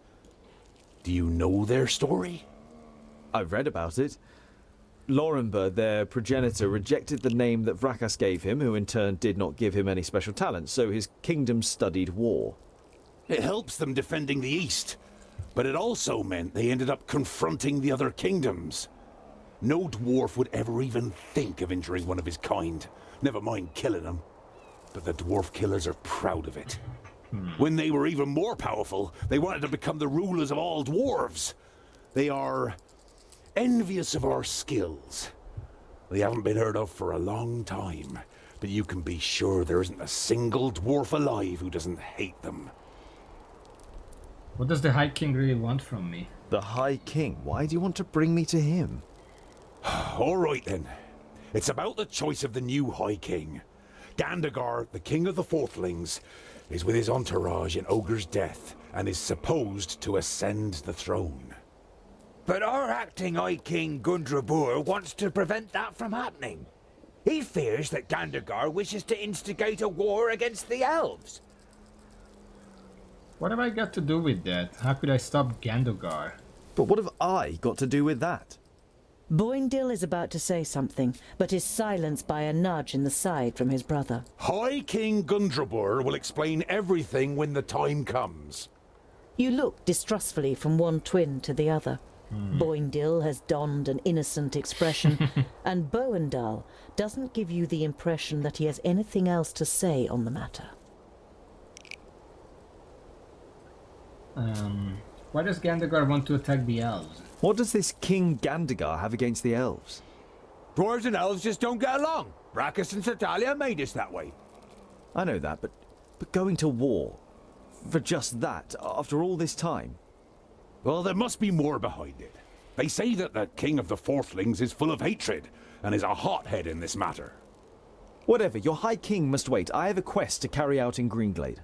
Do you know their story? I've read about it. Lorenberg, their progenitor, rejected the name that Vrakas gave him, who in turn did not give him any special talents, so his kingdom studied war. It helps them defending the East, but it also meant they ended up confronting the other kingdoms. No dwarf would ever even think of injuring one of his kind, never mind killing them. But the dwarf killers are proud of it. When they were even more powerful, they wanted to become the rulers of all dwarves. They are envious of our skills. They haven't been heard of for a long time, but you can be sure there isn't a single dwarf alive who doesn't hate them. What does the High King really want from me? The High King? Why do you want to bring me to him? All right then. It's about the choice of the new High King. Gandagar, the king of the Fourthlings, is with his entourage in Ogre's death and is supposed to ascend the throne. But our acting High King Gundrabur wants to prevent that from happening. He fears that Gandagar wishes to instigate a war against the elves. What have I got to do with that? How could I stop Gandogar? But what have I got to do with that? Boindale is about to say something, but is silenced by a nudge in the side from his brother. High King Gundrabur will explain everything when the time comes. You look distrustfully from one twin to the other. Boindil has donned an innocent expression, and Boendal doesn't give you the impression that he has anything else to say on the matter. Why does Gandagar want to attack the elves? What does this King Gandagar have against the elves? Dwarves and elves just don't get along. Brackus and Satalia made us that way. I know that, but going to war for just that after all this time? Well, there must be more behind it. They say that the King of the Fourthlings is full of hatred and is a hothead in this matter. Whatever, your High King must wait. I have a quest to carry out in Greenglade.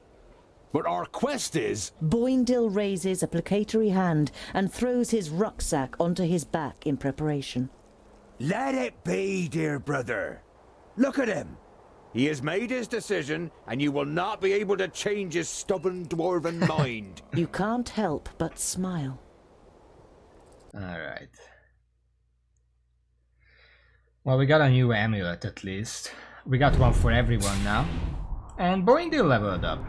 But our quest is... Boindil raises a placatory hand and throws his rucksack onto his back in preparation. Let it be, dear brother. Look at him. He has made his decision, and you will not be able to change his stubborn dwarven mind. You can't help but smile. Alright. Well, we got a new amulet at least. We got one for everyone now. And Boindil leveled up.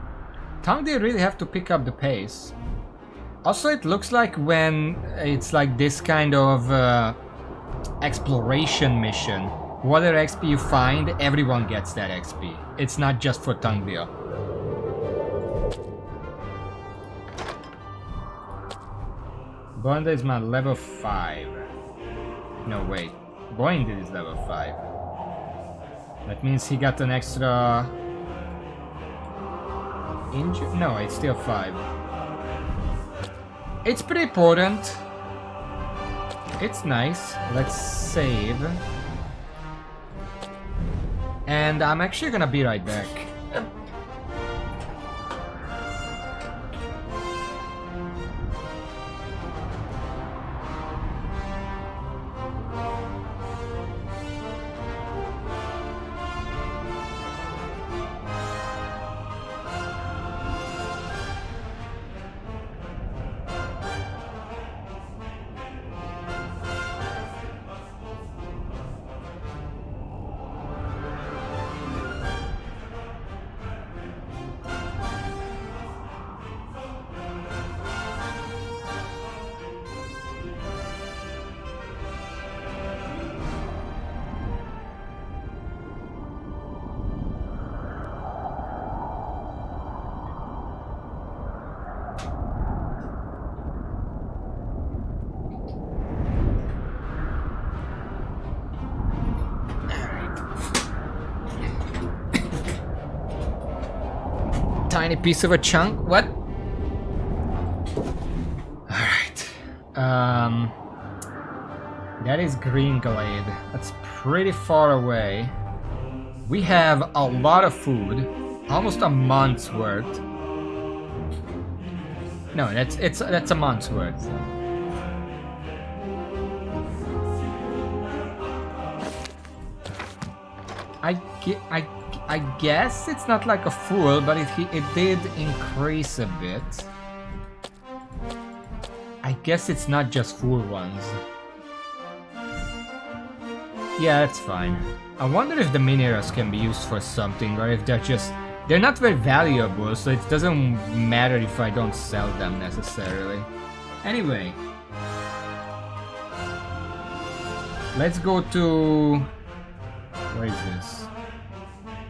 Tangdil really have to pick up the pace. Also, it looks like when it's like this kind of exploration mission, whatever XP you find, everyone gets that XP. It's not just for Tangdil. Boindil is my level 5. No, wait. Boindil is level 5. That means he got an extra... No, it's still 5. It's pretty important. It's nice. Let's save. And I'm actually gonna be right back. Tiny piece of a chunk. What? Alright. That is Greenglade. That's pretty far away. We have a lot of food. Almost a month's worth. No, that's a month's worth. I guess it's not like a full, but it did increase a bit. I guess it's not just full ones. Yeah, that's fine. I wonder if the minerals can be used for something, or if they're not very valuable, so it doesn't matter if I don't sell them necessarily. Anyway. Let's go to... Where is this?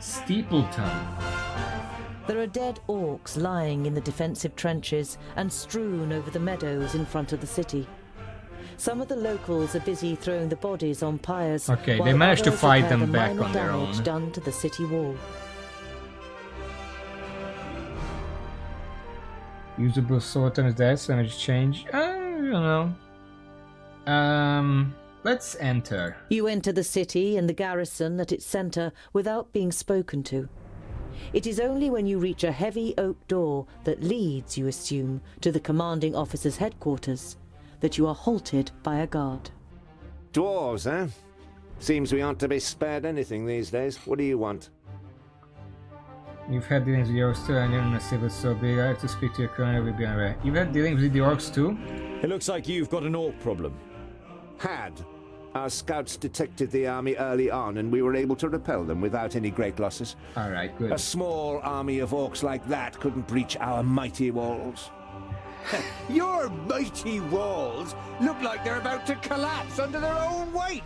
Steepleton. There are dead orcs lying in the defensive trenches and strewn over the meadows in front of the city. Some of the locals are busy throwing the bodies on pyres. Okay, they managed to others fight repair them the back minor on their damage own. done to the city wall. Usable sword turns death, damage change. I don't know. Let's enter. You enter the city and the garrison at its centre without being spoken to. It is only when you reach a heavy oak door that leads, you assume, to the commanding officer's headquarters, that you are halted by a guard. Dwarves, eh? Seems we aren't to be spared anything these days. What do you want? You've had dealings with the orcs too, and you're in a civil so big. I have to speak to your colonel, we'll be on our way. You've had dealings with the orcs too? It looks like you've got an orc problem. Had. Our scouts detected the army early on, and we were able to repel them without any great losses. Alright, good. A small army of orcs like that couldn't breach our mighty walls. Your mighty walls look like they're about to collapse under their own weight.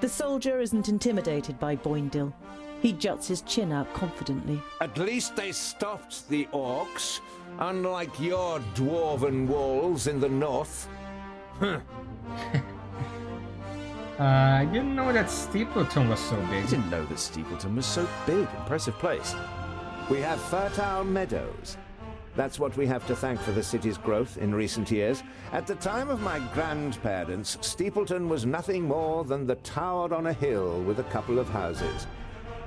The soldier isn't intimidated by Boindil. He juts his chin out confidently. At least they stopped the orcs, unlike your dwarven walls in the north. Huh. I didn't know that Steepleton was so I big. didn't know that Steepleton was so big. Impressive place. We have fertile meadows. That's what we have to thank for the city's growth in recent years. At the time of my grandparents, Steepleton was nothing more than the tower on a hill with a couple of houses.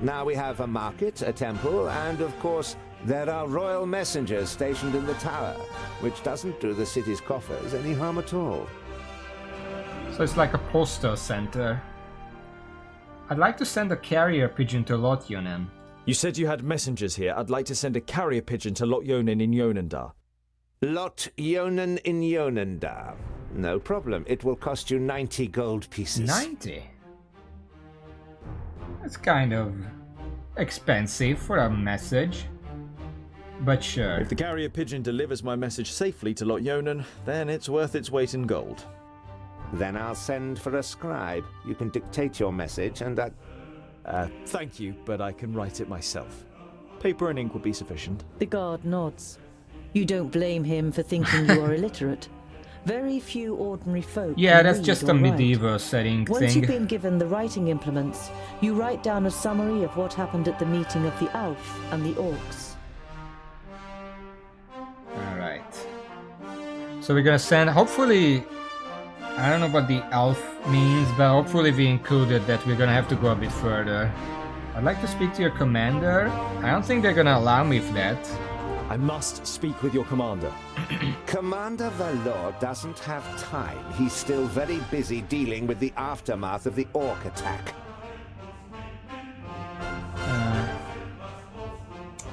Now we have a market, a temple, and of course, there are royal messengers stationed in the tower, which doesn't do the city's coffers any harm at all. So it's like a postal center. I'd like to send a carrier pigeon to Lotyonen. You said you had messengers here. I'd like to send a carrier pigeon to Lotyonen in Yonendar. Lotyonen in Yonendar. No problem. It will cost you 90 gold pieces. 90? That's kind of expensive for a message. But sure. If the carrier pigeon delivers my message safely to Lotyonen, then it's worth its weight in gold. Then I'll send for a scribe. You can dictate your message and thank you, but I can write it myself. Paper and ink will be sufficient. The guard nods. You don't blame him for thinking you are illiterate. Very few ordinary folk. Yeah, can that's read just or a write. medieval setting Once thing. you've been given the writing implements, you write down a summary of what happened at the meeting of the Alf and the Orcs. Alright. So we're gonna send, hopefully, I don't know what the elf means, but hopefully we included that we're gonna have to go a bit further. I'd like to speak to your commander. I don't think they're gonna allow me for that. I must speak with your commander. Commander Valor doesn't have time. He's still very busy dealing with the aftermath of the orc attack.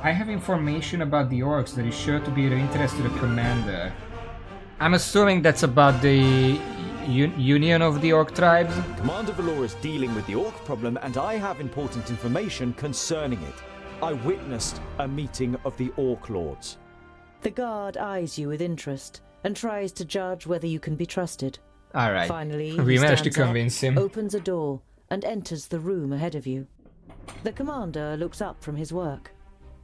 I have information about the orcs that is sure to be of interest to the commander. I'm assuming that's about the union of the orc tribes? Commander Valor is dealing with the orc problem, and I have important information concerning it. I witnessed a meeting of the orc lords. The guard eyes you with interest and tries to judge whether you can be trusted. Alright. Finally, we he managed to stands up, convince him. opens a door, and enters the room ahead of you. The commander looks up from his work.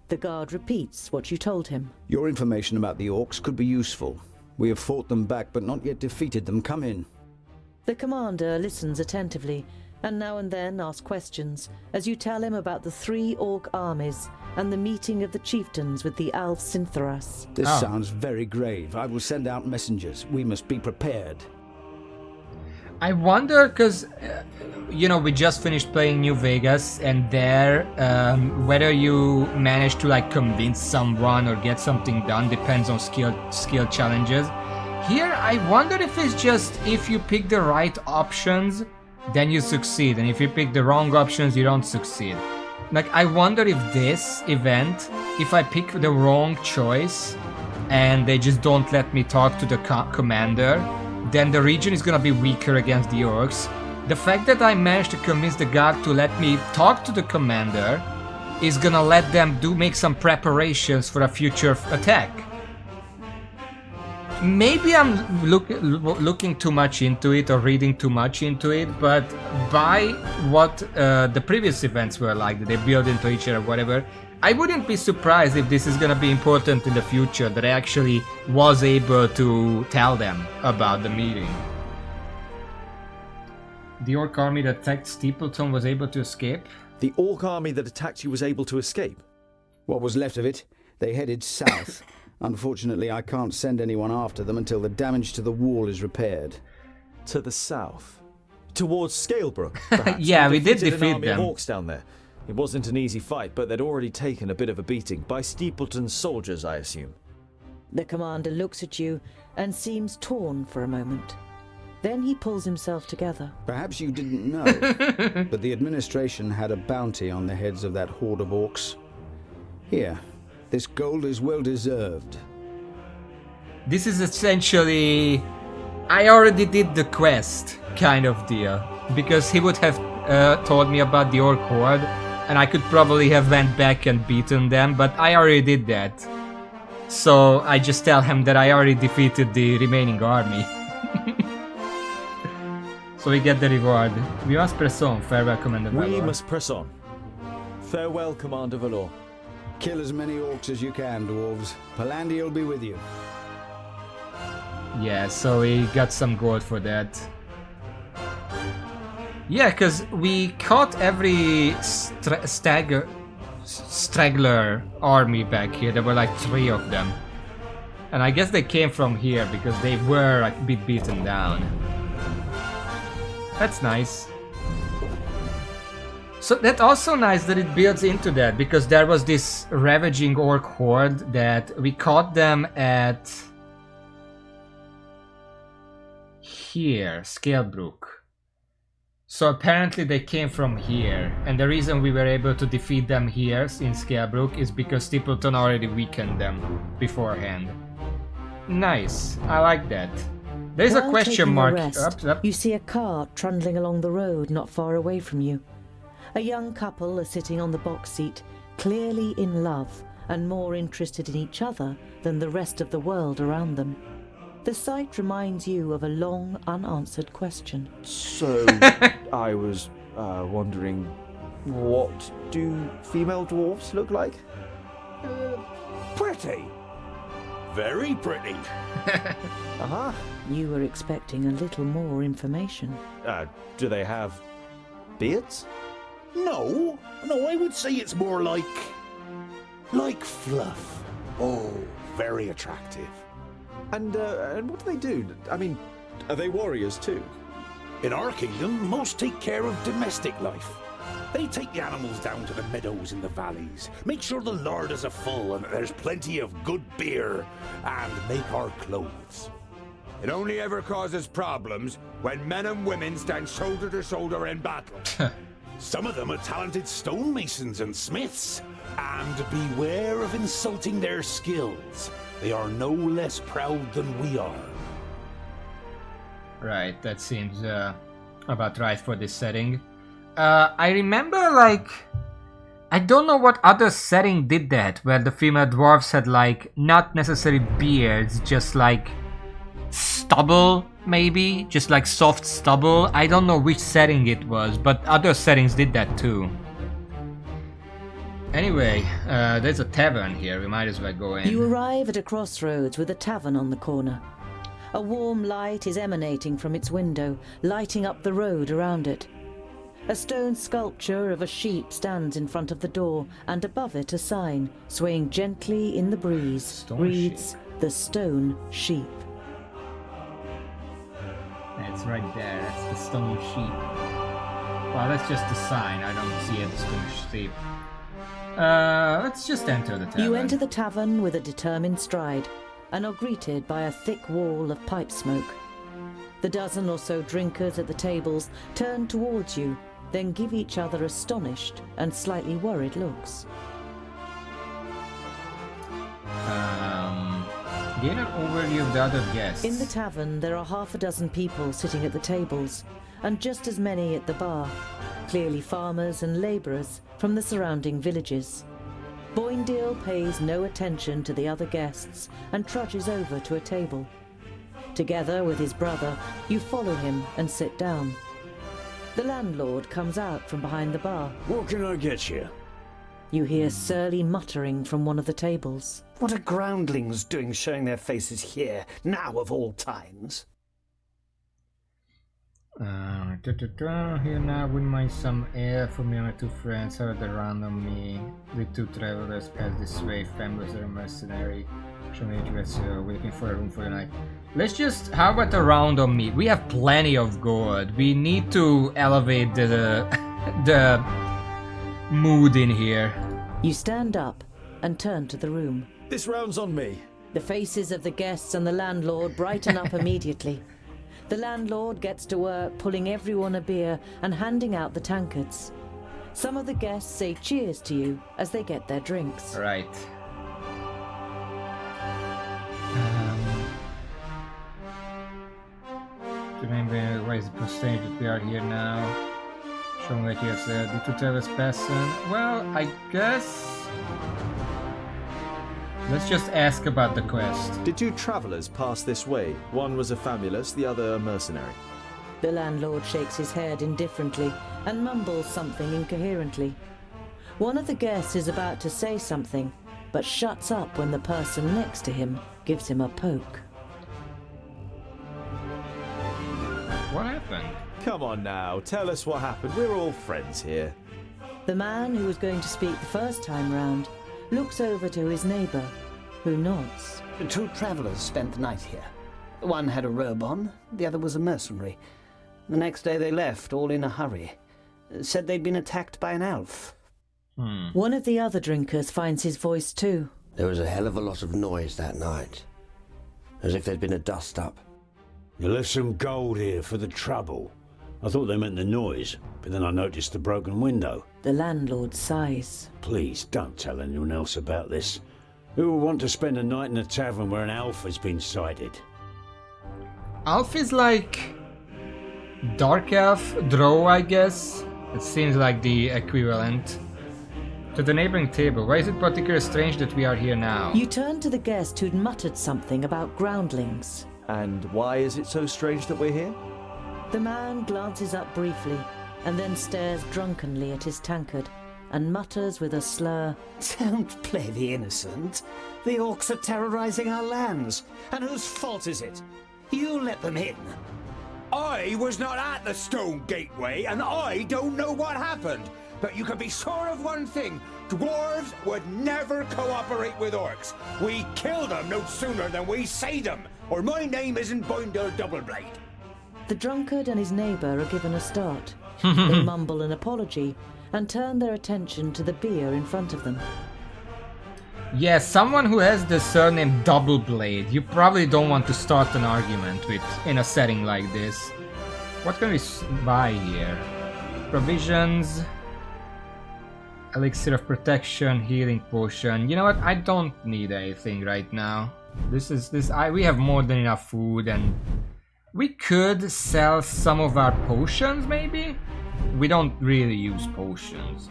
The guard repeats what you told him. Your information about the orcs could be useful. We have fought them back, but not yet defeated them. Come in. The commander listens attentively, and now and then asks questions, as you tell him about the 3 orc armies and the meeting of the chieftains with the Alf Sintharas. This sounds very grave. I will send out messengers. We must be prepared. I wonder, because, you know, we just finished playing New Vegas, and there, whether you manage to, like, convince someone or get something done depends on skill challenges. Here, I wonder if it's just, if you pick the right options, then you succeed, and if you pick the wrong options, you don't succeed. Like, I wonder if this event, if I pick the wrong choice, and they just don't let me talk to the commander, then the region is gonna be weaker against the orcs. The fact that I managed to convince the guard to let me talk to the commander is gonna let them make some preparations for a future attack. Maybe I'm looking too much into it or reading too much into it, but by what the previous events were like, that they build into each other, whatever, I wouldn't be surprised if this is gonna be important in the future, that I actually was able to tell them about the meeting. The orc army that attacked Steepleton was able to escape? The orc army that attacked you was able to escape? What was left of it? They headed south. Unfortunately, I can't send anyone after them until the damage to the wall is repaired. To the south? Towards Scalebrook, perhaps? Yeah, we did defeated defeat an army them. of orcs down there. It wasn't an easy fight, but they'd already taken a bit of a beating. By Steepleton's soldiers, I assume. The commander looks at you and seems torn for a moment. Then he pulls himself together. Perhaps you didn't know, but the administration had a bounty on the heads of that horde of orcs. Here, this gold is well deserved. This is essentially, I already did the quest kind of deal, because he would have told me about the orc horde, and I could probably have went back and beaten them, but I already did that. So I just tell him that I already defeated the remaining army. So we get the reward. We must press on. Farewell, Commander Valor. We must press on. Farewell, Commander Valor. Kill as many orcs as you can, dwarves. Palandi will be with you. Yeah, so we got some gold for that. Yeah, because we caught every straggler army back here. There were like 3 of them. And I guess they came from here because they were a bit beaten down. That's nice. So that's also nice that it builds into that, because there was this ravaging orc horde that we caught them at here, Scalebrook. So apparently they came from here, and the reason we were able to defeat them here in Scalebrook is because Stapleton already weakened them beforehand. Nice, I like that. There's a While question taking a mark. rest, you see a cart trundling along the road not far away from you. A young couple are sitting on the box seat, clearly in love and more interested in each other than the rest of the world around them. The sight reminds you of a long, unanswered question. So, I was wondering, what do female dwarves look like? Pretty. Very pretty. Uh-huh. You were expecting a little more information. Do they have beards? No, I would say it's more like fluff. Oh, very attractive. And what do they do? I mean, are they warriors too? In our kingdom, most take care of domestic life. They take the animals down to the meadows in the valleys, make sure the larders are full and that there's plenty of good beer, and make our clothes. It only ever causes problems when men and women stand shoulder to shoulder in battle. Some of them are talented stonemasons and smiths, and beware of insulting their skills. They are no less proud than we are. Right, that seems about right for this setting. I remember, like, I don't know what other setting did that, where the female dwarves had, like, not necessarily beards, just like stubble, maybe? Just like soft stubble. I don't know which setting it was, but other settings did that too. Anyway, there's a tavern here, we might as well go in. You arrive at a crossroads with a tavern on the corner. A warm light is emanating from its window, lighting up the road around it. A stone sculpture of a sheep stands in front of the door, and above it a sign, swaying gently in the breeze, reads, "The Stone Sheep." It's right there, that's the stone sheep. Well, that's just a sign, I don't see a stone sheep. Let's just enter the tavern. You enter the tavern with a determined stride, and are greeted by a thick wall of pipe smoke. The dozen or so drinkers at the tables turn towards you, then give each other astonished and slightly worried looks. Get an overview of the other guests. In the tavern, there are half a dozen people sitting at the tables, and just as many at the bar, clearly farmers and labourers from the surrounding villages. Boindale pays no attention to the other guests and trudges over to a table. Together with his brother, you follow him and sit down. The landlord comes out from behind the bar. What can I get you? You hear surly muttering from one of the tables. What are groundlings doing showing their faces here, now of all times? Here now with my some air from my 2 friends heard around on me. The 2 travelers passed this way, families are mercenary. Show me we're looking for a room for the night. Let's just, how about around on me? We have plenty of gold. We need to elevate the mood in here. You stand up and turn to the room. This round's on me. The faces of the guests and the landlord brighten up immediately. The landlord gets to work pulling everyone a beer and handing out the tankards. Some of the guests say cheers to you as they get their drinks. Right. Remember why is it strange that we are here now? Show me what you have said. The 2 travelers passing. Well, I guess Let's just ask about the quest. Did 2 travelers pass this way? One was a famulus, the other a mercenary. The landlord shakes his head indifferently and mumbles something incoherently. One of the guests is about to say something, but shuts up when the person next to him gives him a poke. What happened? Come on now, tell us what happened. We're all friends here. The man who was going to speak the first time round looks over to his neighbour, who nods. 2 travellers spent the night here. One had a robe on, the other was a mercenary. The next day they left, all in a hurry. Said they'd been attacked by an elf. One of the other drinkers finds his voice too. There was a hell of a lot of noise that night. As if there'd been a dust-up. You left some gold here for the trouble. I thought they meant the noise, but then I noticed the broken window. The landlord sighs. Please don't tell anyone else about this. Who would want to spend a night in a tavern where an elf has been sighted? Elf is like dark elf, drow, I guess. It seems like the equivalent. To the neighboring table. Why is it particularly strange that we are here now? You turn to the guest who'd muttered something about groundlings. And why is it so strange that we're here? The man glances up briefly and then stares drunkenly at his tankard and mutters with a slur, Don't play the innocent. The orcs are terrorising our lands. And whose fault is it? You let them in. I was not at the stone gateway, and I don't know what happened. But you can be sure of one thing. Dwarves would never cooperate with orcs. We kill them no sooner than we say them, or my name isn't Boinder Doubleblade. The drunkard and his neighbour are given a start. They mumble an apology and turn their attention to the beer in front of them. Yes, someone who has the surname Doubleblade, you probably don't want to start an argument with in a setting like this. What can we buy here? Provisions, elixir of protection, healing potion. You know what? I don't need anything right now. We have more than enough food, and we could sell some of our potions maybe? We don't really use potions.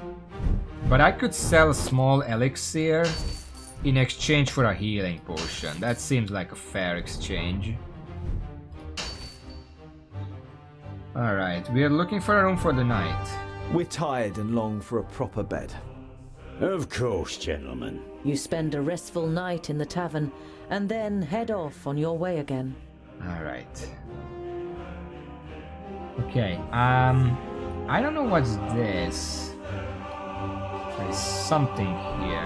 But I could sell a small elixir in exchange for a healing potion. That seems like a fair exchange. Alright, we are looking for a room for the night. We're tired and long for a proper bed. Of course, gentlemen. You spend a restful night in the tavern and then head off on your way again. Alright. Okay, I don't know what's this. There's something here.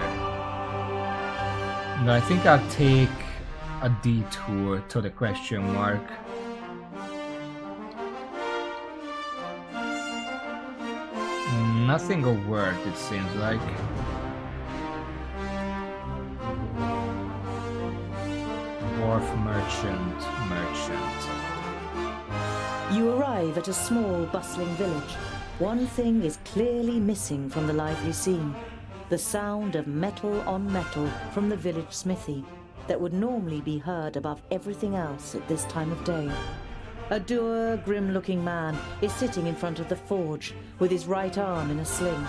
But I think I'll take a detour to the question mark. Nothing of worth, it seems like. Dwarf merchant. You arrive at a small, bustling village. One thing is clearly missing from the lively scene. The sound of metal on metal from the village smithy that would normally be heard above everything else at this time of day. A dour, grim-looking man is sitting in front of the forge with his right arm in a sling.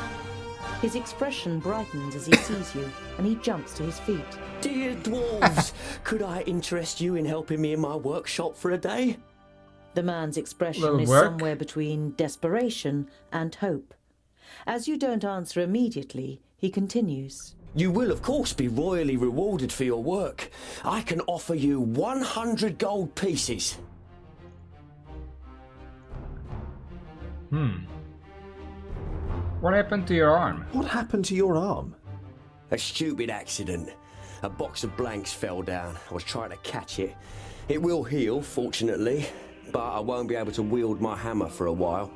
His expression brightens as he sees you, and he jumps to his feet. Dear dwarves, could I interest you in helping me in my workshop for a day? The man's expression is somewhere between desperation and hope. As you don't answer immediately, he continues. You will, of course, be royally rewarded for your work. I can offer you 100 gold pieces. What happened to your arm? What happened to your arm? A stupid accident. A box of blanks fell down. I was trying to catch it. It will heal, fortunately, but I won't be able to wield my hammer for a while.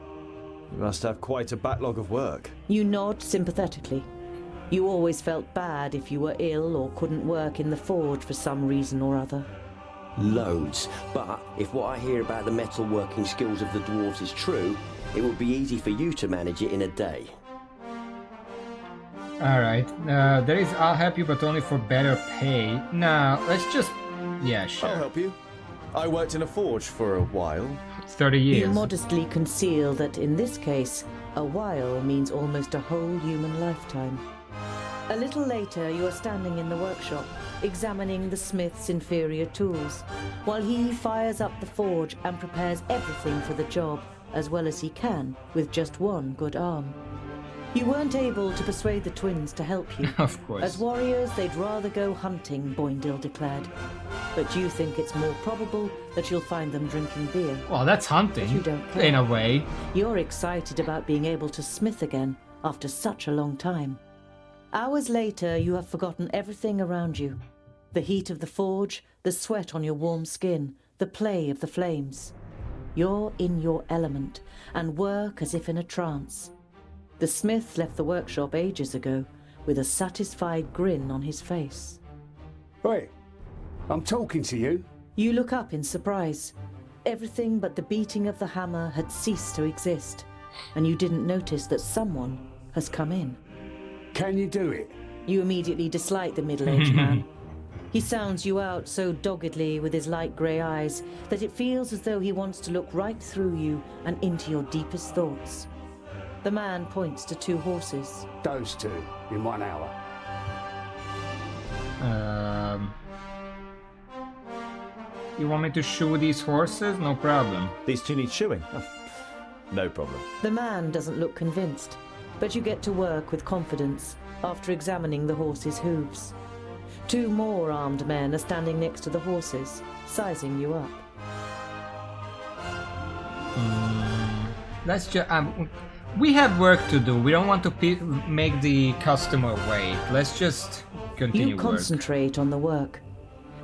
You must have quite a backlog of work. You nod sympathetically. You always felt bad if you were ill or couldn't work in the forge for some reason or other. Loads. But if what I hear about the metalworking skills of the dwarves is true, it would be easy for you to manage it in a day. Alright, there is I'll help you but only for better pay. No, let's just... yeah, sure. I'll help you. I worked in a forge for a while. 30 years. You modestly conceal that in this case, a while means almost a whole human lifetime. A little later, you are standing in the workshop. examining the smith's inferior tools, while he fires up the forge and prepares everything for the job as well as he can with just one good arm. You weren't able to persuade the twins to help you. Of course. As warriors, they'd rather go hunting, Boindil declared. But you think it's more probable that you'll find them drinking beer. Well, that's hunting, But you don't care. in a way. You're excited about being able to smith again after such a long time. Hours later, you have forgotten everything around you. The heat of the forge, the sweat on your warm skin, the play of the flames. You're in your element and work as if in a trance. The smith left the workshop ages ago with a satisfied grin on his face. Wait, I'm talking to you. You look up in surprise. Everything but the beating of the hammer had ceased to exist, and you didn't notice that someone has come in. Can you do it? You immediately dislike the middle-aged man. He sounds you out so doggedly with his light grey eyes that it feels as though he wants to look right through you and into your deepest thoughts. The man points to 2 horses. Those 2 in 1 hour. You want me to shoe these horses? No problem. These 2 need shoeing? Oh, no problem. The man doesn't look convinced, but you get to work with confidence after examining the horses' hooves. 2 more armed men are standing next to the horses, sizing you up. Let's just... we have work to do. We don't want to make the customer wait. Let's just continue You concentrate on the work.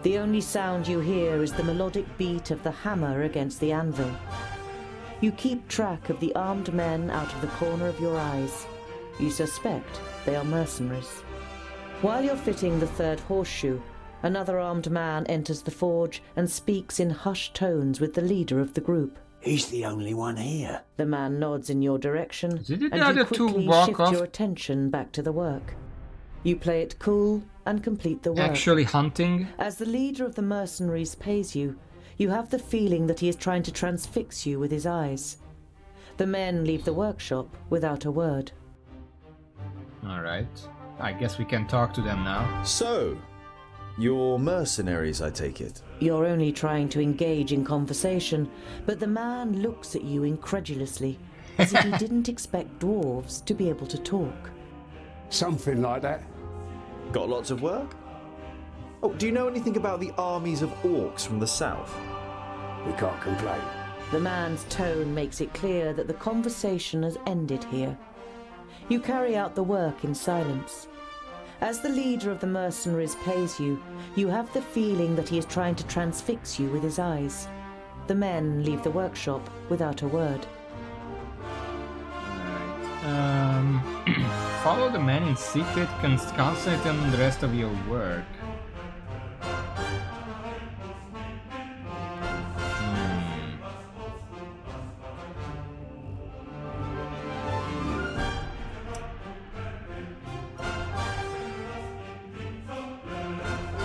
The only sound you hear is the melodic beat of the hammer against the anvil. You keep track of the armed men out of the corner of your eyes. You suspect they are mercenaries. While you're fitting the 3rd horseshoe, another armed man enters the forge and speaks in hushed tones with the leader of the group. He's the only one here. The man nods in your direction, Did the and other you 2 quickly walk shift off? your attention back to the work. You play it cool and complete the work. Actually hunting? As the leader of the mercenaries pays you, you have the feeling that he is trying to transfix you with his eyes. The men leave the workshop without a word. Alright. I guess we can talk to them now. So, you're mercenaries, I take it? You're only trying to engage in conversation, but the man looks at you incredulously, as if he didn't expect dwarves to be able to talk. Something like that. Got lots of work? Oh, do you know anything about the armies of orcs from the south? We can't complain. The man's tone makes it clear that the conversation has ended here. You carry out the work in silence. As the leader of the mercenaries pays you, you have the feeling that he is trying to transfix you with his eyes. The men leave the workshop without a word. Follow the man in secret, concentrate on the rest of your work.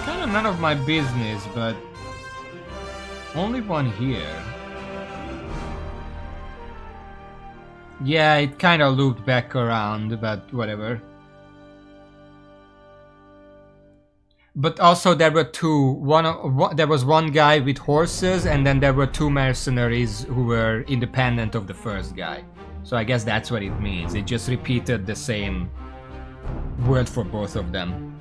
Kind of none of my business, but only one here. Yeah, it kind of looped back around, but whatever. But also there were 2. There was one guy with horses, and then there were 2 mercenaries who were independent of the first guy. So I guess that's what it means. It just repeated the same word for both of them.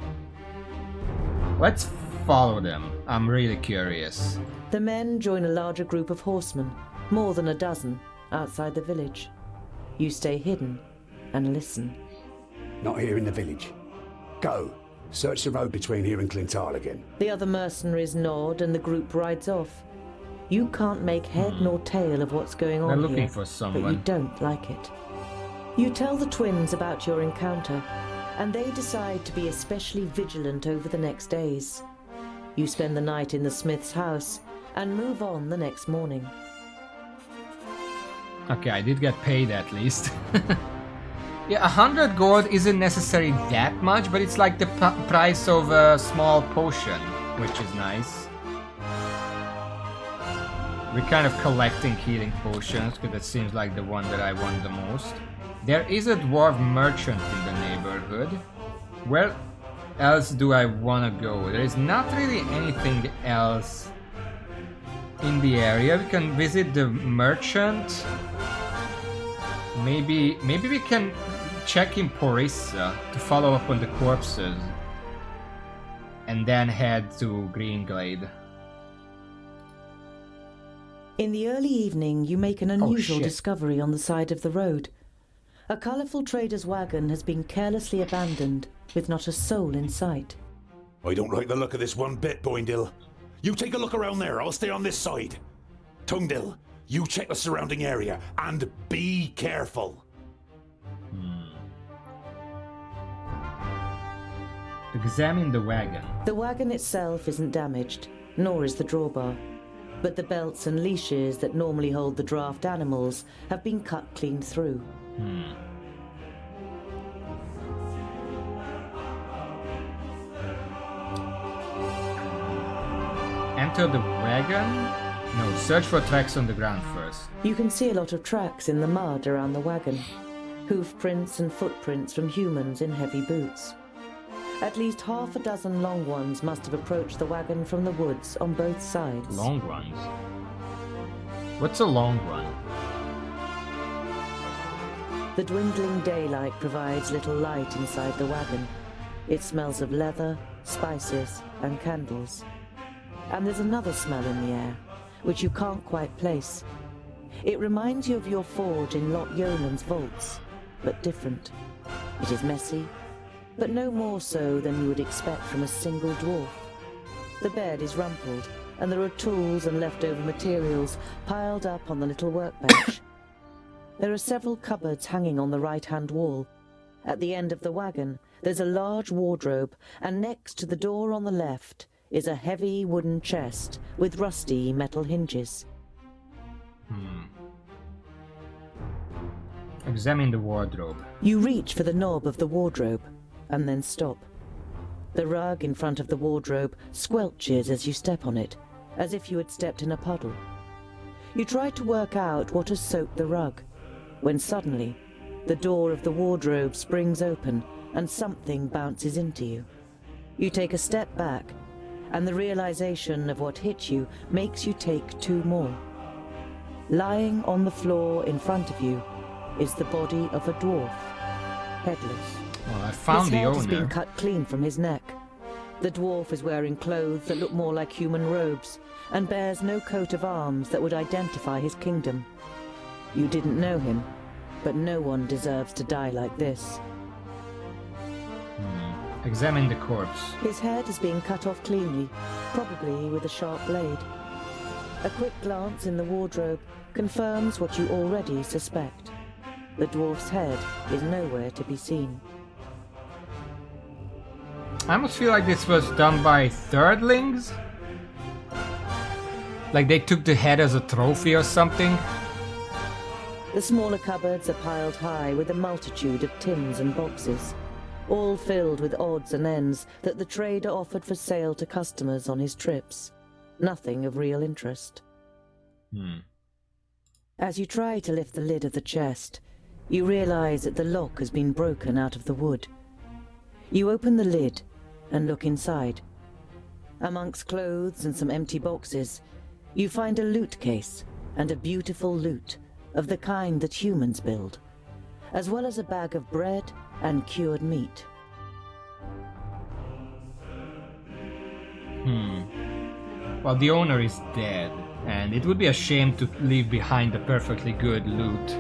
Let's follow them. I'm really curious. The men join a larger group of horsemen, more than a dozen, outside the village. You stay hidden and listen. Not here in the village. Go. Search the road between here and Clintal again. The other mercenaries nod and the group rides off. You can't make head nor tail of what's going on They're here, looking for but someone. you don't like it. You tell the twins about your encounter, and they decide to be especially vigilant over the next days. You spend the night in the smith's house and move on the next morning. Okay, I did get paid at least. Yeah, 100 gold isn't necessarily that much, but it's like the price of a small potion, which is nice. We're kind of collecting healing potions, because it seems like the one that I want the most. There is a dwarf merchant in the neighborhood. Well, else do I want to go? There is not really anything else in the area. We can visit the merchant. Maybe we can check in Porissa to follow up on the corpses. And then head to Greenglade. In the early evening, you make an unusual discovery on the side of the road. A colourful trader's wagon has been carelessly abandoned, with not a soul in sight. I don't like the look of this one bit, Boindil. You take a look around there, I'll stay on this side. Tungdil, you check the surrounding area, and be careful. Examine the wagon. The wagon itself isn't damaged, nor is the drawbar. But the belts and leashes that normally hold the draft animals have been cut clean through. Enter the wagon? No, search for tracks on the ground first. You can see a lot of tracks in the mud around the wagon. Hoof prints and footprints from humans in heavy boots. At least half a dozen long ones must have approached the wagon from the woods on both sides. Long ones? What's a long run? The dwindling daylight provides little light inside the wagon. It smells of leather, spices, and candles. And there's another smell in the air, which you can't quite place. It reminds you of your forge in Lot Yolen's vaults, but different. It is messy, but no more so than you would expect from a single dwarf. The bed is rumpled, and there are tools and leftover materials piled up on the little workbench. There are several cupboards hanging on the right-hand wall. At the end of the wagon, there's a large wardrobe, and next to the door on the left is a heavy wooden chest with rusty metal hinges. Examine the wardrobe. You reach for the knob of the wardrobe, and then stop. The rug in front of the wardrobe squelches as you step on it, as if you had stepped in a puddle. You try to work out what has soaked the rug, when suddenly the door of the wardrobe springs open and something bounces into you. You take a step back, and the realization of what hit you makes you take two more. Lying on the floor in front of you is the body of a dwarf, headless. Well, I found his the head owner. has been cut clean from his neck. The dwarf is wearing clothes that look more like human robes, and bears no coat of arms that would identify his kingdom. You didn't know him, but no one deserves to die like this. Examine the corpse. His head is being cut off cleanly, probably with a sharp blade. A quick glance in the wardrobe confirms what you already suspect. The dwarf's head is nowhere to be seen. I almost feel like this was done by thirdlings. Like they took the head as a trophy or something. The smaller cupboards are piled high with a multitude of tins and boxes, all filled with odds and ends that the trader offered for sale to customers on his trips. Nothing of real interest. As you try to lift the lid of the chest, you realize that the lock has been broken out of the wood. You open the lid and look inside. Amongst clothes and some empty boxes, you find a loot case and a beautiful loot of the kind that humans build, as well as a bag of bread and cured meat. Well, the owner is dead, and it would be a shame to leave behind the perfectly good loot.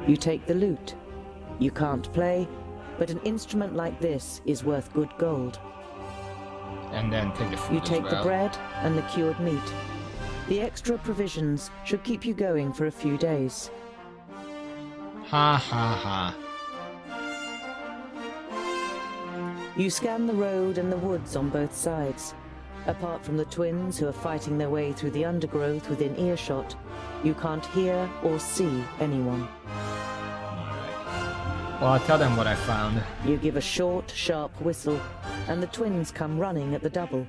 You take the loot. You can't play, but an instrument like this is worth good gold. And then take the food You take as well. the bread and the cured meat. The extra provisions should keep you going for a few days. Ha ha ha. You scan the road and the woods on both sides. Apart from the twins who are fighting their way through the undergrowth within earshot, you can't hear or see anyone. Well, I'll tell them what I found. You give a short, sharp whistle, and the twins come running at the double.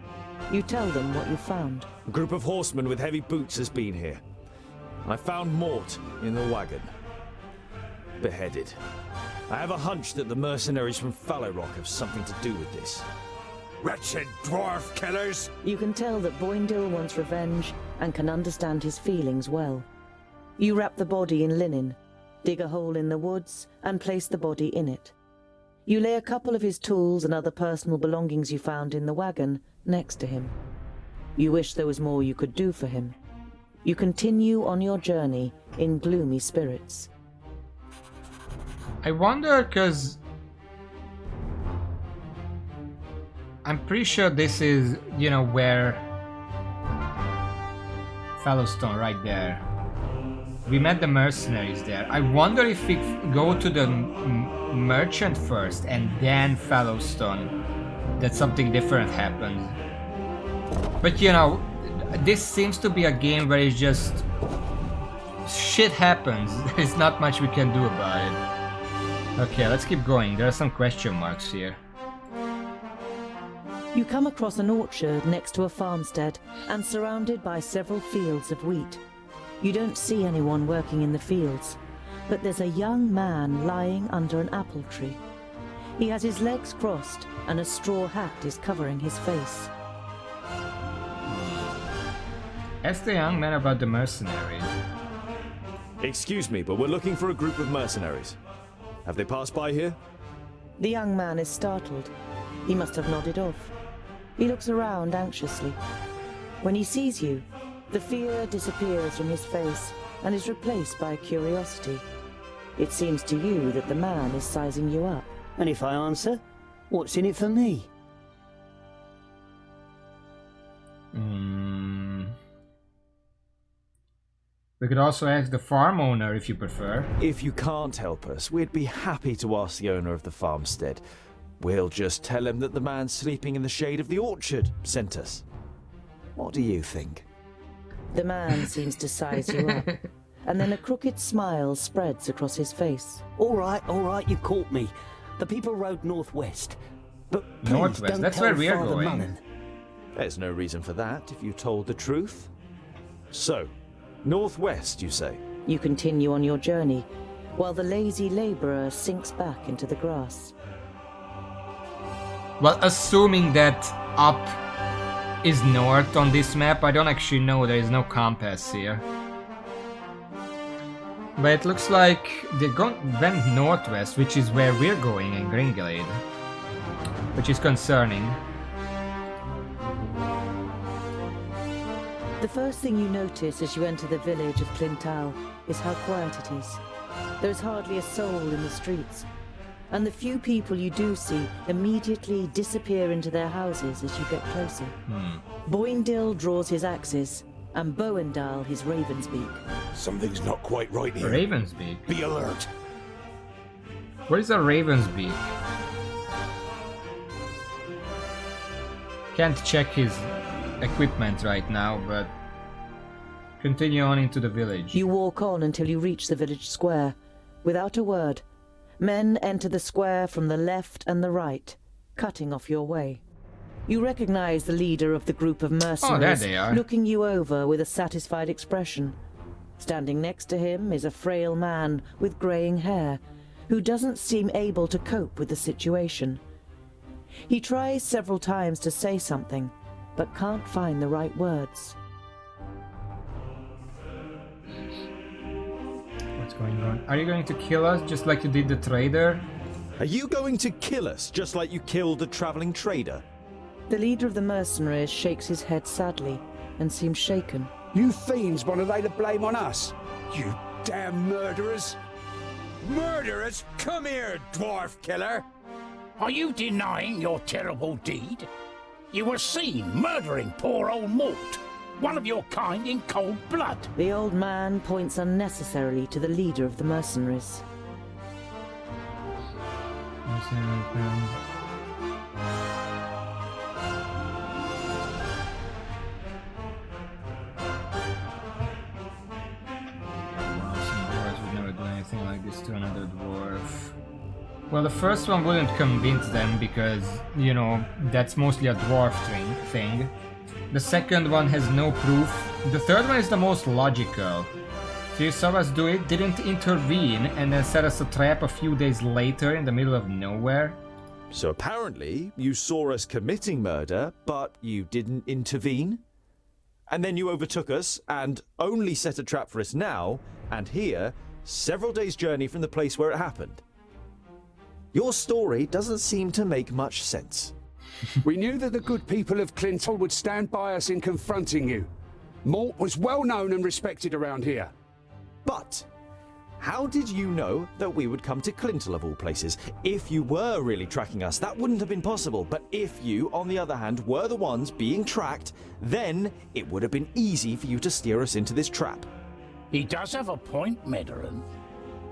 You tell them what you found. A group of horsemen with heavy boots has been here. I found Mort in the wagon. Beheaded. I have a hunch that the mercenaries from Fallow Rock have something to do with this. wretched dwarf killers! You can tell that Boindil wants revenge and can understand his feelings well. You wrap the body in linen, dig a hole in the woods, and place the body in it. You lay a couple of his tools and other personal belongings you found in the wagon next to him. You wish there was more you could do for him. You continue on your journey in gloomy spirits. I wonder, because I'm pretty sure this is, you know, where Fellowstone, right there. We met the mercenaries there. I wonder if we go to the merchant first and then Fellowstone, that something different happens. But you know, this seems to be a game where it's just shit happens. There's not much we can do about it. Okay, let's keep going. There are some question marks here. You come across an orchard next to a farmstead and surrounded by several fields of wheat. You don't see anyone working in the fields, but there's a young man lying under an apple tree. He has his legs crossed and a straw hat is covering his face. Ask the young man about the mercenaries. Excuse me, but we're looking for a group of mercenaries. Have they passed by here? The young man is startled. He must have nodded off. He looks around anxiously. When he sees you, the fear disappears from his face and is replaced by curiosity. It seems to you that the man is sizing you up. And if I answer, what's in it for me? We could also ask the farm owner if you prefer. If you can't help us, we'd be happy to ask the owner of the farmstead. We'll just tell him that the man sleeping in the shade of the orchard sent us. What do you think? The man seems to size you up, and then a crooked smile spreads across his face. All right, you caught me. The people rode northwest. But please Northwest, don't that's tell where we're Father going. Munnan. There's no reason for that if you told the truth. So, northwest, you say? You continue on your journey, while the lazy labourer sinks back into the grass. Well, assuming that up is north on this map, I don't actually know, there is no compass here. But it looks like they went northwest, which is where we're going in Gringlade. Which is concerning. The first thing you notice as you enter the village of Clintal is how quiet it is. There is hardly a soul in the streets, and the few people you do see immediately disappear into their houses as you get closer. Boindil draws his axes, and Boendal his raven's beak. Something's not quite right here. Raven's beak? Be alert. What is a raven's beak? Can't check his equipment right now, but continue on into the village. You walk on until you reach the village square. Without a word, men enter the square from the left and the right, cutting off your way. You recognize the leader of the group of mercenaries, Oh, there they are. looking you over with a satisfied expression. Standing next to him is a frail man with greying hair, who doesn't seem able to cope with the situation. He tries several times to say something, but can't find the right words. What's going on? Are you going to kill us just like you did the trader? Are you going to kill us just like you killed the travelling trader? The leader of the mercenaries shakes his head sadly and seems shaken. You fiends want to lay the blame on us? You damn murderers! Murderers! Come here, dwarf killer! Are you denying your terrible deed? You were seen murdering poor old Mort, one of your kind, in cold blood. The old man points unnecessarily to the leader of the mercenaries. Anything like this to another dwarf. Well, the first one wouldn't convince them because, you know, that's mostly a dwarf thing. The second one has no proof. The third one is the most logical. So you saw us do it, didn't intervene, and then set us a trap a few days later in the middle of nowhere. So apparently, you saw us committing murder, but you didn't intervene? And then you overtook us and only set a trap for us now, and here, several days' journey from the place where it happened. Your story doesn't seem to make much sense. We knew that the good people of Clintel would stand by us in confronting you. Mort was well known and respected around here. But how did you know that we would come to Clintel of all places? If you were really tracking us, that wouldn't have been possible. But if you, on the other hand, were the ones being tracked, then it would have been easy for you to steer us into this trap. He does have a point, Medarin.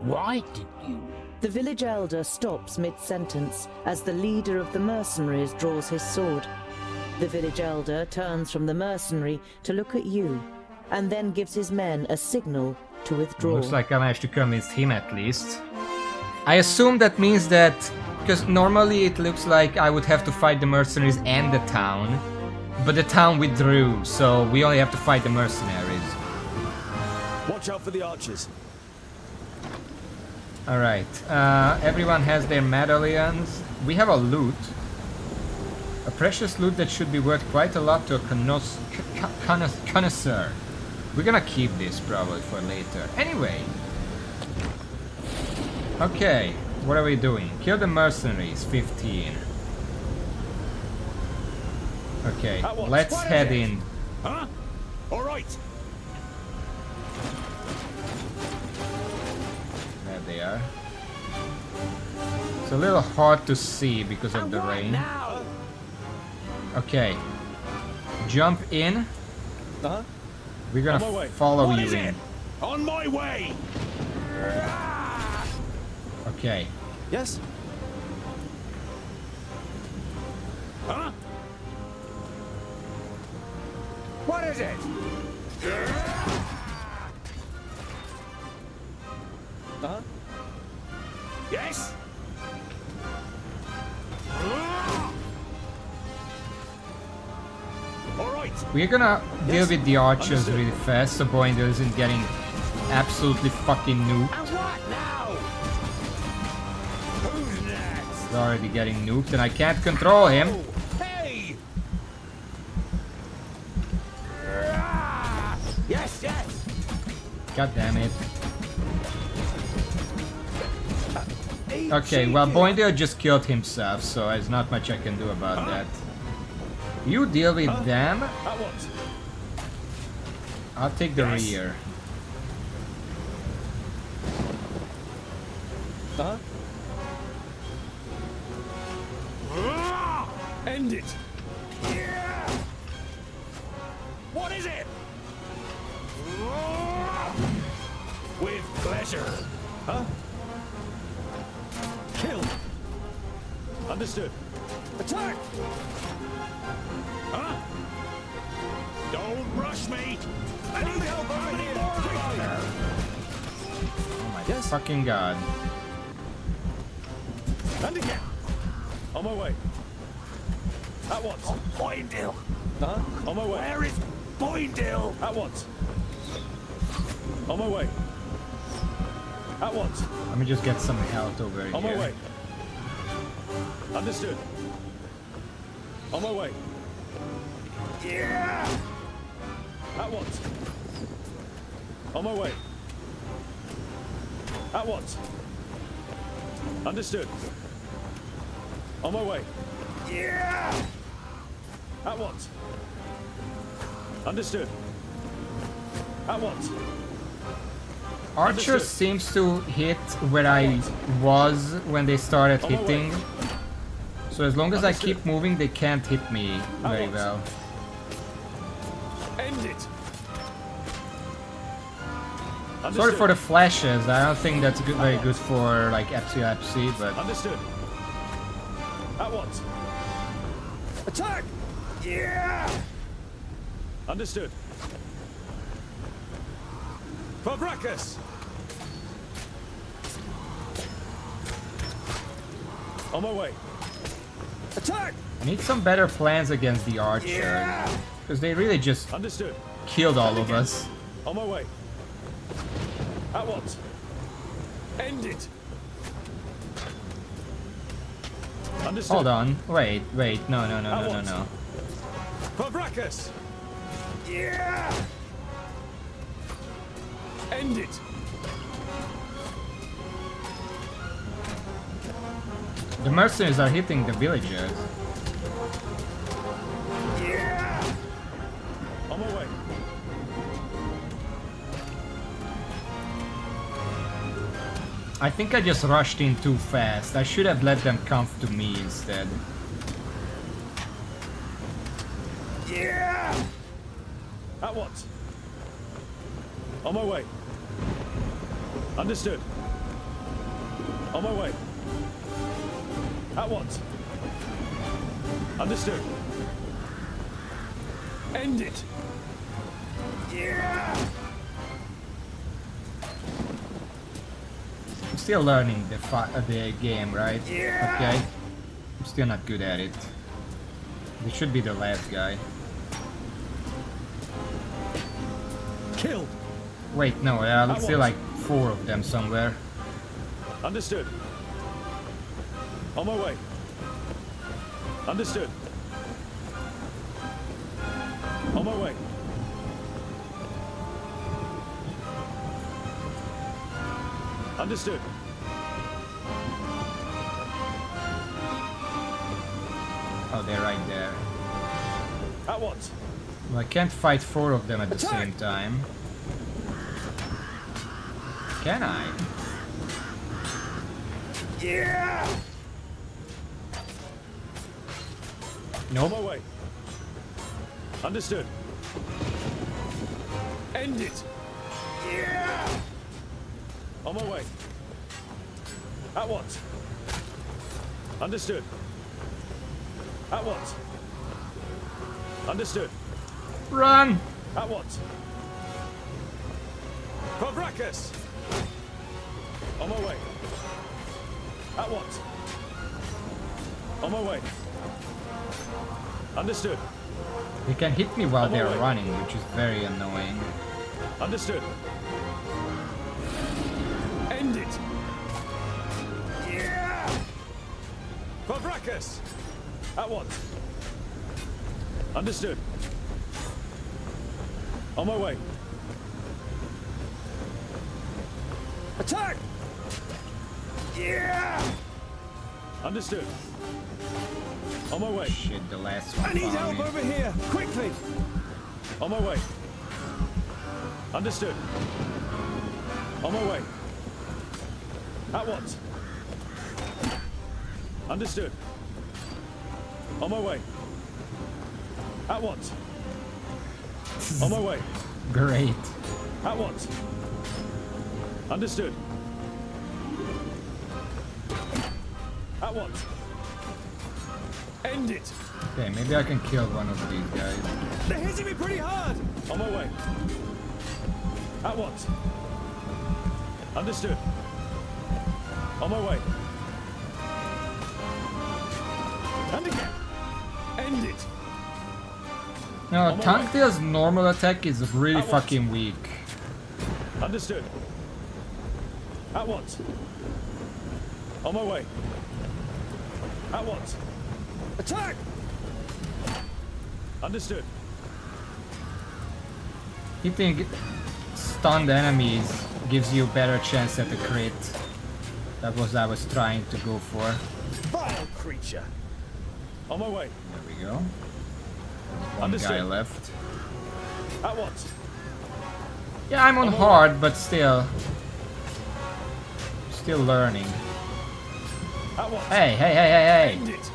Why did you? The village elder stops mid-sentence as the leader of the mercenaries draws his sword. The village elder turns from the mercenary to look at you, and then gives his men a signal to withdraw. Looks like I managed to convince him at least. I assume that means that, because normally it looks like I would have to fight the mercenaries and the town, but the town withdrew, so we only have to fight the mercenaries. Watch out for the archers. Alright, everyone has their medallions. We have a loot. A precious loot that should be worth quite a lot to a connoisseur. We're gonna keep this probably for later. Anyway. Okay, what are we doing? Kill the mercenaries, 15. Okay, let's head in. Huh? Alright. There they are. It's a little hard to see because of the rain. Okay. Jump in. Uh-huh. We're gonna follow you in. On my way! Okay. Yes? Huh? What is it? Uh-huh. Yes? Alright. We're gonna deal with the archers Understood. really fast so Boindo isn't getting absolutely fucking nuked. And what now? Who's next? He's already getting nuked and I can't control him. Hey! Yes, yes! God damn it. Okay, well Boindo just killed himself, so there's not much I can do about that. You deal with them. At what? I'll take the rear. Uh-huh. End it! What is it? With pleasure. Huh? Kill. Understood. Attack! Huh? Don't rush me! I need help over here! Oh my fucking god. And again. On my way. At once. Boindale! Uh-huh. On my way. Where is Boindale? At once. On my way. At once. Let me just get some health over here. On my way. Understood. On my way. Yeah! At once. On my way. At once. Understood. On my way. Yeah! At once. Understood. At once. Archer Understood. seems to hit where I was when they started On my hitting. way. So as long as I Understood. keep moving, they can't hit me very once. well. End it. Sorry Understood. for the flashes. I don't think that's good, very good for like epilepsy, but Understood. At once. Attack! Yeah! Understood. For Vracus! On my way. Attack! I need some better plans against the Archer. Because they really just Understood. killed all of us. On my way. At once. End it. Understood. Hold on. Wait. No. Fabracus! Yeah! End it! The mercenaries are hitting the villagers. Yeah! On my way. I think I just rushed in too fast. I should have let them come to me instead. Yeah! At once. On my way. Understood. On my way. At once. Understood. End it. Yeah! I'm still learning the game, right? Yeah! Okay. I'm still not good at it. This should be the last guy. Killed. Wait, no, let's see like 4 of them somewhere. Understood. On my way. Understood. On my way. Understood. Oh, they're right there. At once. Well, I can't fight 4 of them at the Attack! same time. Can I? Yeah! Nope. On my way. Understood. End it. Yeah! On my way. At once. Understood. At once. Understood. Run! At once. Fabracus! On my way. At once. On my way. Understood. They can hit me while On my they're way. running, which is very annoying. Understood. End it. Yeah! Fabracus! At once. Understood. On my way. Attack! Yeah! Understood. On my way. Shit, the last one I need found help me. over here, quickly! On my way. Understood. On my way. At once. Understood. On my way. At once. On my way. Great. At once. Understood. At once. End it. Okay, maybe I can kill one of these guys. They're hitting me pretty hard. On my way. At once. Understood. On my way. And again. End it. No, On my Tanktail's normal attack is really At once. fucking weak. Understood. At once. On my way. At once. Attack! Understood. Hitting stunned enemies gives you a better chance at a crit. That was what I was trying to go for. Vile creature. On my way. There we go. One Understood. guy left. At once. Yeah, I'm on hard, but still. Still learning. At once. Hey! End it.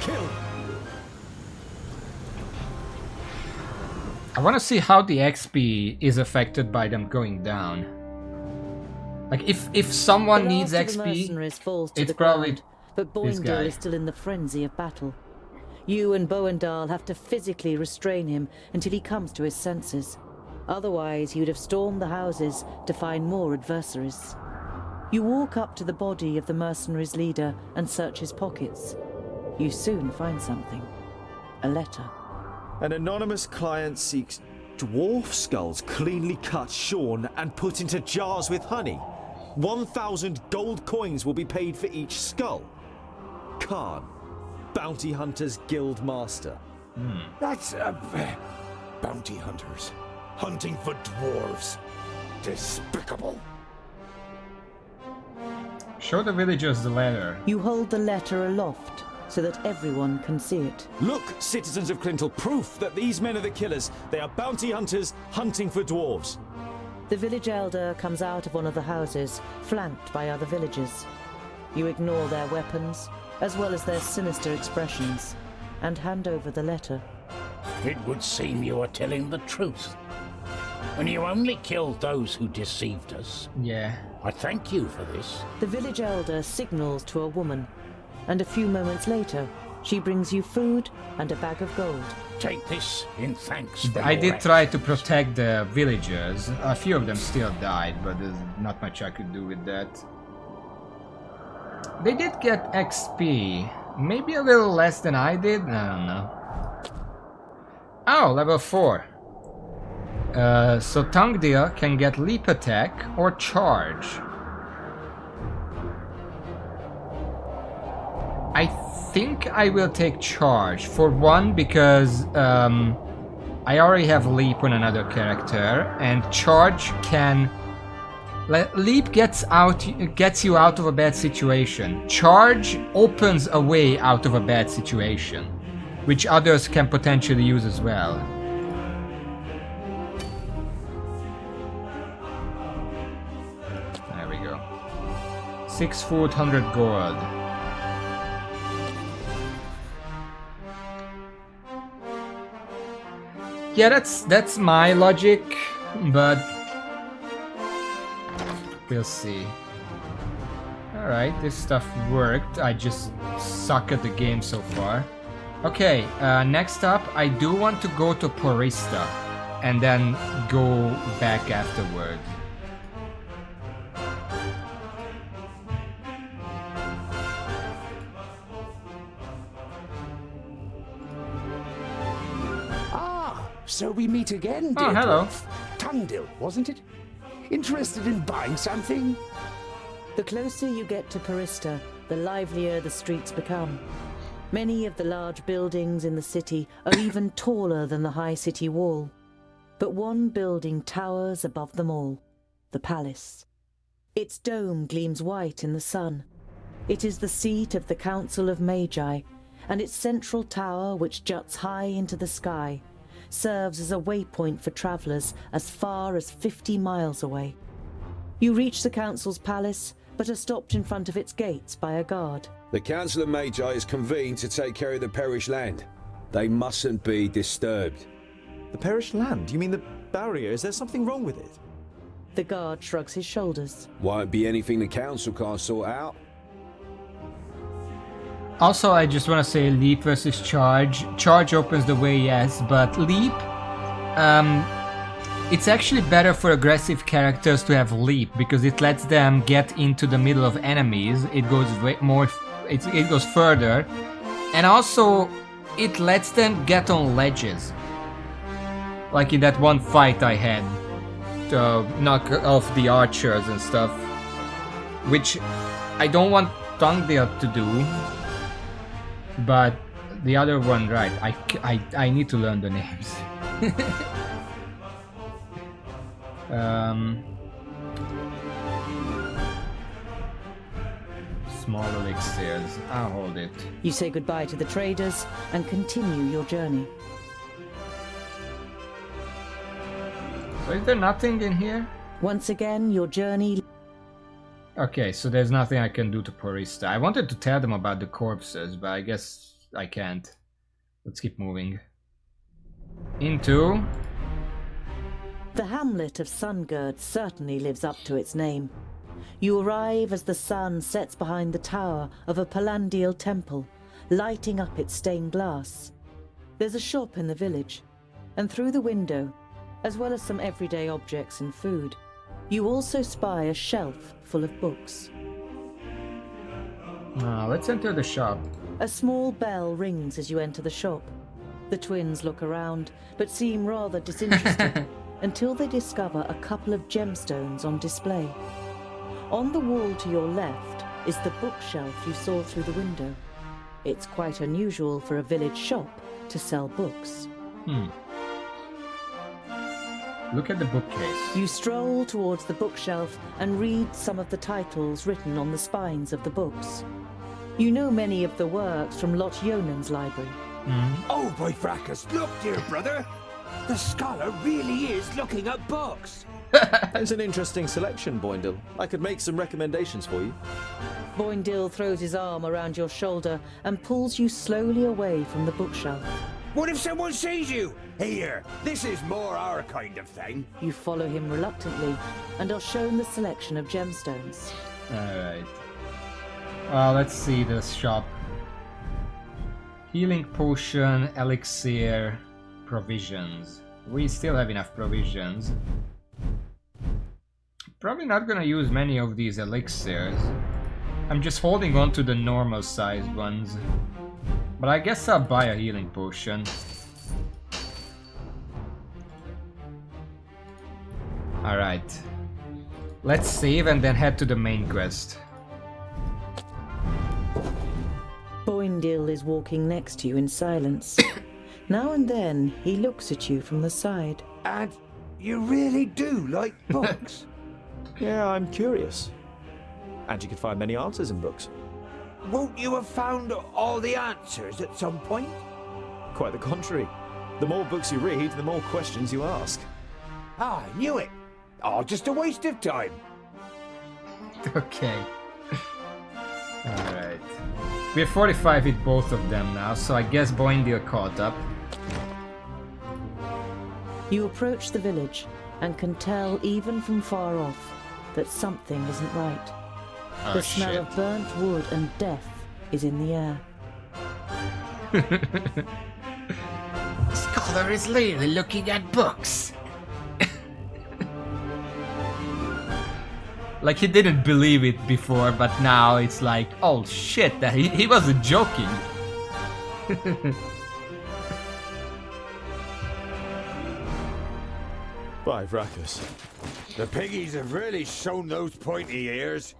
Kill. I want to see how the XP is affected by them going down. Like, if someone The needs last of the XP, mercenaries falls to it's the probably ground, but this Boindle guy. is still in the frenzy of battle. You and Boendal have to physically restrain him until he comes to his senses. Otherwise, he would have stormed the houses to find more adversaries. You walk up to the body of the mercenaries' leader and search his pockets. You soon find something. a letter. An anonymous client seeks dwarf skulls cleanly cut, shorn, and put into jars with honey. 1,000 gold coins will be paid for each skull. Khan, Bounty Hunters Guild Master. That's bounty hunters hunting for dwarves. Despicable. Show the villagers the letter. You hold the letter aloft so that everyone can see it. Look, citizens of Clintel, proof that these men are the killers. They are bounty hunters hunting for dwarves. The village elder comes out of one of the houses, flanked by other villagers. You ignore their weapons, as well as their sinister expressions, and hand over the letter. It would seem you are telling the truth. When you only killed those who deceived us. Yeah. I thank you for this. The village elder signals to a woman, and a few moments later, she brings you food and a bag of gold. Take this in thanks for I your did act. try to protect the villagers. A few of them still died, but there's not much I could do with that. They did get XP. Maybe a little less than I did? I don't know. Oh, level 4. So Tangdil can get leap attack or charge. I think I will take charge. For one, because I already have leap on another character, and charge can... Leap gets you out of a bad situation. Charge opens a way out of a bad situation, which others can potentially use as well. There we go. 6 food, 100 gold. Yeah, that's my logic, but we'll see. Alright, this stuff worked. I just suck at the game so far. Okay, next up, I do want to go to Porista and then go back afterwards. So we meet again, dear Oh, hello. dwarf. Tangdil, wasn't it? Interested in buying something? The closer you get to Porista, the livelier the streets become. Many of the large buildings in the city are even taller than the high city wall. But one building towers above them all, the palace. Its dome gleams white in the sun. It is the seat of the Council of Magi, and its central tower, which juts high into the sky, serves as a waypoint for travelers as far as 50 miles away. You reach the council's palace, but are stopped in front of its gates by a guard. The Council of Magi is convened to take care of the parish land. They mustn't be disturbed. The parish land? You mean the barrier? Is there something wrong with it? The guard shrugs his shoulders. Won't be anything the council can't sort out. Also, I just want to say leap versus charge. Charge opens the way, yes, but leap, it's actually better for aggressive characters to have leap because it lets them get into the middle of enemies. It goes way more, it goes further, and also it lets them get on ledges. Like in that one fight I had, to knock off the archers and stuff, which I don't want Tangdil to do. But the other one, right, I need to learn the names. Small elixirs, I'll hold it. You say goodbye to the traders and continue your journey. So is there nothing in here? Once again, your journey... Okay, so there's nothing I can do to Porista. I wanted to tell them about the corpses, but I guess I can't. Let's keep moving. Into... The hamlet of Sungird certainly lives up to its name. You arrive as the sun sets behind the tower of a Palandial temple, lighting up its stained glass. There's a shop in the village, and through the window, as well as some everyday objects and food, you also spy a shelf full of books. Let's enter the shop. A small bell rings as you enter the shop. The twins look around, but seem rather disinterested until they discover a couple of gemstones on display. On the wall to your left is the bookshelf you saw through the window. It's quite unusual for a village shop to sell books. Look at the bookcase. You stroll towards the bookshelf and read some of the titles written on the spines of the books. You know many of the works from Lot Yonan's library. Oh, by fracas, look, dear brother! The scholar really is looking at books! It's an interesting selection, Boindle. I could make some recommendations for you. Boindle throws his arm around your shoulder and pulls you slowly away from the bookshelf. What if someone sees you? Here, this is more our kind of thing. You follow him reluctantly and are shown the selection of gemstones. Alright. Well, let's see this shop. Healing potion, elixir, provisions. We still have enough provisions. Probably not gonna use many of these elixirs. I'm just holding on to the normal sized ones. But I guess I'll buy a healing potion. Alright. Let's save and then head to the main quest. Boindle is walking next to you in silence. Now and then, he looks at you from the side. And you really do like books? Yeah, I'm curious. And you can find many answers in books. Won't you have found all the answers at some point? Quite the contrary. The more books you read, the more questions you ask. Ah, I knew it. Oh, just a waste of time. Okay. Alright. We're 45 with both of them now, so I guess Boindle caught up. You approach the village and can tell even from far off that something isn't right. Oh, The smell shit. of burnt wood and death is in the air. Scholar is clearly looking at books. Like he didn't believe it before, but now it's like, oh shit, that he wasn't joking. By Vracus. The piggies have really shown those pointy ears.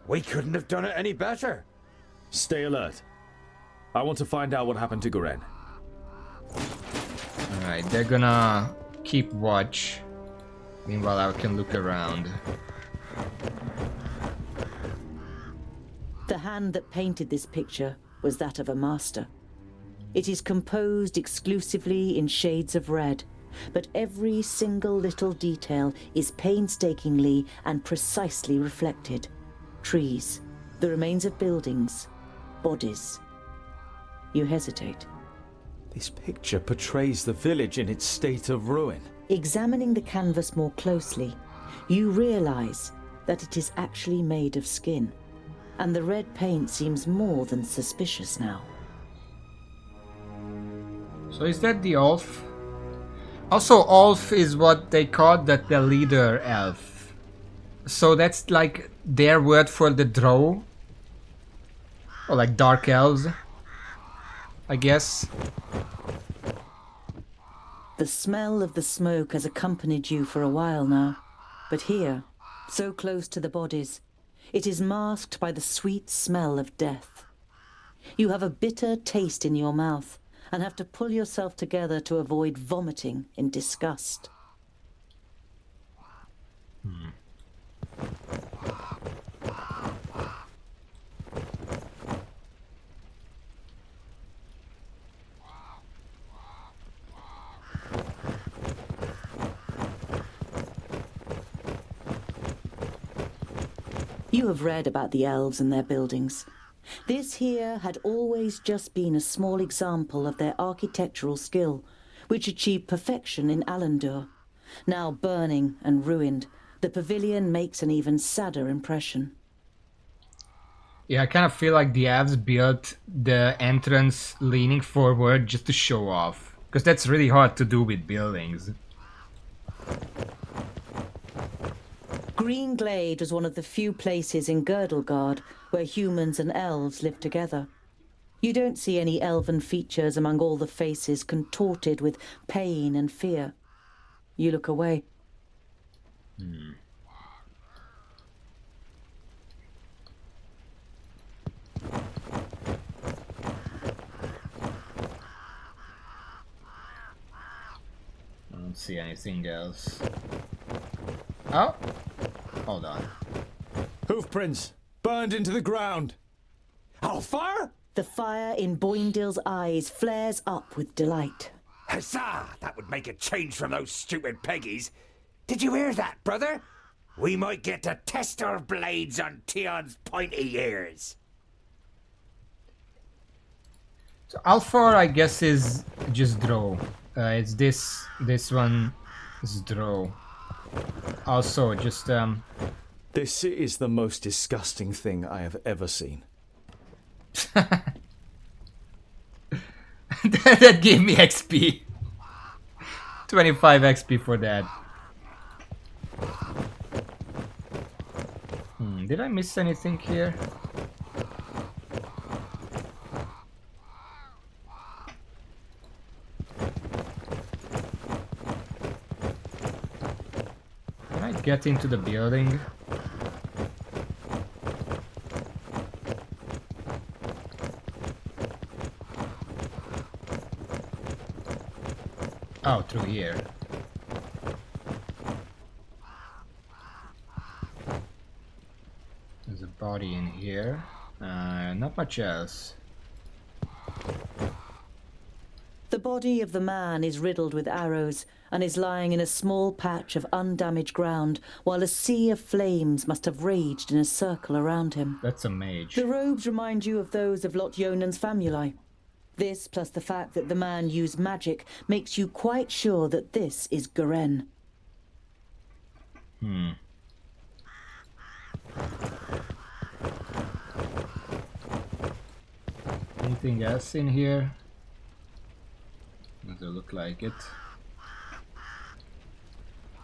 We couldn't have done it any better. Stay alert. I want to find out what happened to Goren. Alright, they're gonna keep watch. Meanwhile, I can look around. The hand that painted this picture was that of a master. It is composed exclusively in shades of red, but every single little detail is painstakingly and precisely reflected. Trees, the remains of buildings, bodies. You hesitate. This picture portrays the village in its state of ruin. Examining the canvas more closely, you realize that it is actually made of skin, and the red paint seems more than suspicious now. So is that the elf? Also, elf is what they called that the leader elf. So that's like their word for the drow? Or like dark elves, I guess. The smell of the smoke has accompanied you for a while now, but here, so close to the bodies, it is masked by the sweet smell of death. You have a bitter taste in your mouth and have to pull yourself together to avoid vomiting in disgust. You have read about the elves and their buildings. This here had always just been a small example of their architectural skill, which achieved perfection in Alandur. Now burning and ruined, the pavilion makes an even sadder impression. Yeah, I kind of feel like the elves built the entrance leaning forward just to show off. Because that's really hard to do with buildings. Green Glade was one of the few places in Girdlegard where humans and elves lived together. You don't see any elven features among all the faces contorted with pain and fear. You look away. I don't see anything else. Oh! Hold on. Hoofprints! Burned into the ground! Alfar? The fire in Boindill's eyes flares up with delight. Huzzah! That would make a change from those stupid Peggies. Did you hear that, brother? We might get to test our blades on Tion's pointy ears. So Alfor, I guess, is just draw. It's this one is draw. Also, just This is the most disgusting thing I have ever seen. that gave me XP. 25 XP for that. Did I miss anything here? Can I get into the building? Oh, through here. There's a body in here. Not much else. The body of the man is riddled with arrows and is lying in a small patch of undamaged ground, while a sea of flames must have raged in a circle around him. That's a mage. The robes remind you of those of Lot Yonan's famuli. This, plus the fact that the man used magic, makes you quite sure that this is Garen. Anything else in here? Doesn't look like it.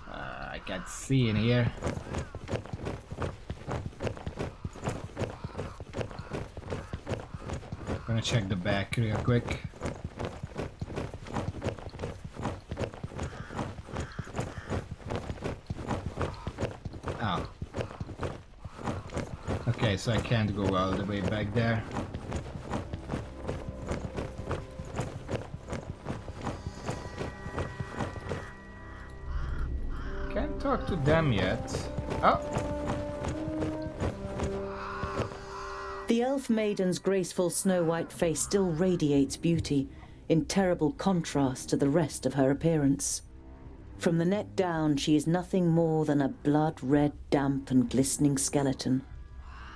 I can't see in here. Gonna check the back real quick. Oh. Okay, so I can't go all the way back there. Can't talk to them yet. Oh! The elf maiden's graceful snow-white face still radiates beauty, in terrible contrast to the rest of her appearance. From the neck down, she is nothing more than a blood-red, damp and glistening skeleton.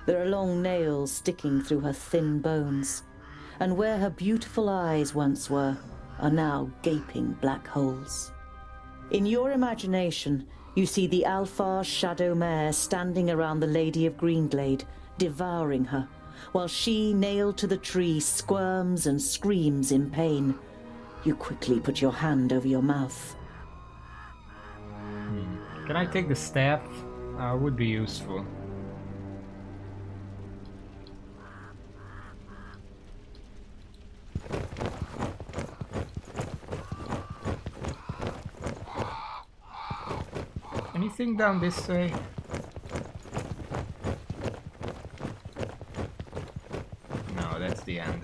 There are long nails sticking through her thin bones, and where her beautiful eyes once were, are now gaping black holes. In your imagination, you see the Alfar's shadow mare standing around the Lady of Greenglade, devouring her, while she, nailed to the tree, squirms and screams in pain. You quickly put your hand over your mouth. Can I take the staff? Would be useful. Anything down this way? No, that's the end.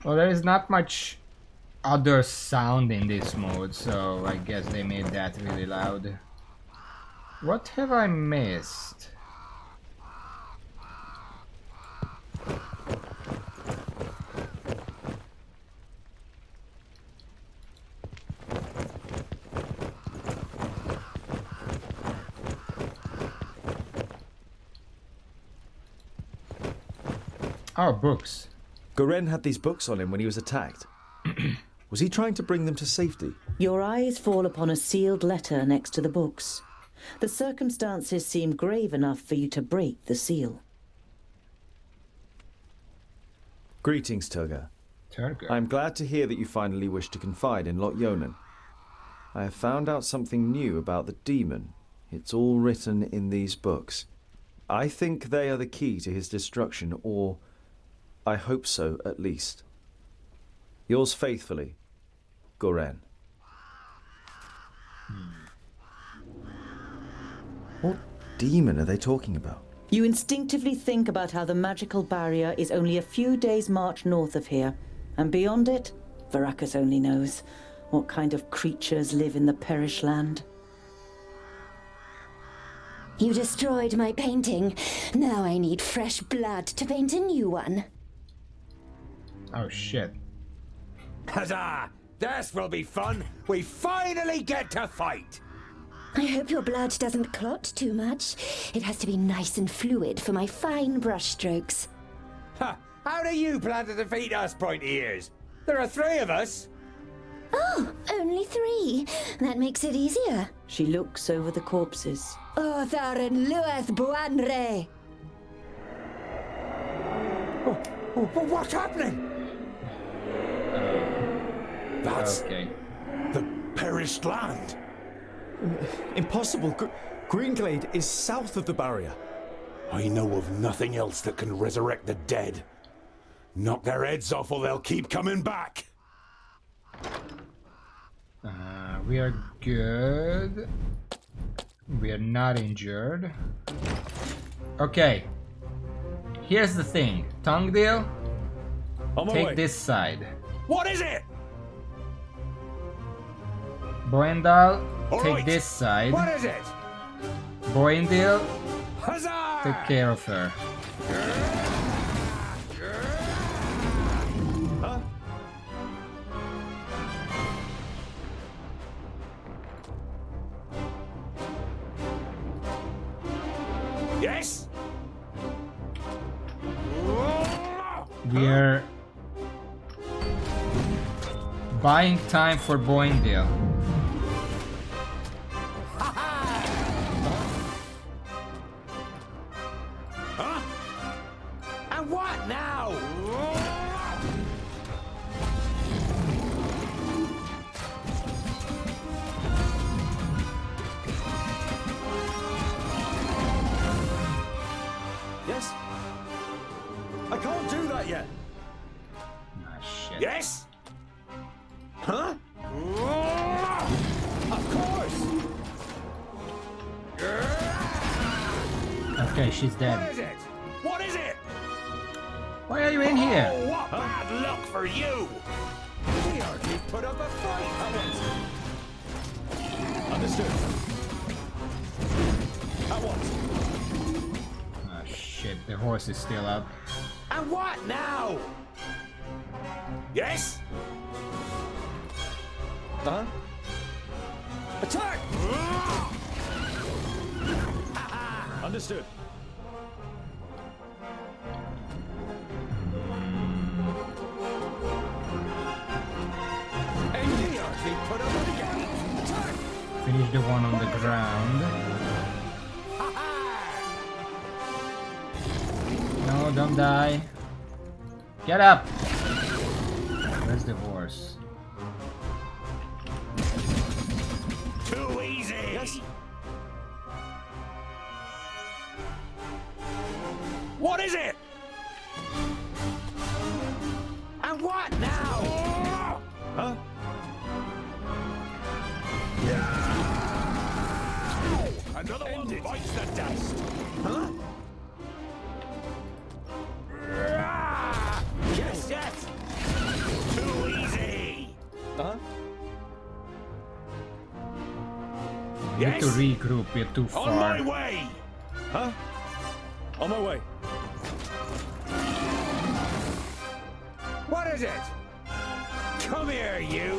Well, there is not much other sound in this mode, so I guess they made that really loud. What have I missed? Oh, books. Garen had these books on him when he was attacked. Was he trying to bring them to safety? Your eyes fall upon a sealed letter next to the books. The circumstances seem grave enough for you to break the seal. Greetings, Turga. Turga. I'm glad to hear that you finally wish to confide in Lot Yonan. I have found out something new about the demon. It's all written in these books. I think they are the key to his destruction, or I hope so, at least. Yours faithfully, Goren. What demon are they talking about? You instinctively think about how the magical barrier is only a few days' march north of here, and beyond it, Varakas only knows what kind of creatures live in the Perish Land. You destroyed my painting. Now I need fresh blood to paint a new one. Oh shit. Huzzah! This will be fun! We finally get to fight! I hope your blood doesn't clot too much. It has to be nice and fluid for my fine brushstrokes. Ha! How do you plan to defeat us, pointy ears? There are 3 of us! Oh, only 3. That makes it easier. She looks over the corpses. Othar and Lueth Buanre! What's happening? That's okay. The perished land. Impossible. Greenglade is south of the barrier. I know of nothing else that can resurrect the dead. Knock their heads off or they'll keep coming back. We are good. We are not injured. Okay. Here's the thing. Tungdale, take this side. What is it? Boendal, All take right. this side. What is it? Boendil, Huzzah! take care of her. Huh? Yes? We're buying time for Boendil. Huh? And what now? Yes? I can't do that yet. Ah, shit. Yes? Huh? Of course! Okay, she's What dead. is it? What is it? Why are you in here? Oh, what bad luck for you! We hardly put up a fight! Understood. At once. Ah, shit, the horse is still up. And what now? Yes? Huh? Attack! Understood. We hardly put up a fight! Attack! Finish the one on the ground. No, don't die. Get up! Where's the horse? Too easy! Yes? What is it? And what now? Huh? Another one bites the dust. Huh? Yes, yes! Too easy! Huh? We need to Yes? regroup, we're too far. On my way! Huh? On my way. What is it? Come here, you!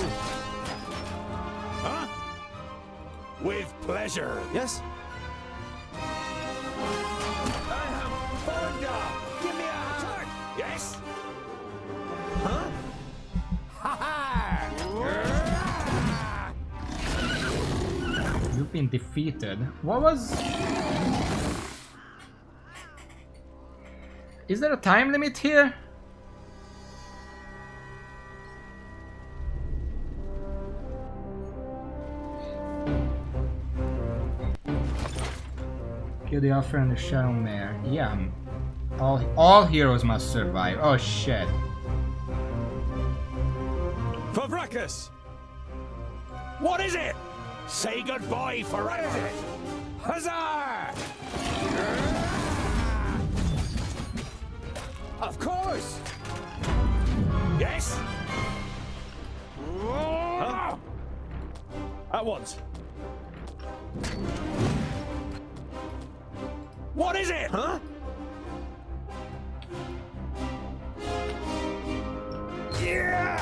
Huh? With pleasure. Yes? I am Bonda! Give me a attack! Yes? Huh? Ha ha! You've been defeated. What was... Is there a time limit here? Kill the Alpha and the Shadow Mare. Yeah. All heroes must survive. Oh shit. For Vracus! What is it? Say goodbye forever. Huzzah! Of course! Yes? Huh? At once. What is it? Huh? Yeah!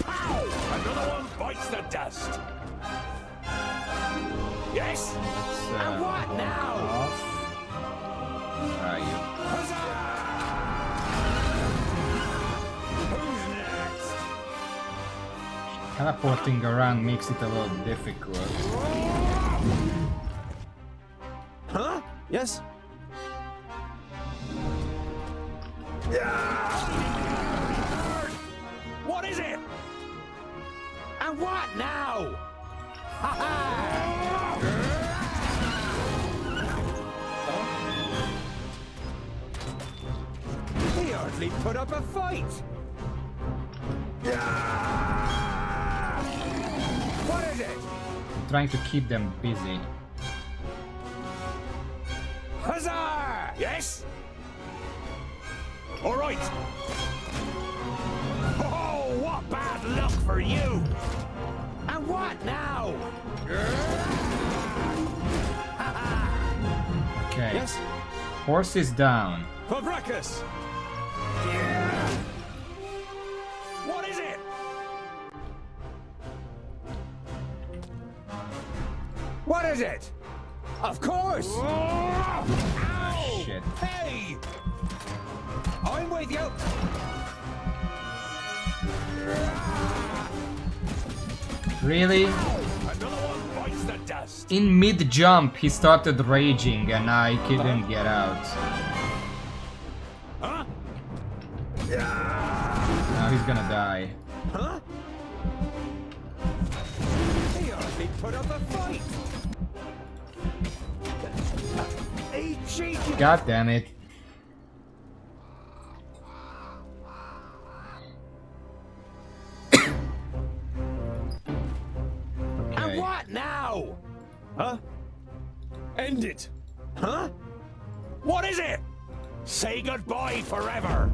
Pow! Another one bites the dust. Yes? And what now? Where are you? Who's next? Teleporting around makes it a little difficult. Huh? Yes? What is it? And what now? Ha ha! He hardly put up a fight! What is it? Trying to keep them busy. Huzzah! Yes? All right. Oh, what bad luck for you! And what now? Okay. Yes? Horse is down. For Vracus! What is it? What is it? Of course! Ow! Shit. Hey! I'm with you! Really? Another one bites the dust. In mid-jump, he started raging and I couldn't get out. Huh? Now he's gonna die. Huh? He hardly put up a fight! He cheated! God damn it. And what now? Huh? End it! Huh? What is it? Say goodbye forever.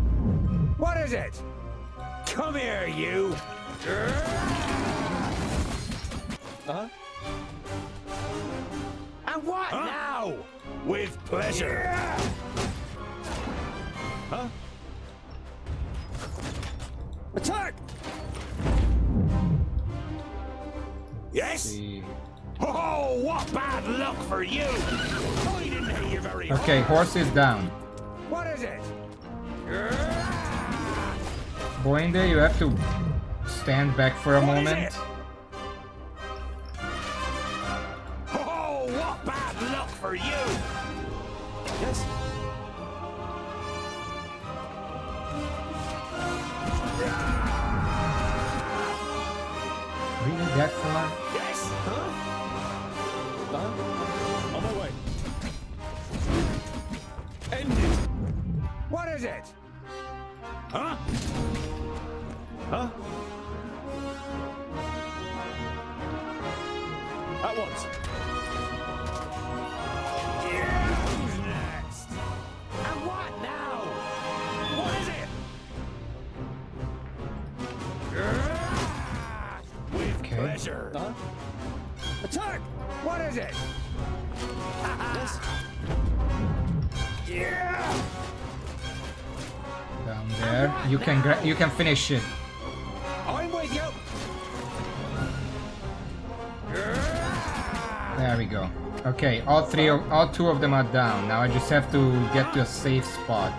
What is it? Come here, you. Uh-huh. And what now? With pleasure. Huh? Attack! Yes? See. Oh, what bad luck for you! I didn't hit you very hard. Okay, horse is down. What is it? Boinde, you have to stand back for a What is moment. it? Oh, what bad luck for you! Yes? Really that far? Yes? Huh? On my way. End it! What is it? Huh? Huh? At once. Who's next? And what now? What is it? With Okay. pleasure. Uh-huh. Attack! What is it? Yes? Yeah! Down there. You can finish it. I'm with you! There we go. Okay, all two of them are down. Now I just have to get to a safe spot.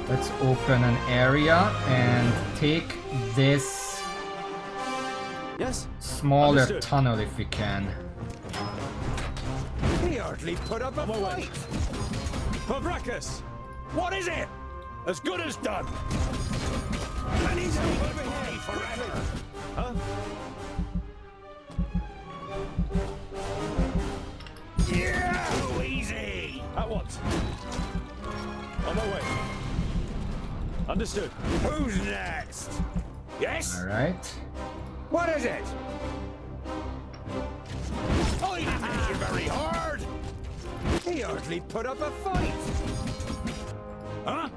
Let's open an area and take this Yes? smaller Understood. tunnel if we can. He hardly put up a fight! For Vracus! What is it? As good as done. I need help over here forever. Huh? Yeah! Too easy! At once. On my way. Understood. Who's next? Yes? Alright. What is it? I didn't hit you very hard! He hardly put up a fight. Huh?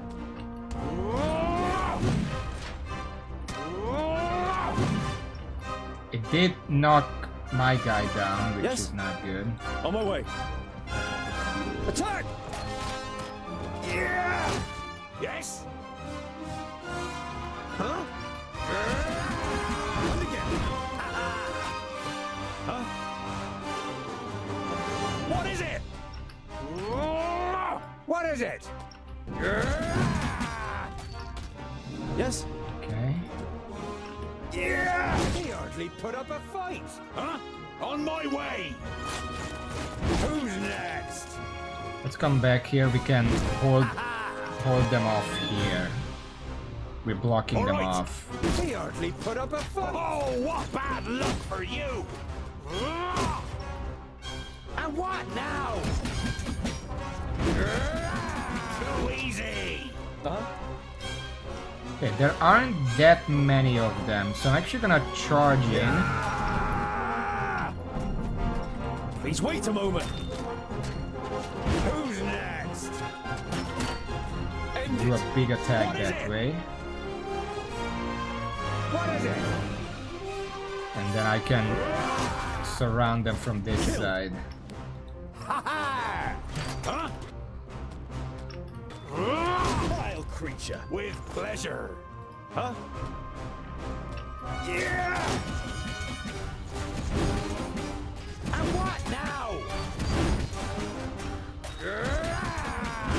It did knock my guy down, which Yes. is not good. On my way. Attack! Yeah! Yes? Huh? And again. Huh? What is it? What is it? Yes. Okay. Yeah! He hardly put up a fight. Huh? On my way! Who's next? Let's come back here. We can hold them off here. We're blocking them Alright. off. He hardly put up a fight. Oh, what bad luck for you! And what now? Too easy! Uh-huh. Okay, there aren't that many of them, so I'm actually gonna charge in. Please wait a moment. Who's next? Do a big attack What is that it? way. What is it? And then I can surround them from this side. Ha-ha! Huh? Vile creature. With pleasure. Huh? Yeah! And what now?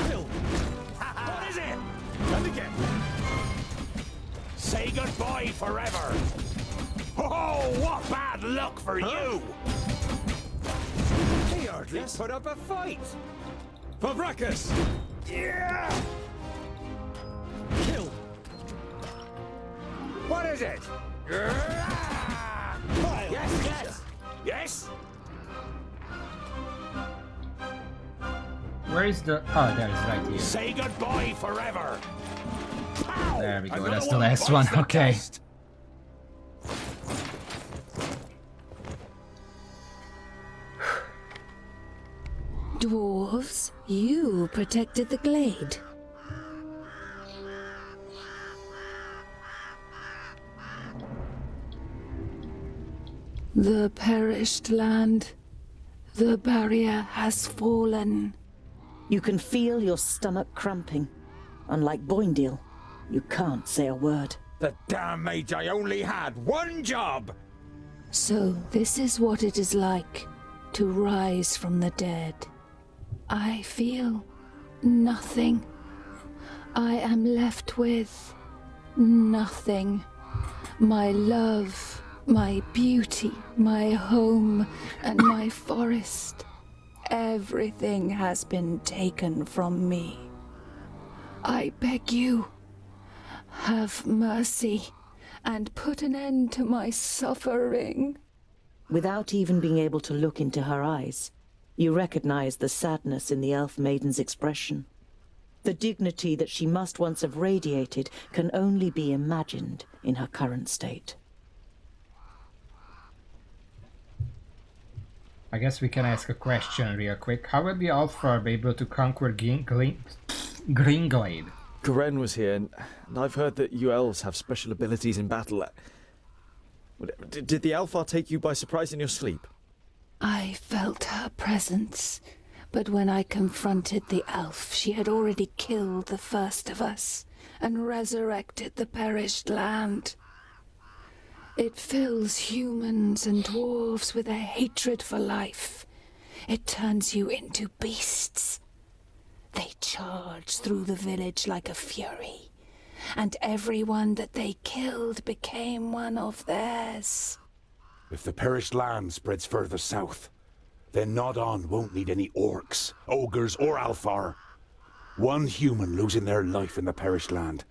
Kill. What is it? And again. Say goodbye forever. Oh, what bad luck for you! He hardly put up a fight. Vavracus. Yeah! Kill. What is it? Vile Yes, creature. yes. Yes? Where is the... Oh, there it is, right here. Say goodbye forever. Pow! There we go, Another that's the last one, bites the okay. dust. Dwarves, you protected the glade. The perished land. The barrier has fallen. You can feel your stomach cramping. Unlike Boindale, you can't say a word. The damn Magi only had one job. So this is what it is like to rise from the dead. I feel nothing. I am left with nothing. My love, my beauty, my home, and my forest. Everything has been taken from me. I beg you, have mercy and put an end to my suffering. Without even being able to look into her eyes, you recognize the sadness in the elf maiden's expression. The dignity that she must once have radiated can only be imagined in her current state. I guess we can ask a question real quick. How will the Alpha be able to conquer Greenglade? Garen was here, and I've heard that you elves have special abilities in battle. Did the Alpha take you by surprise in your sleep? I felt her presence, but when I confronted the elf, she had already killed the first of us and resurrected the perished land. It fills humans and dwarves with a hatred for life. It turns you into beasts. They charge through the village like a fury, and everyone that they killed became one of theirs. If the perished land spreads further south, then Nodon won't need any orcs, ogres, or Alfar. One human losing their life in the perished land,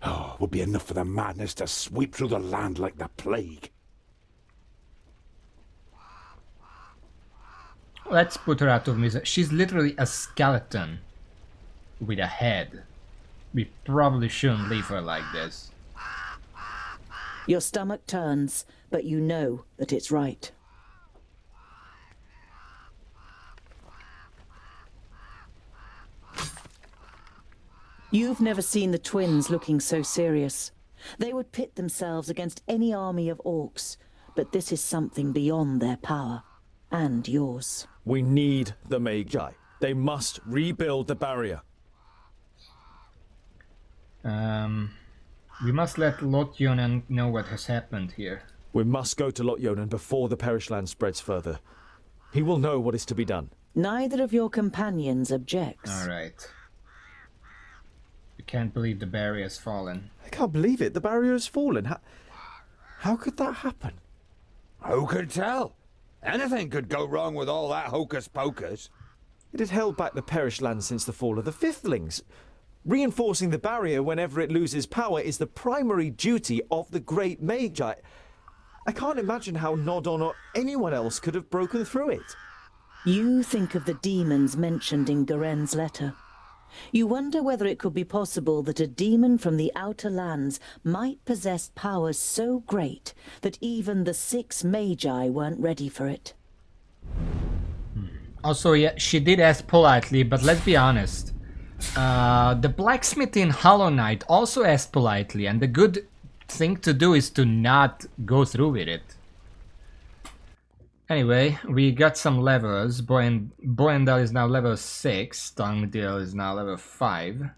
Oh, would be enough for the madness to sweep through the land like the plague. Let's put her out of misery. She's literally a skeleton with a head. We probably shouldn't leave her like this. Your stomach turns, but you know that it's right. You've never seen the twins looking so serious. They would pit themselves against any army of orcs, but this is something beyond their power. And yours. We need the Magi. They must rebuild the barrier. We must let Lotjonen know what has happened here. We must go to Lotjonen before the Perish Land spreads further. He will know what is to be done. Neither of your companions objects. Alright. I can't believe the barrier has fallen. I can't believe it. The barrier has fallen. How could that happen? Who could tell? Anything could go wrong with all that hocus pocus. It had held back the Perish Land since the fall of the Fifthlings. Reinforcing the barrier whenever it loses power is the primary duty of the Great Magi. I can't imagine how Nodon or anyone else could have broken through it. You think of the demons mentioned in Garen's letter. You wonder whether it could be possible that a demon from the Outer Lands might possess powers so great that even the 6 Magi weren't ready for it. Also, yeah, she did ask politely, but let's be honest. The blacksmith in Hollow Knight also asked politely, and the good thing to do is to not go through with it. Anyway, we got some levels. Boendal is now level 6. Tongdil is now level 5.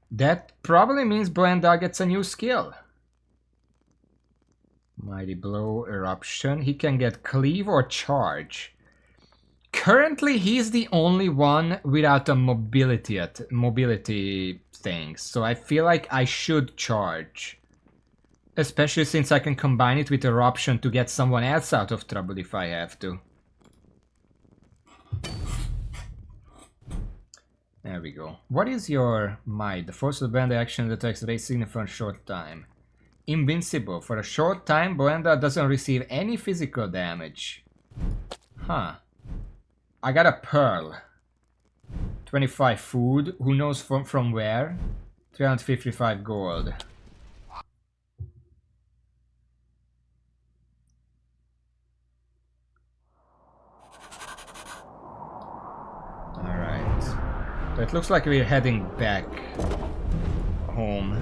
That probably means Boendal gets a new skill. Mighty Blow, Eruption. He can get Cleave or Charge. Currently, he's the only one without a mobility thing. So I feel like I should Charge. Especially since I can combine it with Eruption to get someone else out of trouble if I have to. There we go. What is your might? The force of the Boenda action attacks racing for a short time. Invincible. For a short time, Boenda doesn't receive any physical damage. Huh. I got a pearl. 25 food. Who knows from where? 355 gold. Alright. So it looks like we're heading back home.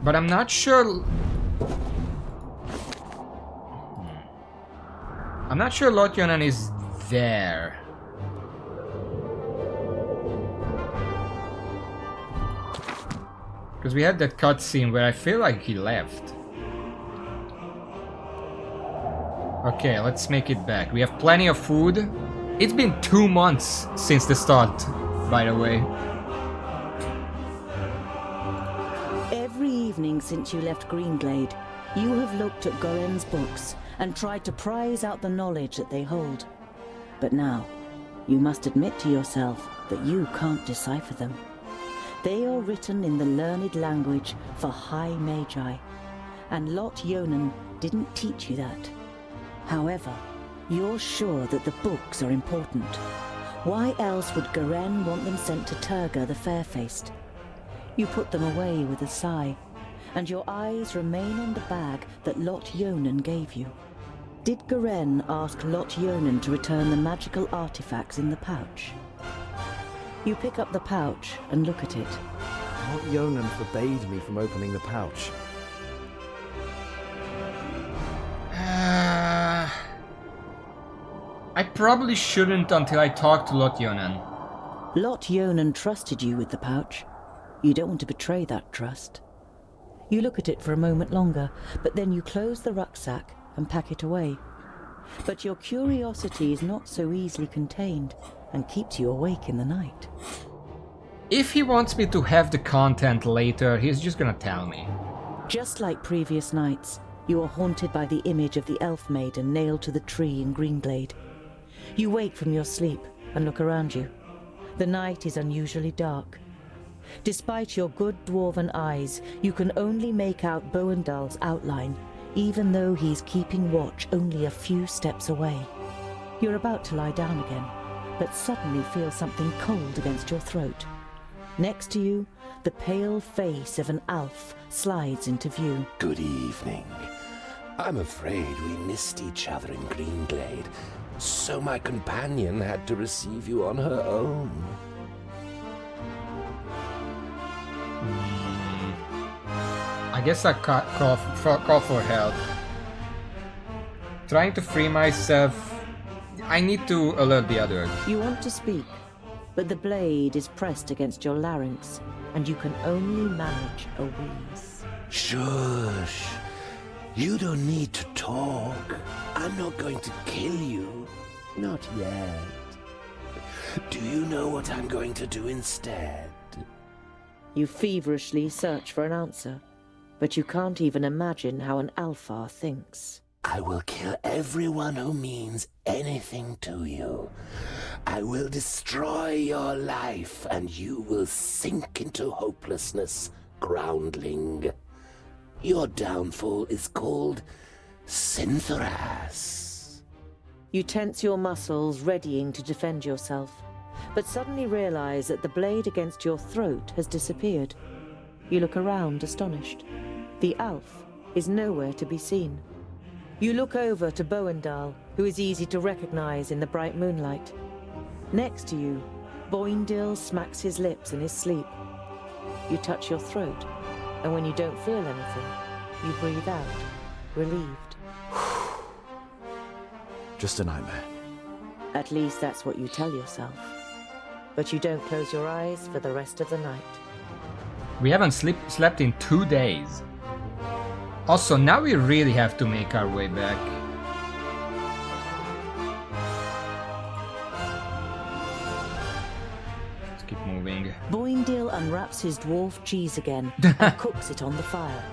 But I'm not sure... I'm not sure Lotjonen is there. Because we had that cutscene where I feel like he left. Okay, let's make it back. We have plenty of food. It's been 2 months since the start, by the way. Every evening since you left Greenglade, you have looked at Garen's books and tried to prize out the knowledge that they hold. But now, you must admit to yourself that you can't decipher them. They are written in the learned language for High Magi, and Lotjonen didn't teach you that. However, you're sure that the books are important. Why else would Garen want them sent to Turga the Fair-Faced? You put them away with a sigh, and your eyes remain on the bag that Lotjonen gave you. Did Garen ask Lotjonen to return the magical artifacts in the pouch? You pick up the pouch and look at it. Lotjonen forbade me from opening the pouch. I probably shouldn't until I talk to Lotjonen. Lotjonen trusted you with the pouch. You don't want to betray that trust. You look at it for a moment longer, but then you close the rucksack and pack it away. But your curiosity is not so easily contained and keeps you awake in the night. If he wants me to have the content later, he's just gonna tell me. Just like previous nights, you are haunted by the image of the elf maiden nailed to the tree in Greenglade. You wake from your sleep and look around you. The night is unusually dark. Despite your good dwarven eyes, you can only make out Boendal's outline, even though he's keeping watch only a few steps away. You're about to lie down again, but suddenly feel something cold against your throat. Next to you, the pale face of an elf slides into view. Good evening. I'm afraid we missed each other in Greenglade, so my companion had to receive you on her own. I guess I call for help. Trying to free myself. I need to alert the others. You want to speak, but the blade is pressed against your larynx, and you can only manage a wheeze. Shush. You don't need to talk. I'm not going to kill you. Not yet. Do you know what I'm going to do instead? You feverishly search for an answer, but you can't even imagine how an Alfar thinks. I will kill everyone who means anything to you. I will destroy your life, and you will sink into hopelessness, groundling. Your downfall is called Synthoras. You tense your muscles, readying to defend yourself, but suddenly realize that the blade against your throat has disappeared. You look around, astonished. The elf is nowhere to be seen. You look over to Boendal, who is easy to recognize in the bright moonlight. Next to you, Boindil smacks his lips in his sleep. You touch your throat, and when you don't feel anything, you breathe out, relieved. Just a nightmare. At least that's what you tell yourself. But you don't close your eyes for the rest of the night. We haven't slept in 2 days. Also, now we really have to make our way back. Let's keep moving. Boindil unwraps his dwarf cheese again and cooks it on the fire.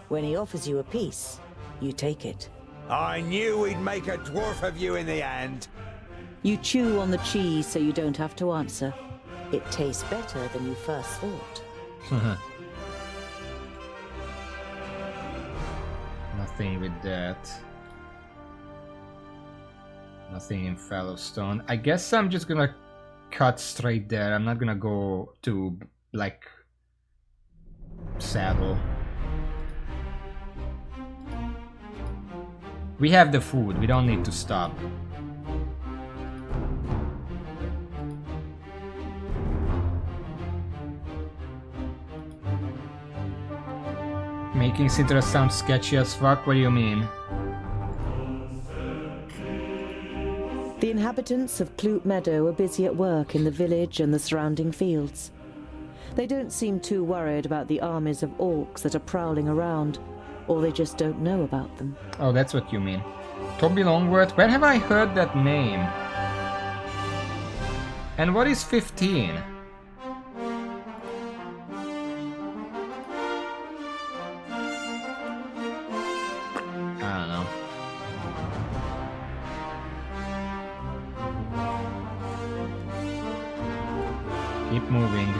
When he offers you a piece, you take it. I knew we'd make a dwarf of you in the end. You chew on the cheese so you don't have to answer. It tastes better than you first thought. Nothing with that. Nothing in Fellowstone. I guess I'm just gonna cut straight there. I'm not gonna go to Blacksaddle. We have the food. We don't need to stop. Making Sintra sound sketchy as fuck? What do you mean? The inhabitants of Clute Meadow are busy at work in the village and the surrounding fields. They don't seem too worried about the armies of orcs that are prowling around, or they just don't know about them. Oh, that's what you mean. Toby Longworth? Where have I heard that name? And what is 15? Keep moving.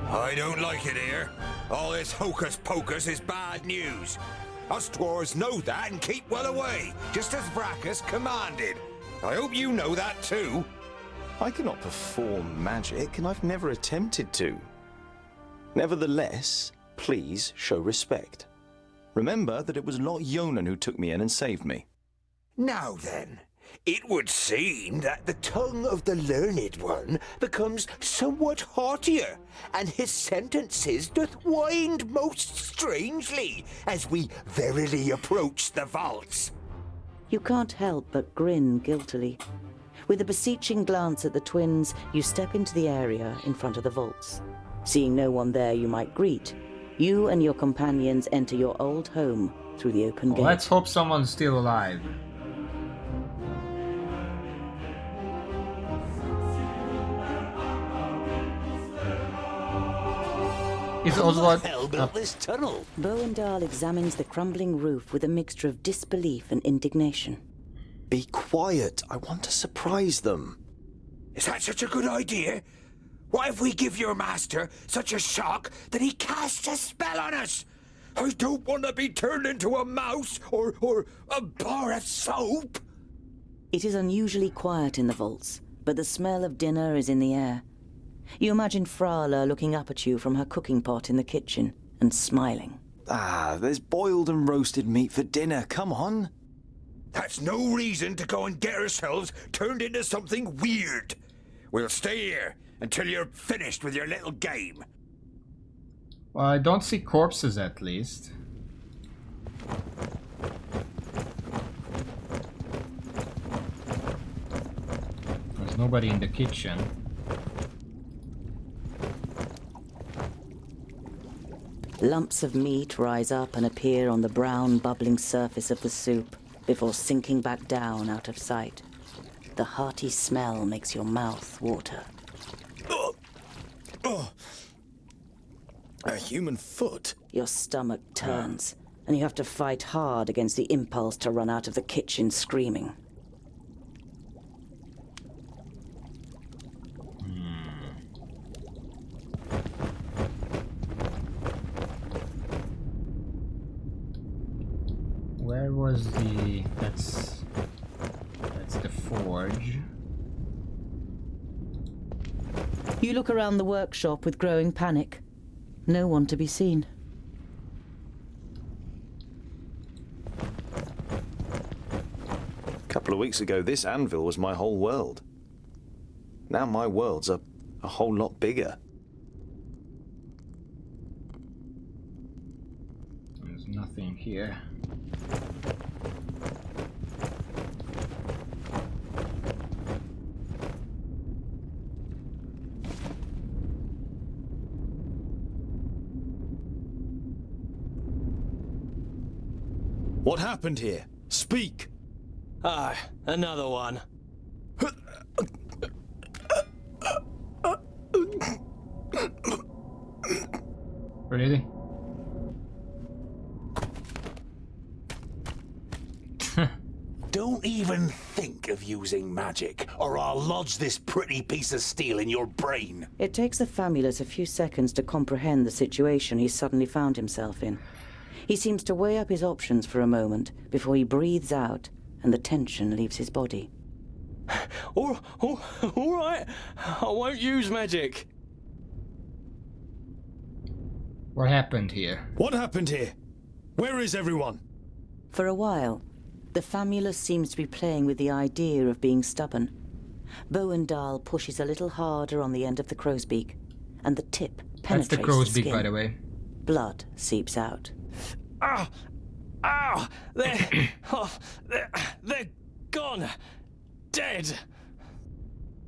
I don't like it here. All this hocus pocus is bad news. Us dwarves know that and keep well away, just as Vracus commanded. I hope you know that too. I cannot perform magic, and I've never attempted to. Nevertheless, please show respect. Remember that it was Lot Yonan who took me in and saved me. Now then, it would seem that the tongue of the learned one becomes somewhat haughtier, and his sentences doth wind most strangely as we verily approach the vaults. You can't help but grin guiltily. With a beseeching glance at the twins, you step into the area in front of the vaults. Seeing no one there you might greet, you and your companions enter your old home through the open gate. Let's hope someone's still alive. Is Who Oswald the hell built this tunnel? Bowendahl examines the crumbling roof with a mixture of disbelief and indignation. Be quiet. I want to surprise them. Is that such a good idea? What if we give your master such a shock that he casts a spell on us? I don't want to be turned into a mouse or a bar of soap. It is unusually quiet in the vaults, but the smell of dinner is in the air. You imagine Frala looking up at you from her cooking pot in the kitchen and smiling. Ah, there's boiled and roasted meat for dinner. Come on. That's no reason to go and get ourselves turned into something weird. We'll stay here until you're finished with your little game. Well, I don't see corpses at least. There's nobody in the kitchen. Lumps of meat rise up and appear on the brown, bubbling surface of the soup before sinking back down out of sight. The hearty smell makes your mouth water. A human foot? Your stomach turns, and you have to fight hard against the impulse to run out of the kitchen screaming. Where was the... That's the forge. You look around the workshop with growing panic. No one to be seen. A couple of weeks ago, this anvil was my whole world. Now my world's a whole lot bigger. There's nothing here. What happened here? Speak! Ah, another one. Really? Don't even think of using magic, or I'll lodge this pretty piece of steel in your brain. It takes the Famulus a few seconds to comprehend the situation he suddenly found himself in. He seems to weigh up his options for a moment before he breathes out and the tension leaves his body. All right, I won't use magic. What happened here? What happened here? Where is everyone? For a while, the Famulus seems to be playing with the idea of being stubborn. Bowendahl pushes a little harder on the end of the crow's beak, and the tip penetrates That's the crow's the beak, skin. by the way. Blood seeps out. They're gone. Dead.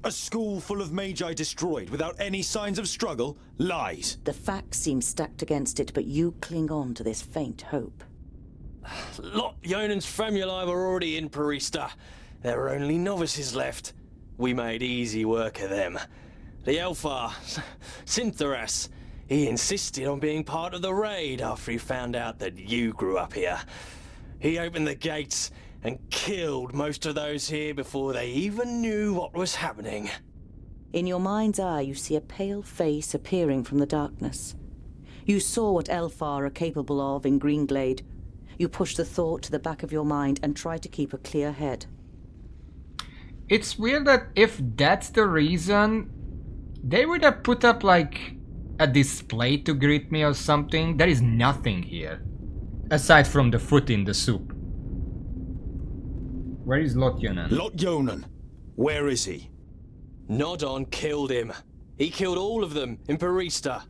A school full of magi destroyed without any signs of struggle? Lies. The facts seem stacked against it, but you cling on to this faint hope. Lot Yonan's Famuli were already in Parista. There were only novices left. We made easy work of them. The Elfar, Syntharas, he insisted on being part of the raid after he found out that you grew up here. He opened the gates and killed most of those here before they even knew what was happening. In your mind's eye, you see a pale face appearing from the darkness. You saw what Elfar are capable of in Greenglade. You push the thought to the back of your mind and try to keep a clear head. It's weird that if that's the reason, they would have put up like a display to greet me or something. There is nothing here. Aside from the foot in the soup. Where is Lot Yonan? Lot Yonan. Where is he? Nodon killed him. He killed all of them in Parista.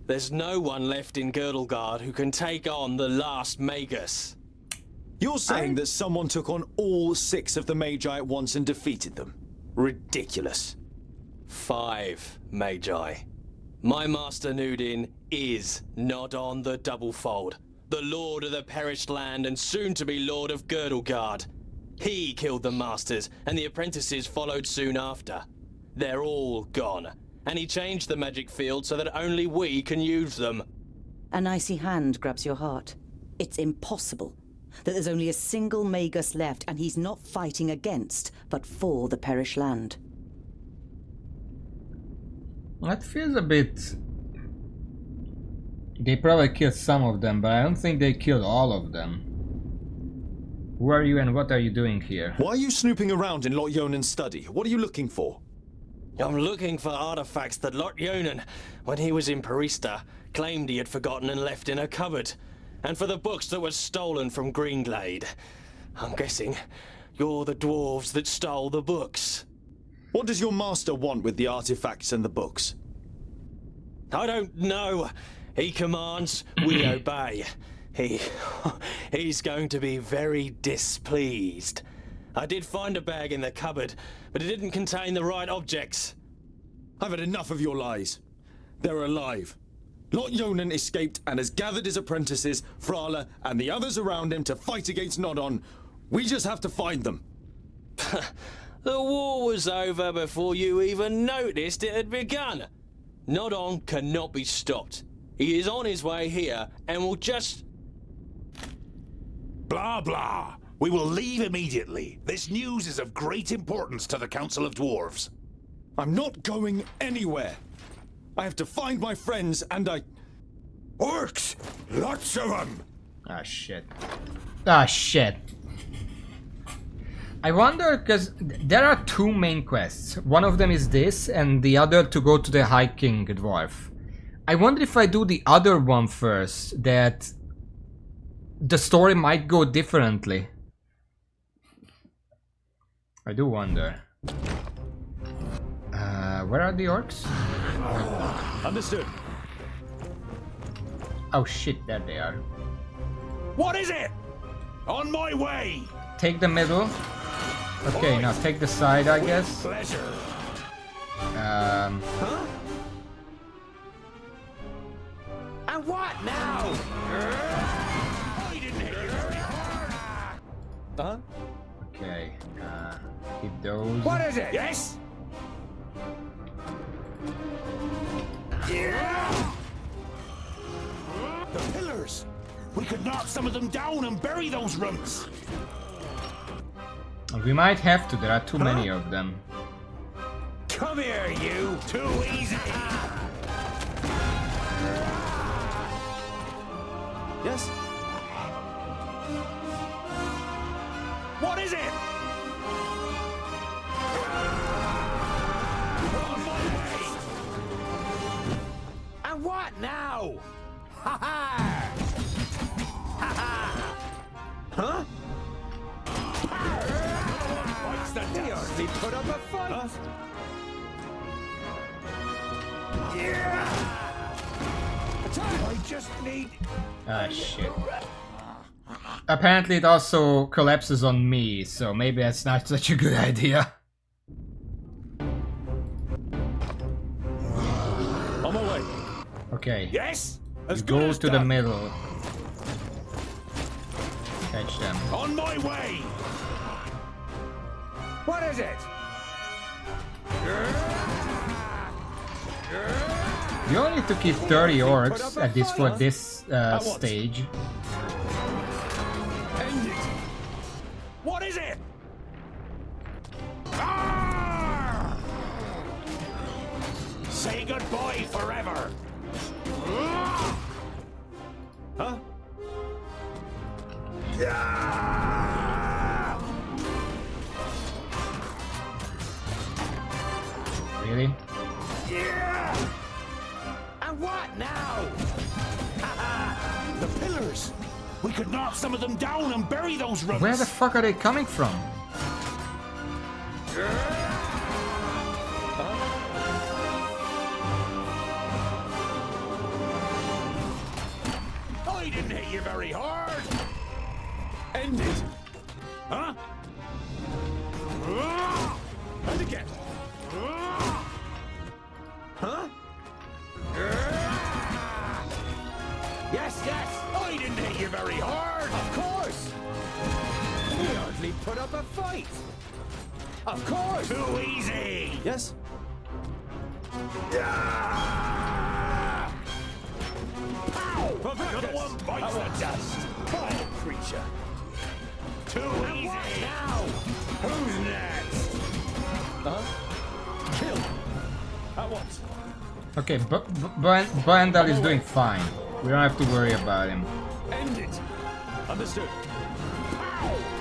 There's no one left in Girdlegard who can take on the last Magus. You're saying that someone took on all 6 of the Magi at once and defeated them? Ridiculous. 5 Magi. My master Nudin is Nodon the Doublefold, the Lord of the Perished Land and soon-to-be Lord of Girdlegard. He killed the masters, and the apprentices followed soon after. They're all gone, and he changed the magic field so that only we can use them. An icy hand grabs your heart. It's impossible that there's only a single Magus left, and he's not fighting against, but for the Perish Land. That feels a bit... They probably killed some of them, but I don't think they killed all of them. Who are you and what are you doing here? Why are you snooping around in Lot Yonan's study? What are you looking for? I'm looking for artifacts that Lot Yonan, when he was in Parista, claimed he had forgotten and left in a cupboard. And for the books that were stolen from Greenglade. I'm guessing you're the dwarves that stole the books. What does your master want with the artifacts and the books? I don't know. He commands, we obey. He's going to be very displeased. I did find a bag in the cupboard, but it didn't contain the right objects. I've had enough of your lies. They're alive. Lot Yonan escaped and has gathered his apprentices, Frala, and the others around him to fight against Nodon. We just have to find them. The war was over before you even noticed it had begun. Nodon cannot be stopped. He is on his way here and will just... Blah, blah. We will leave immediately. This news is of great importance to the Council of Dwarves. I'm not going anywhere. I have to find my friends and Orcs! Lots of them! Ah, shit. Ah, shit. I wonder, because there are two main quests. One of them is this, and the other to go to the High King Dwarf. I wonder if I do the other one first, that the story might go differently. I do wonder. Where are the orcs? Understood. Oh shit, there they are. What is it? On my way! Take the middle. Okay, now take the side, I guess. Pleasure. Huh? And what now? I didn't hit you very hard. Huh? Okay, hit those. What is it? Yes? Yeah! The pillars! We could knock some of them down and bury those runts! We might have to, there are too many of them. Come here, you! Too easy! Yes? What is it? And what now? Ha ha! Ha ha! Huh? What's the They dust? hardly put up a fight. Yeah! I just need... Ah, shit. Apparently it also collapses on me, so maybe that's not such a good idea. On my way. Okay. Yes? You go to the middle. Catch them. On my way! What is it? You only need to keep 30 orcs at this for this stage. End it! What is it? Ah! Say goodbye forever! Huh? Yeah! Really? Yeah! And what now? The pillars! We could knock some of them down and bury those runts! Where the fuck are they coming from? I didn't hit you very hard! End it! Huh? And again! Huh? Yes, yes! I didn't hit you very hard! Of course! We hardly put up a fight! Of course! Too easy! Yes? Another one bites the dust. Vile creature. Too easy. Now, who's next? Kill. At once. Okay, Boendal is doing fine. We don't have to worry about him. End it. Understood.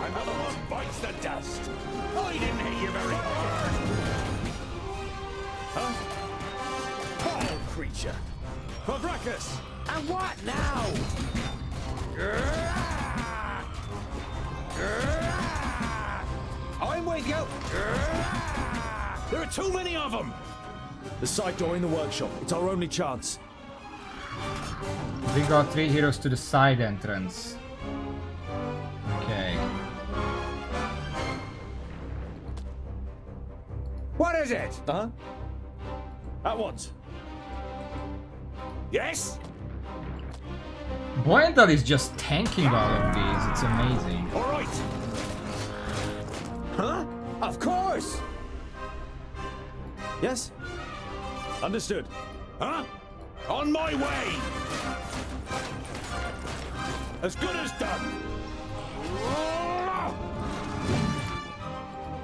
Another one bites the dust. I didn't hit you very hard. Huh? Vile creature. For Vracus. And what now? I'm with you. There are too many of them. The side door in the workshop. It's our only chance. We got 3 heroes to the side entrance. Okay. What is it? Huh? At once. Yes? Boendal is just tanking all of these. It's amazing. All right. Huh? Of course. Yes? Understood. Huh? On my way. As good as done.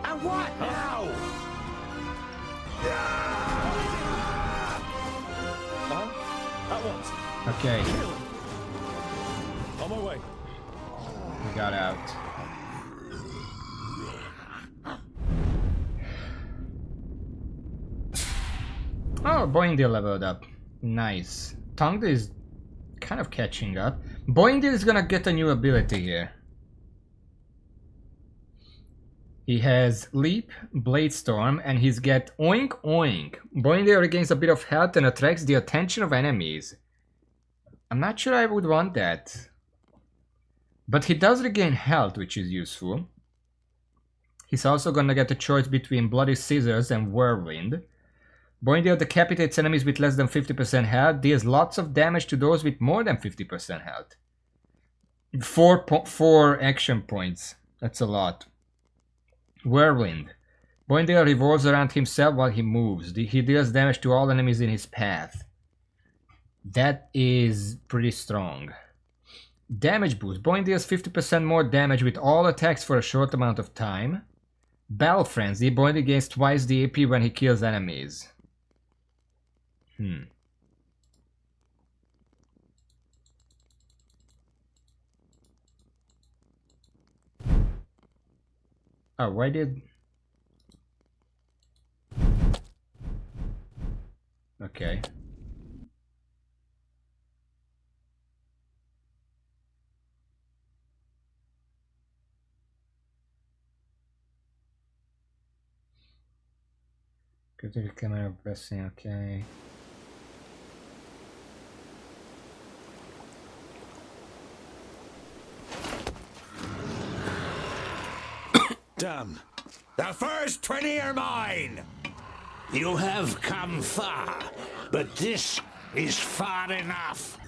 And what now? At once. Okay, Kill. On my way. we got out. Oh, Boindale leveled up. Nice. Tongda is kind of catching up. Boindale is gonna get a new ability here. He has Leap, Blade Storm, and he's get Oink Oink. Boindale regains a bit of health and attracts the attention of enemies. I'm not sure I would want that. But he does regain health, which is useful. He's also gonna get a choice between Bloody Scissors and Whirlwind. Boindale decapitates enemies with less than 50% health, deals lots of damage to those with more than 50% health. 4 action points. That's a lot. Whirlwind. Boindale revolves around himself while he moves. He deals damage to all enemies in his path. That is pretty strong. Damage boost. Boindale deals 50% more damage with all attacks for a short amount of time. Battle Frenzy. Boindale gains twice the AP when he kills enemies. Oh, why did... Okay. Go to the camera pressing, okay. Damn. The first 20 are mine. You have come far, but this is far enough.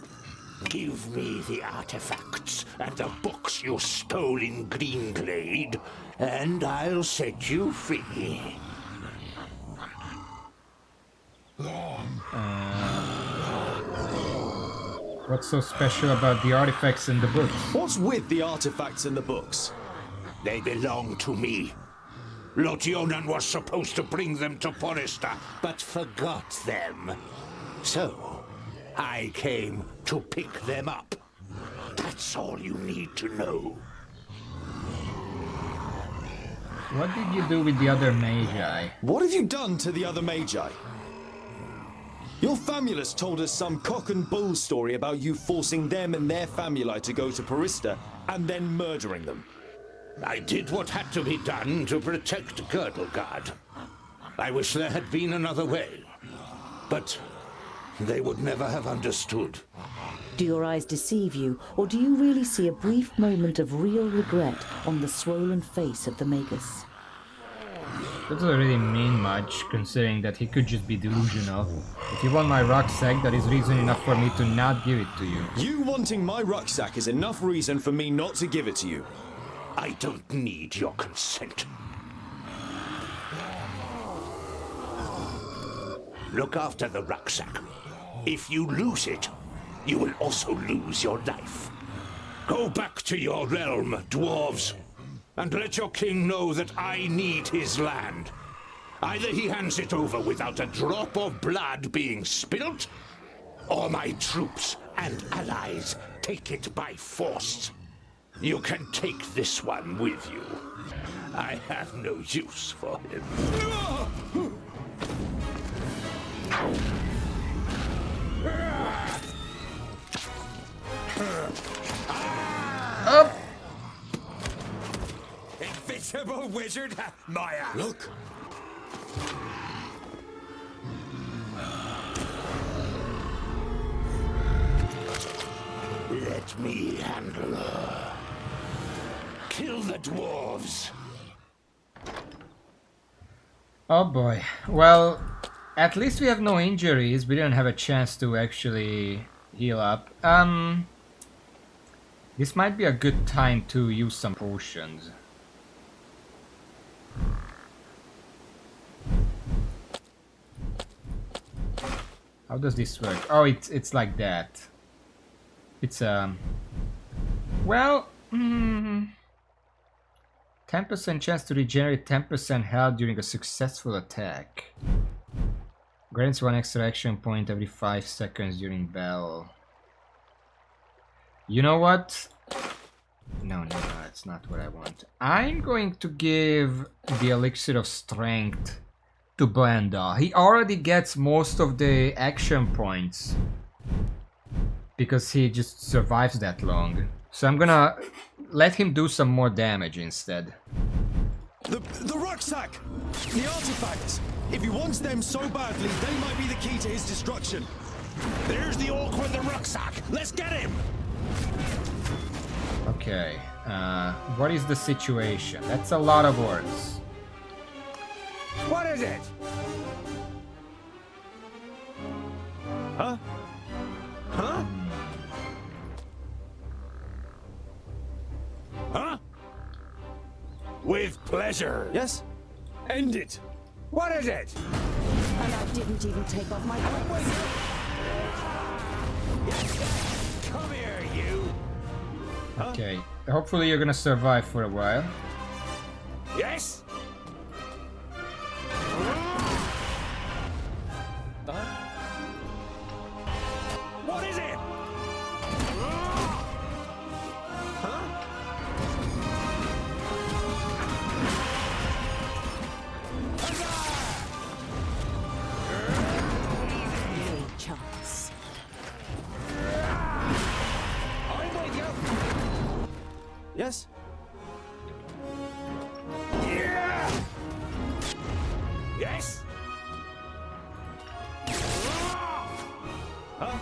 Give me the artifacts and the books you stole in Greenglade, and I'll set you free. What's so special about the artifacts in the books? What's with the artifacts in the books? They belong to me. Lotionen was supposed to bring them to Forrester, but forgot them. So, I came to pick them up. That's all you need to know. What did you do with the other Magi? What have you done to the other Magi? Your Famulus told us some cock and bull story about you forcing them and their famuli to go to Porista and then murdering them. I did what had to be done to protect Girdlegard. I wish there had been another way, but they would never have understood. Do your eyes deceive you, or do you really see a brief moment of real regret on the swollen face of the Magus? That doesn't really mean much, considering that he could just be delusional. If you want my rucksack, that is reason enough for me to not give it to you. You wanting my rucksack is enough reason for me not to give it to you. I don't need your consent. look after the rucksack. If you lose it, you will also lose your life. Go back to your realm, dwarves, and let your king know that I need his land. Either he hands it over without a drop of blood being spilt, or my troops and allies take it by force. You can take this one with you. I have no use for him. Up! Invisible wizard, Maya. Look. Let me handle her. Kill the dwarves. Oh boy. Well, at least we have no injuries. We didn't have a chance to actually heal up. This might be a good time to use some potions. How does this work? Oh, it's like that. It's well, 10% chance to regenerate 10% health during a successful attack. Grants 1 extra action point every 5 seconds during battle. You know what? No, that's not what I want. I'm going to give the elixir of strength to Blenda. He already gets most of the action points because he just survives that long. So I'm gonna let him do some more damage instead. The rucksack! The artifacts! If he wants them so badly, they might be the key to his destruction. There's the orc with the rucksack! Let's get him! Okay, what is the situation? That's a lot of words. What is it? Huh? Huh? Huh? With pleasure. Yes? End it. What is it? And I didn't even take off my clothes. Come here, you. Okay, hopefully you're gonna survive for a while. Yes? What is it? No chance. I'm with you. Yes? Yeah! Yes? Huh?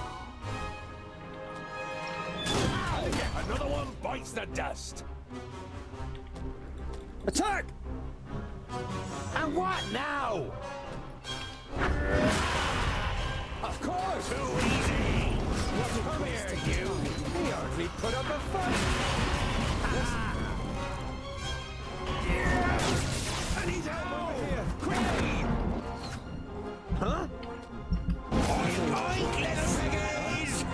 Another one bites the dust. Attack! And what now? Of course. Too easy. Come here, you. He hardly put up a fight. I need help over here. Quickly. Huh? Oink, oink, little piggies.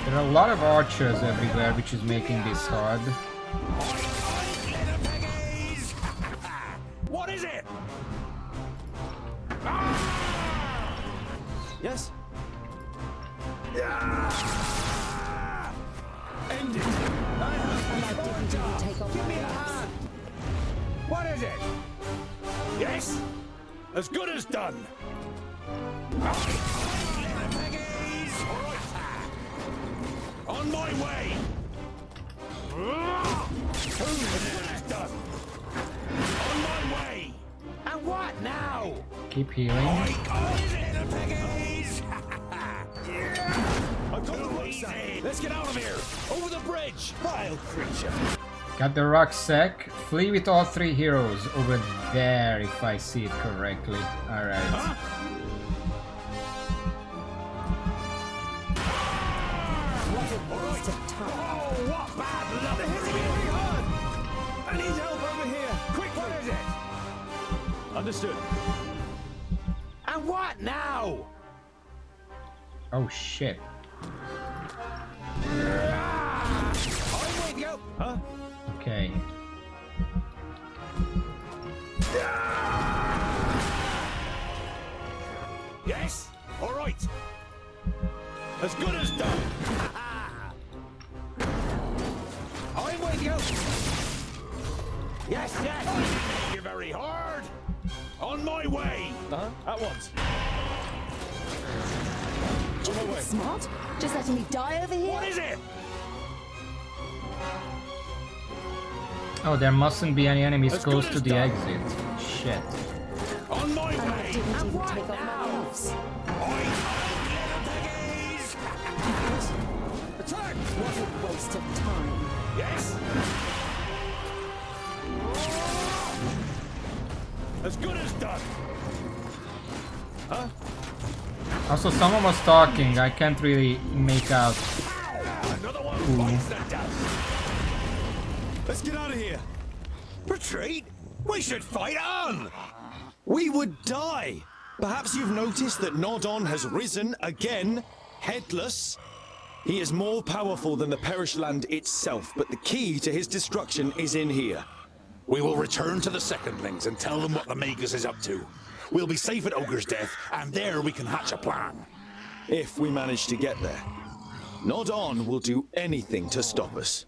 There are a lot of archers everywhere, which is making this hard. What is it? Yes? End it. And I didn't even take off Give me my a clothes. hand. What is it? Yes? As good as done. On my way. As done. On my way. And what now? Keep healing. Oink, oink, little piggies. I've got the rucksack. Let's get out of here. Over the bridge. Vile creature. Got the rucksack. Flee with all 3 heroes over there, if I see it correctly. Alright. Waste of time. Oh, what bad luck. They're hitting me really hard. I need help over here. Quick, What is it? Understood. And what now? Oh shit. I'm with you. Huh? Okay. Yes? All right. As good as done. I'm with you. Yes, yes. I didn't make you very hard. On my way. At once. Do you think it's smart? Just letting me die over here? What is it? Oh, there mustn't be any enemies As close good to as the done. exit. Shit. On my I way. didn't And even what take off my now? gloves. Attack! What a waste of time. Yes. As good as done. Huh? Also, someone was talking. I can't really make out. Another one Ooh. bites the dust. Let's get out of here. Retreat? We should fight on. We would die. Perhaps you've noticed that Nodon has risen again, headless. He is more powerful than the Perish Land itself, but the key to his destruction is in here. We will return to the Secondlings and tell them what the Magus is up to. We'll be safe at Ogre's Death, and there we can hatch a plan. If we manage to get there. Nodon will do anything to stop us.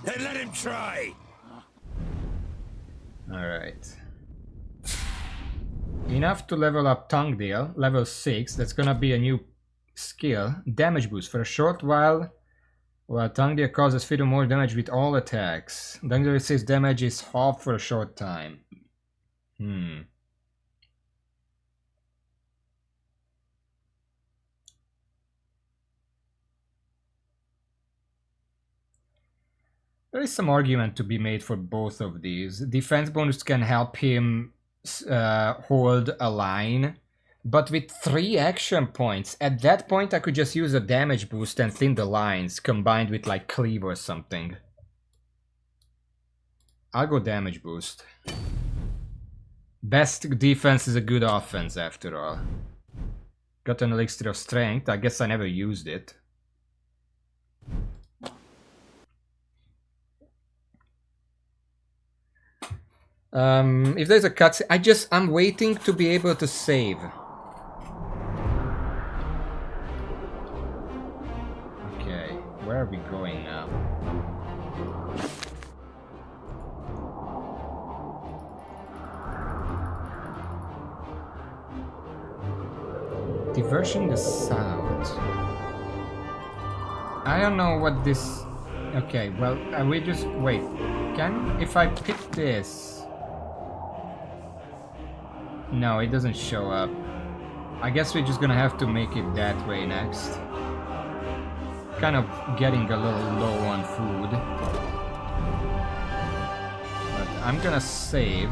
Then let him try. Alright. Enough to level up Tonguedale, level 6. That's gonna be a new skill. Damage boost. For a short while Tonguedale causes 3 or more damage with all attacks. Tonguedale receives damage is half for a short time. There is some argument to be made for both of these. Defense bonus can help him hold a line, but with 3 action points, at that point I could just use a damage boost and thin the lines, combined with like cleave or something. I'll go damage boost. Best defense is a good offense after all. Got an elixir of strength, I guess I never used it. If there's a cutscene, I'm waiting to be able to save. Okay, where are we going now? Diversion the south. I don't know what this... Okay, well, we just... Wait, if I pick this... No, it doesn't show up. I guess we're just gonna have to make it that way next. Kind of getting a little low on food. But I'm gonna save.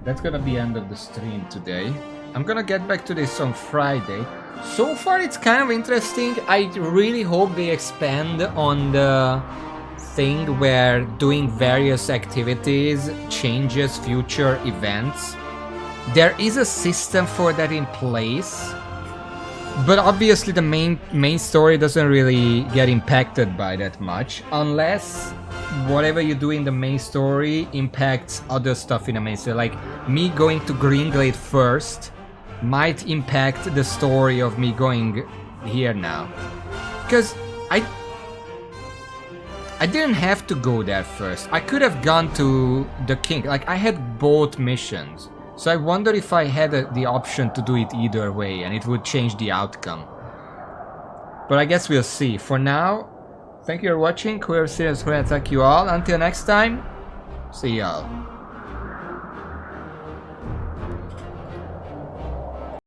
That's gonna be end of the stream today. I'm gonna get back to this on Friday. So far it's kind of interesting. I really hope they expand on the thing where doing various activities changes future events. There is a system for that in place, but obviously the main story doesn't really get impacted by that much, unless whatever you do in the main story impacts other stuff in the main story. Like me going to Greenglade first might impact the story of me going here now, because I didn't have to go there first. I could have gone to the king. Like I had both missions. So I wonder if I had the option to do it either way and it would change the outcome. But I guess we'll see. For now, thank you for watching. Whoever sees, thank you all. Until next time, see y'all.